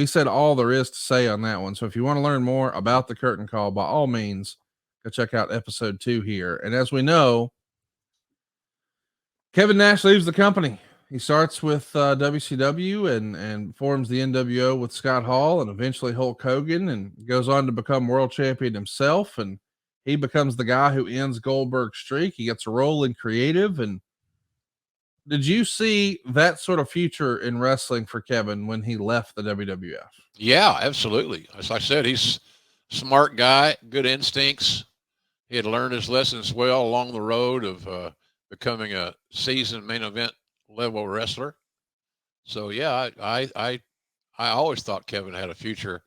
Speaker 1: said all there is to say on that one. So if you want to learn more about the curtain call, by all means, go check out episode 2 here. And as we know, Kevin Nash leaves the company. He starts with WCW and forms the NWO with Scott Hall and eventually Hulk Hogan, and goes on to become world champion himself. And he becomes the guy who ends Goldberg's streak. He gets a role in creative. And did you see that sort of future in wrestling for Kevin when he left the WWF?
Speaker 2: Yeah, absolutely. As I said, he's a smart guy, good instincts. He had learned his lessons well along the road of becoming a seasoned main event level wrestler. So yeah, I always thought Kevin had a future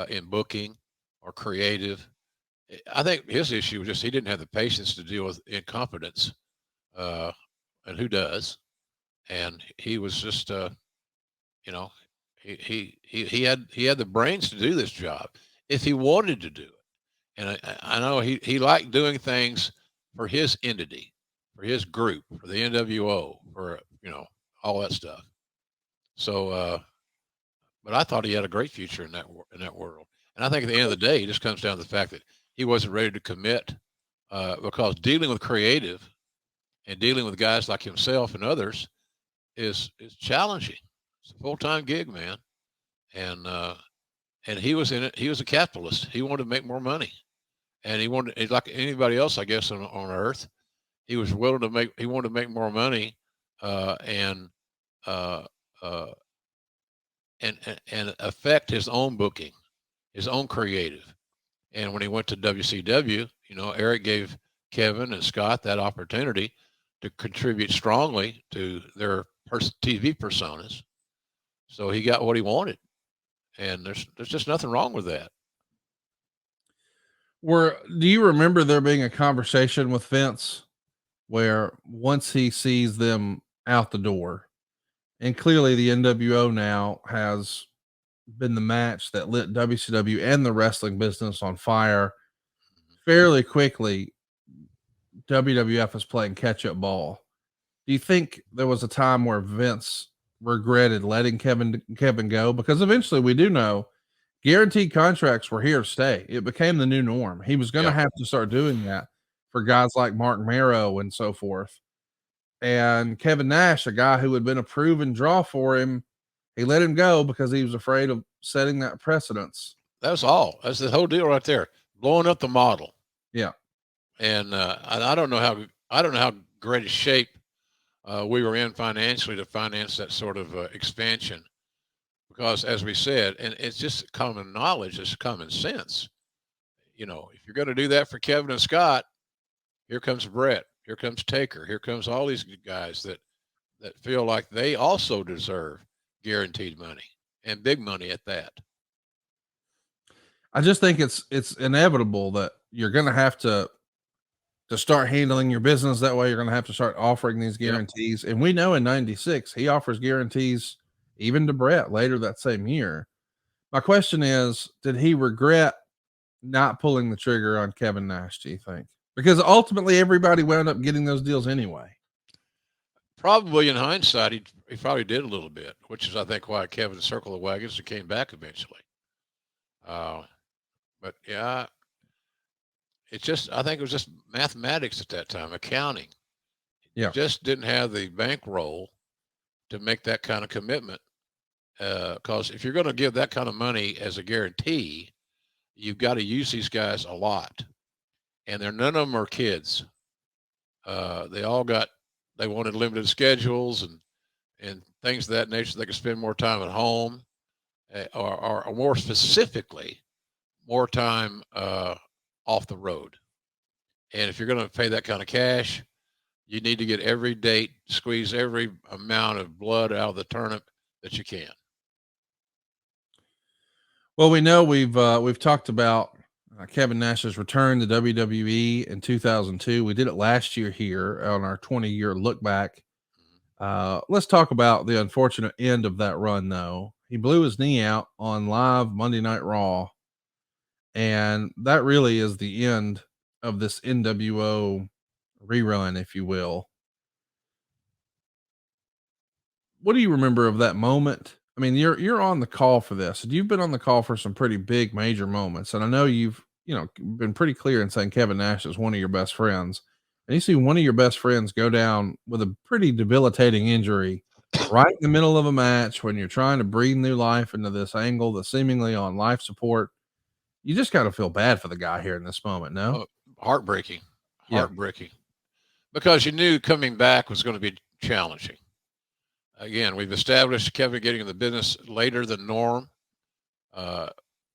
Speaker 2: in booking or creative. I think his issue was just he didn't have the patience to deal with incompetence, and who does? And he was just, he had the brains to do this job if he wanted to do it. And I know he liked doing things for his entity, for his group, for the NWO, for all that stuff. So, but I thought he had a great future in that world. And I think at the end of the day, it just comes down to the fact that he wasn't ready to commit, because dealing with creative and dealing with guys like himself and others is challenging. It's a full-time gig, man. And he was in it. He was a capitalist. He wanted to make more money, and he wanted, like anybody else, I guess, on earth, he was willing to make. He wanted to make more money, and uh, uh, and affect his own booking, his own creative. And when he went to WCW, Eric gave Kevin and Scott that opportunity to contribute strongly to their TV personas. So he got what he wanted, and there's just nothing wrong with that.
Speaker 1: Do you remember there being a conversation with Vince where once he sees them out the door, and clearly the NWO now has been the match that lit WCW and the wrestling business on fire fairly quickly, WWF is playing catch up ball. Do you think there was a time where Vince regretted letting Kevin go? Because eventually we do know guaranteed contracts were here to stay. It became the new norm. He was going to have to start doing that for guys like Mark Marrow and so forth. And Kevin Nash, a guy who had been a proven draw for him, he let him go because he was afraid of setting that precedence.
Speaker 2: That's all. That's the whole deal right there. Blowing up the model.
Speaker 1: Yeah.
Speaker 2: And I don't know how great a shape we were in financially to finance that sort of expansion, because as we said, and it's just common knowledge, it's common sense. If you're going to do that for Kevin and Scott, here comes Brett, here comes Taker, here comes all these guys that feel like they also deserve guaranteed money, and big money at that.
Speaker 1: I just think it's inevitable that you're going to have to start handling your business that way. You're going to have to start offering these guarantees. Yep. And we know in 96, he offers guarantees even to Brett later that same year. My question is, did he regret not pulling the trigger on Kevin Nash, do you think? Because ultimately everybody wound up getting those deals anyway.
Speaker 2: Probably in hindsight, he probably did a little bit, which is, I think, why Kevin circled the wagons and came back eventually. But yeah, I think it was just mathematics at that time, accounting. Yeah. Just didn't have the bankroll to make that kind of commitment. Because if you're going to give that kind of money as a guarantee, you've got to use these guys a lot. And none of them are kids. They wanted limited schedules and things of that nature. They could spend more time at home, or more specifically, more time off the road. And if you're going to pay that kind of cash, you need to get every date, squeeze every amount of blood out of the turnip that you can.
Speaker 1: Well, we know we've talked about Kevin Nash's return to WWE in 2002. We did it last year here on our 20-year look back. Let's talk about the unfortunate end of that run, though. He blew his knee out on live Monday Night Raw, and that really is the end of this NWO rerun, if you will. What do you remember of that moment? I mean, you're on the call for this, and you've been on the call for some pretty big major moments. And I know you've, been pretty clear in saying Kevin Nash is one of your best friends. And you see one of your best friends go down with a pretty debilitating injury right in the middle of a match when you're trying to breathe new life into this angle that's seemingly on life support. You just got to feel bad for the guy here in this moment, no?
Speaker 2: Oh, heartbreaking. Yeah. Because you knew coming back was going to be challenging. Again, we've established Kevin getting in the business later than norm.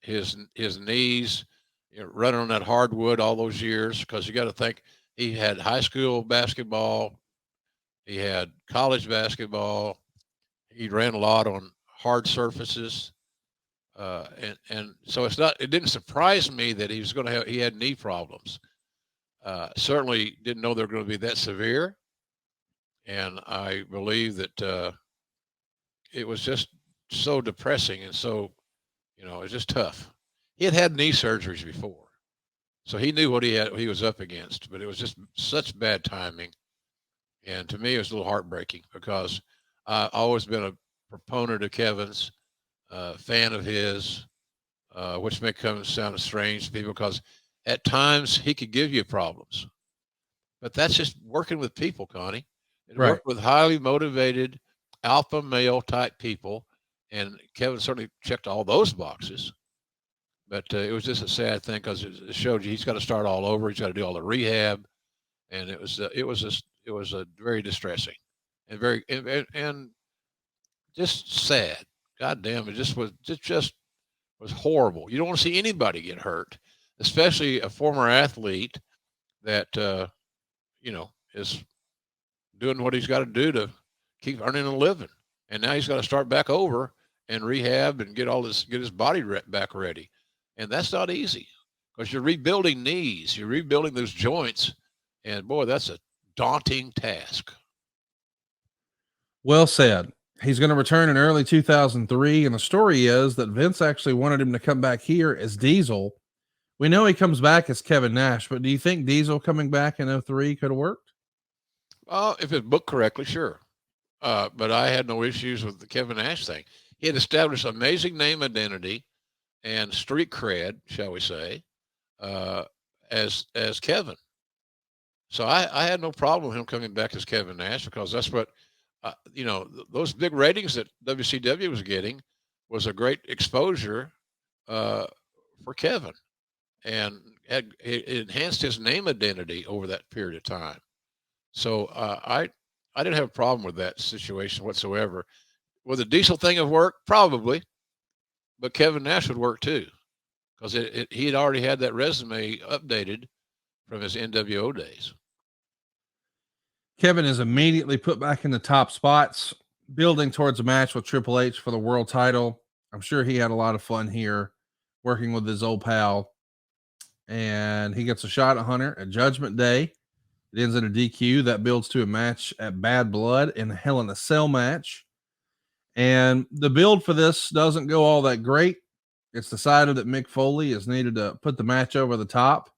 Speaker 2: His knees, running on that hardwood all those years, because you got to think he had high school basketball, he had college basketball, he ran a lot on hard surfaces, and so it didn't surprise me that he had knee problems. Certainly didn't know they were going to be that severe. And I believe that it was just so depressing and so, it's just tough. He had knee surgeries before, so he knew what he was up against. But it was just such bad timing, and to me, it was a little heartbreaking because I've always been a proponent of Kevin's, fan of his, which may sound strange to people because at times he could give you problems, but that's just working with people, Connie. It worked with highly motivated alpha male type people, and Kevin certainly checked all those boxes. But it was just a sad thing because it showed you he's got to start all over. He's got to do all the rehab, and it was a very distressing and and just sad. God damn, it just was horrible. You don't want to see anybody get hurt, especially a former athlete that is doing what he's got to do to keep earning a living, and now he's got to start back over and rehab and get his body back ready, and that's not easy because you're rebuilding knees, you're rebuilding those joints, and boy, that's a daunting task.
Speaker 1: Well said. He's going to return in early 2003, and the story is that Vince actually wanted him to come back here as Diesel. We know he comes back as Kevin Nash, but do you think Diesel coming back in 03 could have worked?
Speaker 2: If it's booked correctly, sure. But I had no issues with the Kevin Nash thing. He had established amazing name identity and street cred, shall we say, as Kevin. So I had no problem with him coming back as Kevin Nash because that's what those big ratings that WCW was getting was a great exposure for Kevin, and it enhanced his name identity over that period of time. So I didn't have a problem with that situation whatsoever. Would the Diesel thing have worked? Probably, but Kevin Nash would work too because he had already had that resume updated from his NWO days.
Speaker 1: Kevin is immediately put back in the top spots, building towards a match with Triple H for the world title. I'm sure he had a lot of fun here working with his old pal. And he gets a shot at Hunter at Judgment Day. It ends in a DQ that builds to a match at Bad Blood in a Hell in a Cell match. And the build for this doesn't go all that great. It's decided that Mick Foley is needed to put the match over the top.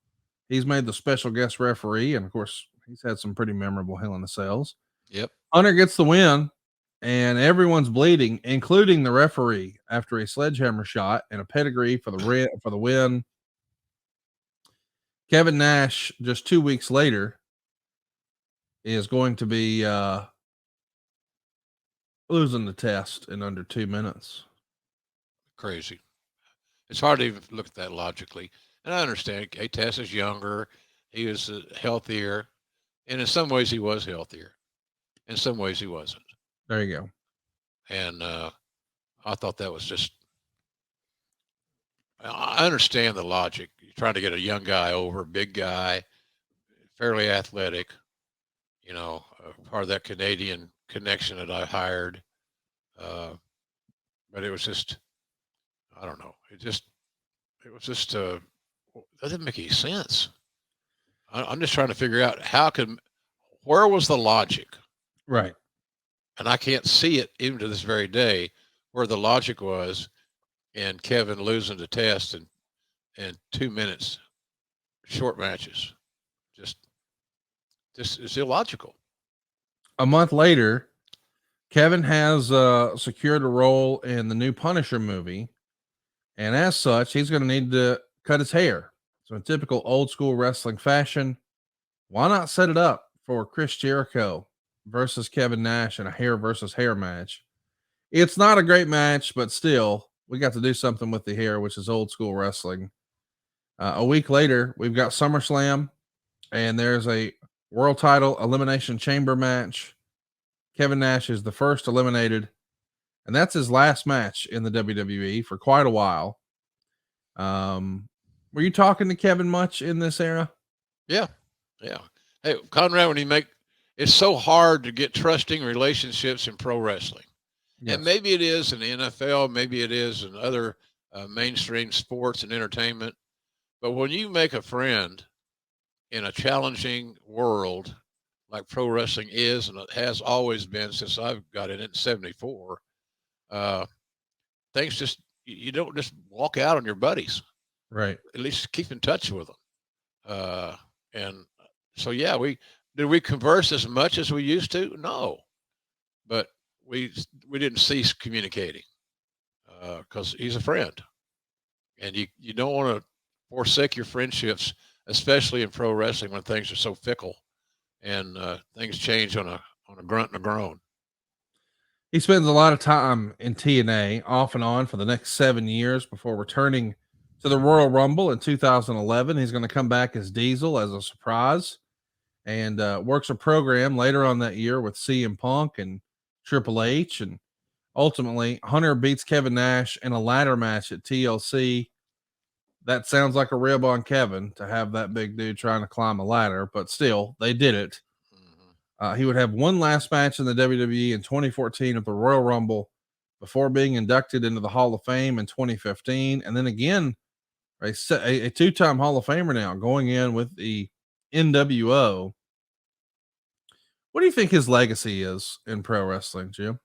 Speaker 1: He's made the special guest referee, and of course, he's had some pretty memorable Hell in a Cells.
Speaker 2: Yep.
Speaker 1: Hunter gets the win, and everyone's bleeding, including the referee, after a sledgehammer shot and a pedigree for the win. Kevin Nash, just 2 weeks later, is going to be losing the test in under 2 minutes.
Speaker 2: Crazy. It's hard to even look at that logically. And I understand Tess is younger. He was healthier. And in some ways he was healthier. In some ways he wasn't.
Speaker 1: There you go.
Speaker 2: And I thought that was just, I understand the logic. You're trying to get a young guy over, big guy, fairly athletic, part of that Canadian connection that I hired. But it was just, I don't know. It was just, that didn't make any sense. I'm just trying to figure out where was the logic?
Speaker 1: Right.
Speaker 2: And I can't see it even to this very day where the logic was in Kevin losing the test in 2 minutes, short matches. Just it's illogical.
Speaker 1: A month later, Kevin has secured a role in the new Punisher movie. And as such, he's going to need to cut his hair. So in typical old school wrestling fashion, why not set it up for Chris Jericho versus Kevin Nash in a hair versus hair match? It's not a great match, but still, we got to do something with the hair, which is old school wrestling. A week later, we've got SummerSlam, and there's a world title elimination chamber match. Kevin Nash is the first eliminated, and that's his last match in the WWE for quite a while. Were you talking to Kevin much in this era?
Speaker 2: Yeah. Hey, Conrad, it's so hard to get trusting relationships in pro wrestling. Yes. And maybe it is in the NFL, maybe it is in other mainstream sports and entertainment. But when you make a friend in a challenging world like pro wrestling is, and it has always been since I've got in it in 74, things you don't just walk out on your buddies.
Speaker 1: Right.
Speaker 2: At least keep in touch with them. And so, yeah, did we converse as much as we used to? No, but we didn't cease communicating because he's a friend, and you don't want to forsake your friendships, especially in pro wrestling when things are so fickle and things change on a grunt and a groan.
Speaker 1: He spends a lot of time in TNA off and on for the next 7 years before returning to the Royal Rumble in 2011. He's going to come back as Diesel as a surprise. and works a program later on that year with CM Punk and Triple H. And ultimately, Hunter beats Kevin Nash in a ladder match at TLC. That sounds like a rib on Kevin to have that big dude trying to climb a ladder, but still, they did it. He would have one last match in the WWE in 2014 at the Royal Rumble before being inducted into the Hall of Fame in 2015. And then again, a two-time Hall of Famer now going in with the NWO. What do you think his legacy is in pro wrestling, Jim?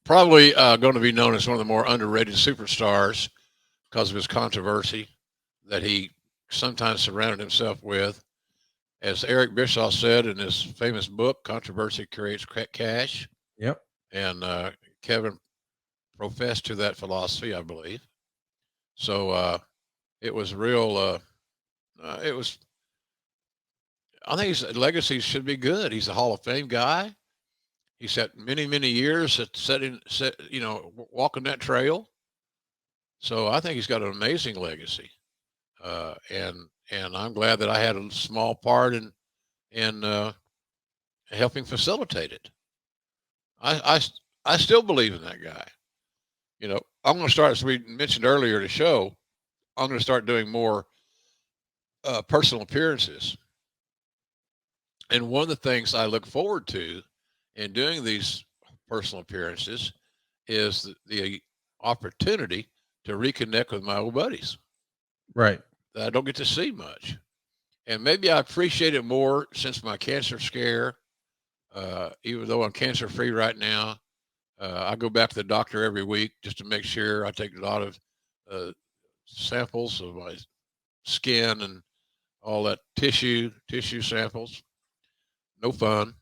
Speaker 2: Probably going to be known as one of the more underrated superstars because of his controversy that he sometimes surrounded himself with. As Eric Bischoff said in his famous book, Controversy Creates Cash.
Speaker 1: Yep.
Speaker 2: And Kevin professed to that philosophy, I believe. So it was real. I think his legacy should be good. He's a Hall of Fame guy. He set many, many years at walking that trail. So I think he's got an amazing legacy. And I'm glad that I had a small part in helping facilitate it. I still believe in that guy. I'm going to start, as we mentioned earlier in the show, I'm going to start doing more personal appearances. And one of the things I look forward to in doing these personal appearances is the opportunity to reconnect with my old buddies.
Speaker 1: Right.
Speaker 2: That I don't get to see much. And maybe I appreciate it more since my cancer scare. Even though I'm cancer free right now, I go back to the doctor every week just to make sure. I take a lot of samples of my skin and all that tissue samples. No fun.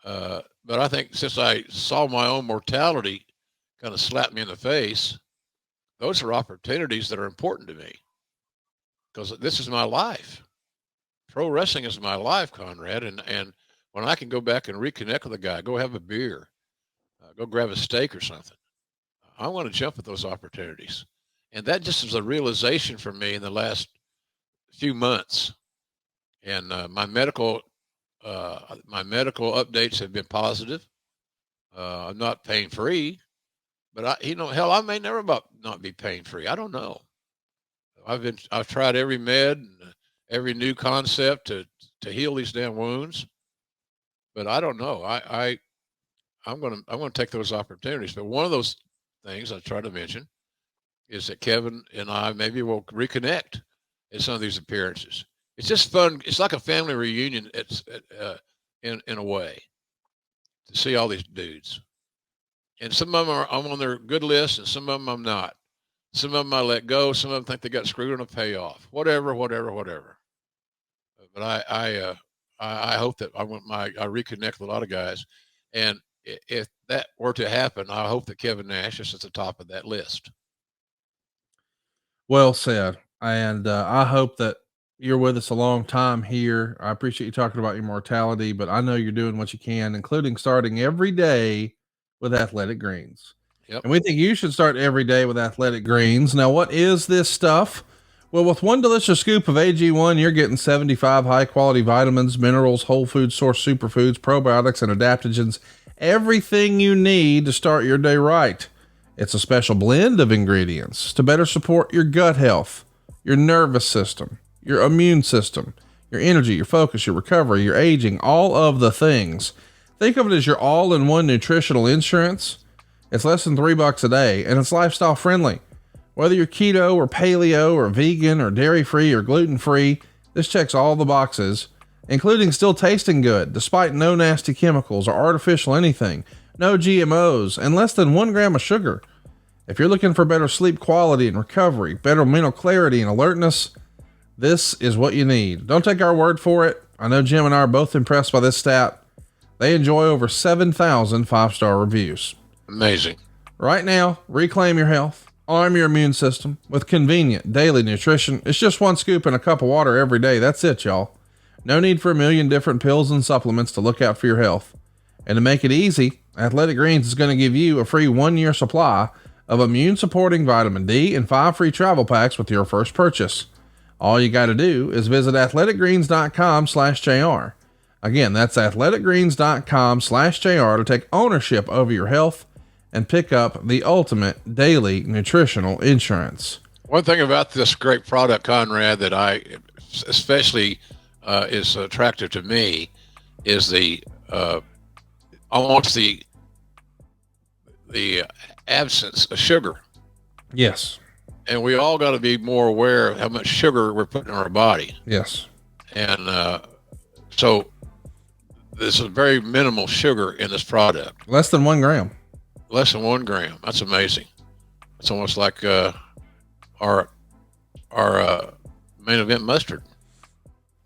Speaker 2: But I think since I saw my own mortality kind of slap me in the face, those are opportunities that are important to me because this is my life. Pro wrestling is my life, Conrad. And when I can go back and reconnect with a guy, go have a beer, go grab a steak or something, I want to jump at those opportunities. And that just is a realization for me in the last few months. And my medical updates have been positive. I'm not pain free, but I may never not be pain free. I don't know. I've tried every med and every new concept to heal these damn wounds, but I don't know. I'm going to take those opportunities. But one of those things I try to mention is that Kevin and I maybe will reconnect in some of these appearances. It's just fun. It's like a family reunion. It's in a way to see all these dudes, and some of them I'm on their good list, and some of them I'm not. Some of them I let go. Some of them think they got screwed on a payoff. Whatever. But I hope that I reconnect with a lot of guys, and if that were to happen, I hope that Kevin Nash is at the top of that list.
Speaker 1: Well said. And I hope that you're with us a long time here. I appreciate you talking about your mortality, but I know you're doing what you can, including starting every day with Athletic Greens.
Speaker 2: Yep.
Speaker 1: And we think you should start every day with Athletic Greens. Now, what is this stuff? Well, with one delicious scoop of AG1, you're getting 75 high quality vitamins, minerals, whole food source superfoods, probiotics, and adaptogens. Everything you need to start your day right. It's a special blend of ingredients to better support your gut health, your nervous system, your immune system, your energy, your focus, your recovery, your aging, all of the things. Think of it as your all-in-one nutritional insurance. It's less than $3 a day, and it's lifestyle friendly. Whether you're keto or paleo or vegan or dairy-free or gluten-free, this checks all the boxes, including still tasting good, despite no nasty chemicals or artificial anything, no GMOs, and less than 1 gram of sugar. If you're looking for better sleep quality and recovery, better mental clarity and alertness, this is what you need. Don't take our word for it. I know Jim and I are both impressed by this stat. They enjoy over 7,000 5-star reviews.
Speaker 2: Amazing.
Speaker 1: Right now, reclaim your health, arm your immune system with convenient daily nutrition. It's just 1 scoop in a cup of water every day. That's it, y'all. No need for a million different pills and supplements to look out for your health. And to make it easy, Athletic Greens is going to give you a free 1-year supply of immune supporting vitamin D and 5 free travel packs with your first purchase. All you got to do is visit athleticgreens.com/JR. Again, that's athleticgreens.com/JR to take ownership over your health and pick up the ultimate daily nutritional insurance.
Speaker 2: One thing about this great product, Conrad, that I especially is attractive to me is the almost the absence of sugar.
Speaker 1: Yes.
Speaker 2: And we all got to be more aware of how much sugar we're putting in our body.
Speaker 1: Yes.
Speaker 2: And so there's a very minimal sugar in this product.
Speaker 1: Less than 1 gram.
Speaker 2: Less than 1 gram. That's amazing. It's almost like our main event mustard.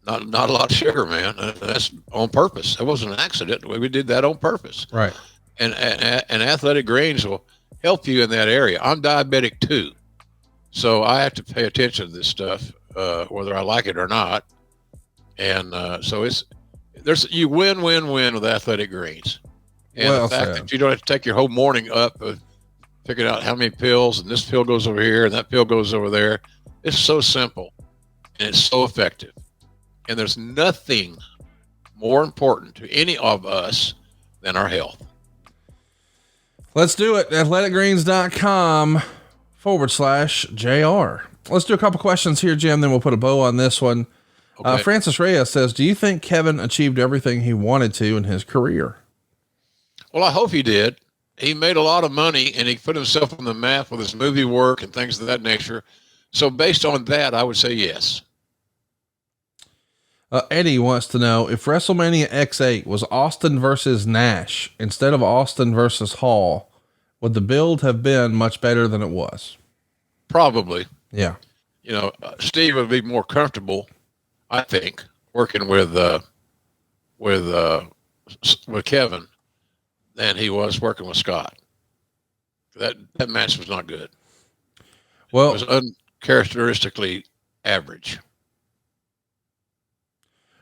Speaker 2: Not a lot of sugar, man. That's on purpose. That wasn't an accident. We did that on purpose.
Speaker 1: Right.
Speaker 2: And Athletic Greens will help you in that area. I'm diabetic too, so I have to pay attention to this stuff, whether I like it or not. And so you win with Athletic Greens. And the fact that you don't have to take your whole morning up figuring out how many pills, and this pill goes over here and that pill goes over there. It's so simple and it's so effective. And there's nothing more important to any of us than our health.
Speaker 1: Let's do it. athleticgreens.com/JR. Let's do a couple questions here, Jim. Then we'll put a bow on this one. Okay. Francis Reyes says, do you think Kevin achieved everything he wanted to in his career?
Speaker 2: Well, I hope he did. He made a lot of money and he put himself on the map with his movie work and things of that nature. So based on that, I would say yes.
Speaker 1: Eddie wants to know if WrestleMania X8 was Austin versus Nash instead of Austin versus Hall, would the build have been much better than it was?
Speaker 2: Probably.
Speaker 1: Yeah.
Speaker 2: You know, Steve would be more comfortable, I think, working with Kevin than he was working with Scott. That match was not good.
Speaker 1: Well,
Speaker 2: it was uncharacteristically average.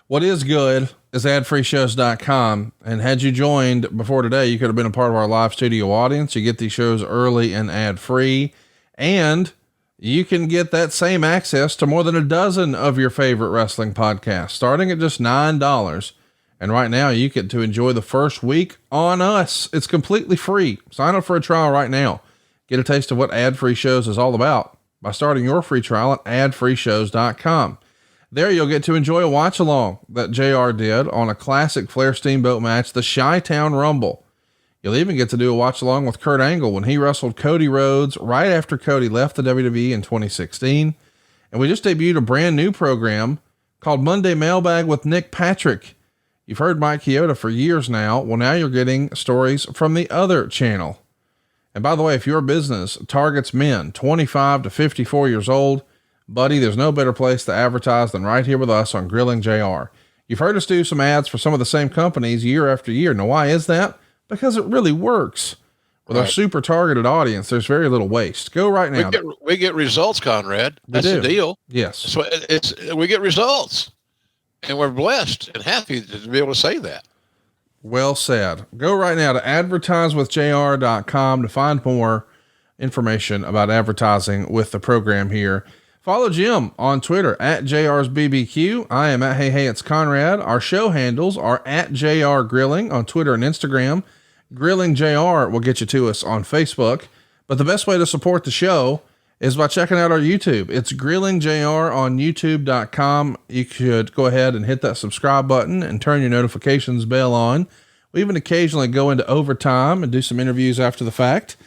Speaker 1: What is good is adfreeshows.com. And had you joined before today, you could have been a part of our live studio audience. You get these shows early and ad free, and you can get that same access to more than a dozen of your favorite wrestling podcasts, starting at just $9. And right now you get to enjoy the first week on us. It's completely free. Sign up for a trial right now. Get a taste of what Ad Free Shows is all about by starting your free trial at adfreeshows.com. There you'll get to enjoy a watch along that JR did on a classic Flair Steamboat match, the Chi-Town Rumble. You'll even get to do a watch along with Kurt Angle when he wrestled Cody Rhodes right after Cody left the WWE in 2016. And we just debuted a brand new program called Monday Mailbag with Nick Patrick. You've heard Mike Chioda for years now. Well, now you're getting stories from the other channel. And by the way, if your business targets men 25 to 54 years old, buddy, there's no better place to advertise than right here with us on Grilling JR. You've heard us do some ads for some of the same companies year after year. Now, why is that? Because it really works. With our super targeted audience, there's very little waste. Go right now.
Speaker 2: We get results, Conrad. That's the deal.
Speaker 1: Yes.
Speaker 2: So we get results, and we're blessed and happy to be able to say that.
Speaker 1: Well said. Go right now to advertisewithjr.com to find more information about advertising with the program here. Follow Jim on Twitter at JR'sBBQ. I am at Hey, it's Conrad. Our show handles are at JR Grilling on Twitter and Instagram. Grilling JR will get you to us on Facebook. But the best way to support the show is by checking out our YouTube. It's Grilling JR on YouTube.com. You could go ahead and hit that subscribe button and turn your notifications bell on. We even occasionally go into overtime and do some interviews after the fact.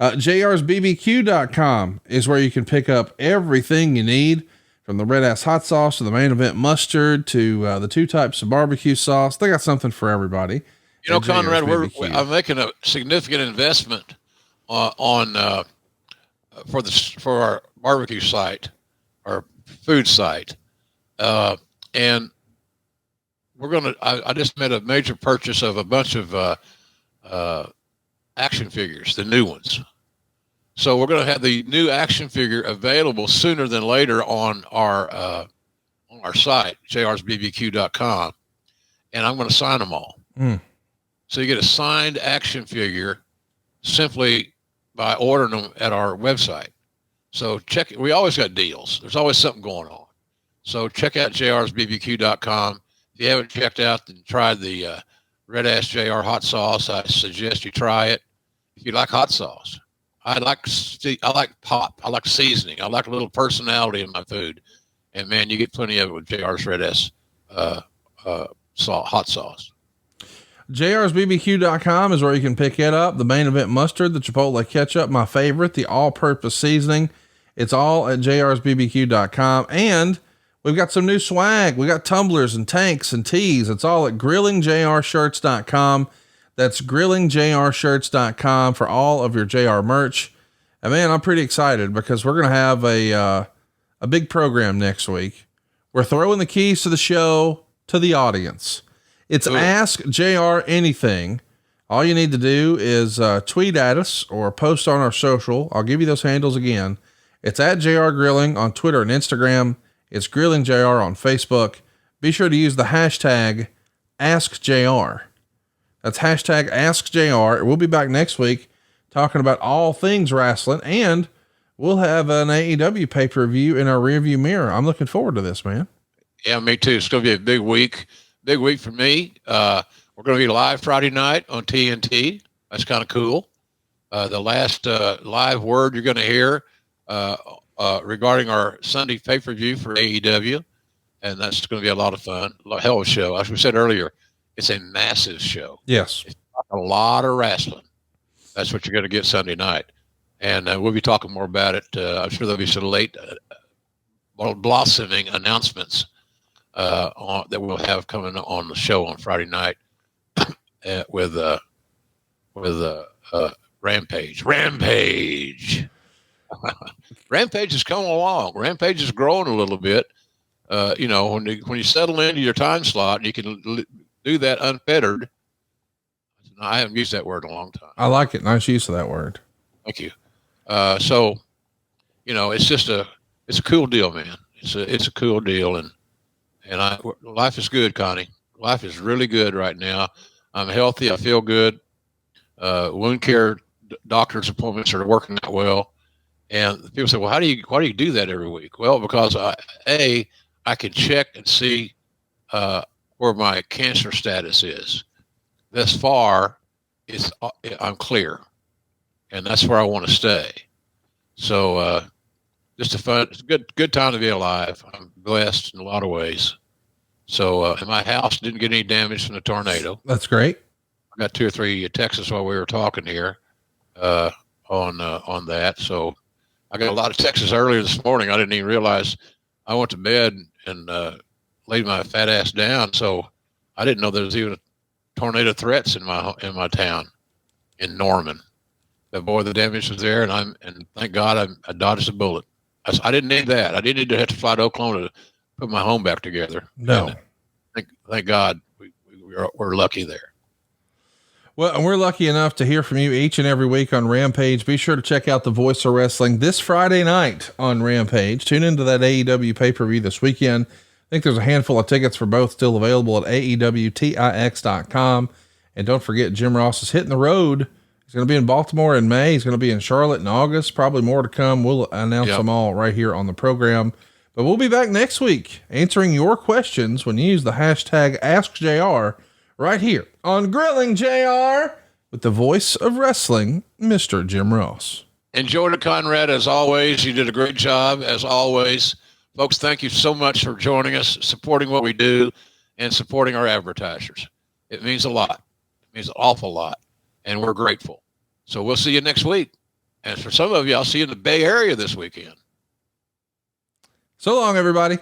Speaker 1: JR'sBBQ.com is where you can pick up everything you need, from the red ass hot sauce to the main event mustard to the 2 types of barbecue sauce. They got something for everybody.
Speaker 2: You know, Conrad, I'm making a significant investment for our barbecue site, our food site. And I just made a major purchase of a bunch of action figures, the new ones. So we're going to have the new action figure available sooner than later on our site, jrsbbq.com. And I'm going to sign them all. So you get a signed action figure simply by ordering them at our website. So check it. We always got deals. There's always something going on. So check out jrsbbq.com. If you haven't checked out and tried the Red Ass JR hot sauce, I suggest you try it. If you like hot sauce, I like pop. I like seasoning. I like a little personality in my food. And man, you get plenty of it with JR's Red Ass hot sauce.
Speaker 1: jrsbbq.com is where you can pick it up. The Main Event mustard, the Chipotle ketchup, my favorite, the all-purpose seasoning. It's all at jrsbbq.com. And we've got some new swag. We got tumblers and tanks and tees. It's all at grillingjrshirts.com. That's grillingjrshirts.com for all of your JR merch. And man, I'm pretty excited because we're going to have a big program next week. We're throwing the keys to the show to the audience. It's Ask JR Anything. All you need to do is tweet at us or post on our social. I'll give you those handles again. It's at JR Grilling on Twitter and Instagram. It's Grilling JR on Facebook. Be sure to use the hashtag AskJR. That's hashtag AskJR. We'll be back next week talking about all things wrestling, and we'll have an AEW pay-per-view in our rearview mirror. I'm looking forward to this, man.
Speaker 2: Yeah, me too. It's going to be a big week for me. We're going to be live Friday night on TNT. That's kind of cool. The last live word you're going to hear regarding our Sunday pay-per-view for AEW, and that's going to be a lot of fun. A hell of a show. As we said earlier, it's a massive show.
Speaker 1: Yes.
Speaker 2: It's a lot of wrestling. That's what you're going to get Sunday night. And we'll be talking more about it. I'm sure there'll be some late blossoming announcements that we'll have coming on the show on Friday night with Rampage. Rampage is coming along. Rampage is growing a little bit. When you settle into your time slot, you can do that unfettered. I haven't used that word in a long time.
Speaker 1: I like it. Nice use of that word.
Speaker 2: Thank you. So, it's a cool deal, man. It's a cool deal. And life is good, Connie. Life is really good right now. I'm healthy. I feel good. Wound care doctor's appointments are working out well. And people say, well, why do you do that every week? Well, because I can check and see, where my cancer status is. Thus far, I'm clear, and that's where I want to stay. So, it's a good time to be alive. I'm blessed in a lot of ways. So, and my house didn't get any damage from the tornado.
Speaker 1: That's great.
Speaker 2: I got 2 or 3 texts while we were talking here, on that. So I got a lot of texts earlier this morning. I didn't even realize I went to bed and, laid my fat ass down. So I didn't know there was even tornado threats in my town in Norman. But boy, the damage was there, and thank God I dodged a bullet. I didn't need that. I didn't need to have to fly to Oklahoma to put my home back together.
Speaker 1: No.
Speaker 2: Thank God we're lucky there.
Speaker 1: Well, and we're lucky enough to hear from you each and every week on Rampage. Be sure to check out The Voice of Wrestling this Friday night on Rampage. Tune into that AEW pay-per-view this weekend. I think there's a handful of tickets for both still available at AEWTIX.com. And don't forget, Jim Ross is hitting the road. He's going to be in Baltimore in May. He's going to be in Charlotte in August. Probably more to come. We'll announce them all right here on the program. But we'll be back next week answering your questions when you use the hashtag AskJR right here on Grilling JR with the voice of wrestling, Mr. Jim Ross.
Speaker 2: Enjoy the Conrad as always. You did a great job as always. Folks, thank you so much for joining us, supporting what we do, and supporting our advertisers. It means a lot. It means an awful lot, and we're grateful. So we'll see you next week. And for some of you, I'll see you in the Bay Area this weekend.
Speaker 1: So long, everybody.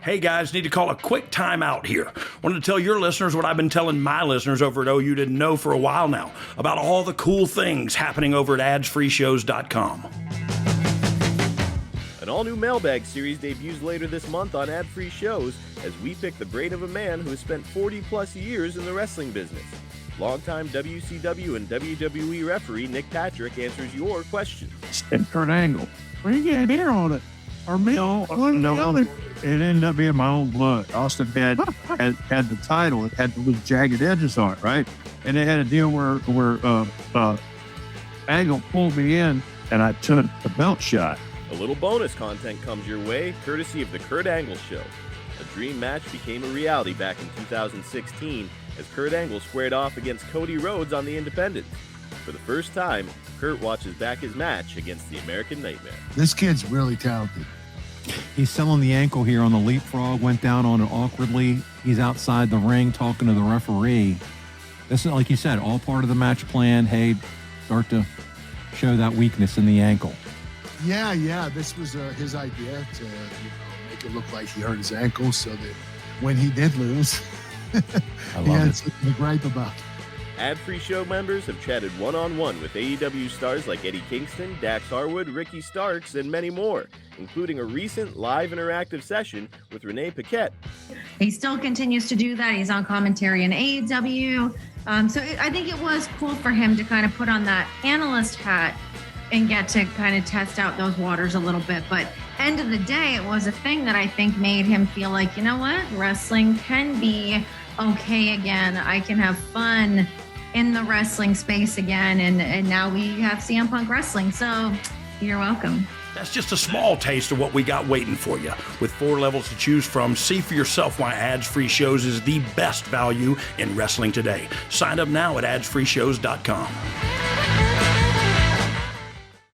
Speaker 3: Hey guys, need to call a quick timeout here. Wanted to tell your listeners what I've been telling my listeners over at OU didn't know for a while now about all the cool things happening over at adsfreeshows.com.
Speaker 4: An all-new mailbag series debuts later this month on Ad-Free Shows as we pick the brain of a man who has spent 40-plus years in the wrestling business. Longtime WCW and WWE referee Nick Patrick answers your questions.
Speaker 5: And Kurt Angle, where you get here on it? Or me? No, it ended up being my own blood. Austin had the title. It had the jagged edges on it, right? And they had a deal where Angle pulled me in, and I took the belt shot.
Speaker 4: A little bonus content comes your way, courtesy of The Kurt Angle Show. A dream match became a reality back in 2016 as Kurt Angle squared off against Cody Rhodes on the Independents. For the first time, Kurt watches back his match against the American Nightmare.
Speaker 5: This kid's really talented.
Speaker 6: He's selling the ankle here on the leapfrog, went down on it awkwardly. He's outside the ring talking to the referee. This is, like you said, all part of the match plan. Hey, start to show that weakness in the ankle.
Speaker 5: Yeah. This was his idea to make it look like he hurt his ankle so that when he did lose, he had something to gripe about.
Speaker 4: Ad-free show members have chatted one-on-one with AEW stars like Eddie Kingston, Dax Harwood, Ricky Starks, and many more, including a recent live interactive session with Renee Paquette.
Speaker 7: He still continues to do that. He's on commentary in AEW. I think it was cool for him to kind of put on that analyst hat and get to kind of test out those waters a little bit. But end of the day, it was a thing that I think made him feel like, you know what? Wrestling can be okay again. I can have fun in the wrestling space again. And now we have CM Punk Wrestling. So you're welcome.
Speaker 3: That's just a small taste of what we got waiting for you. With 4 levels to choose from, see for yourself why ads-free shows is the best value in wrestling today. Sign up now at adsfreeshows.com.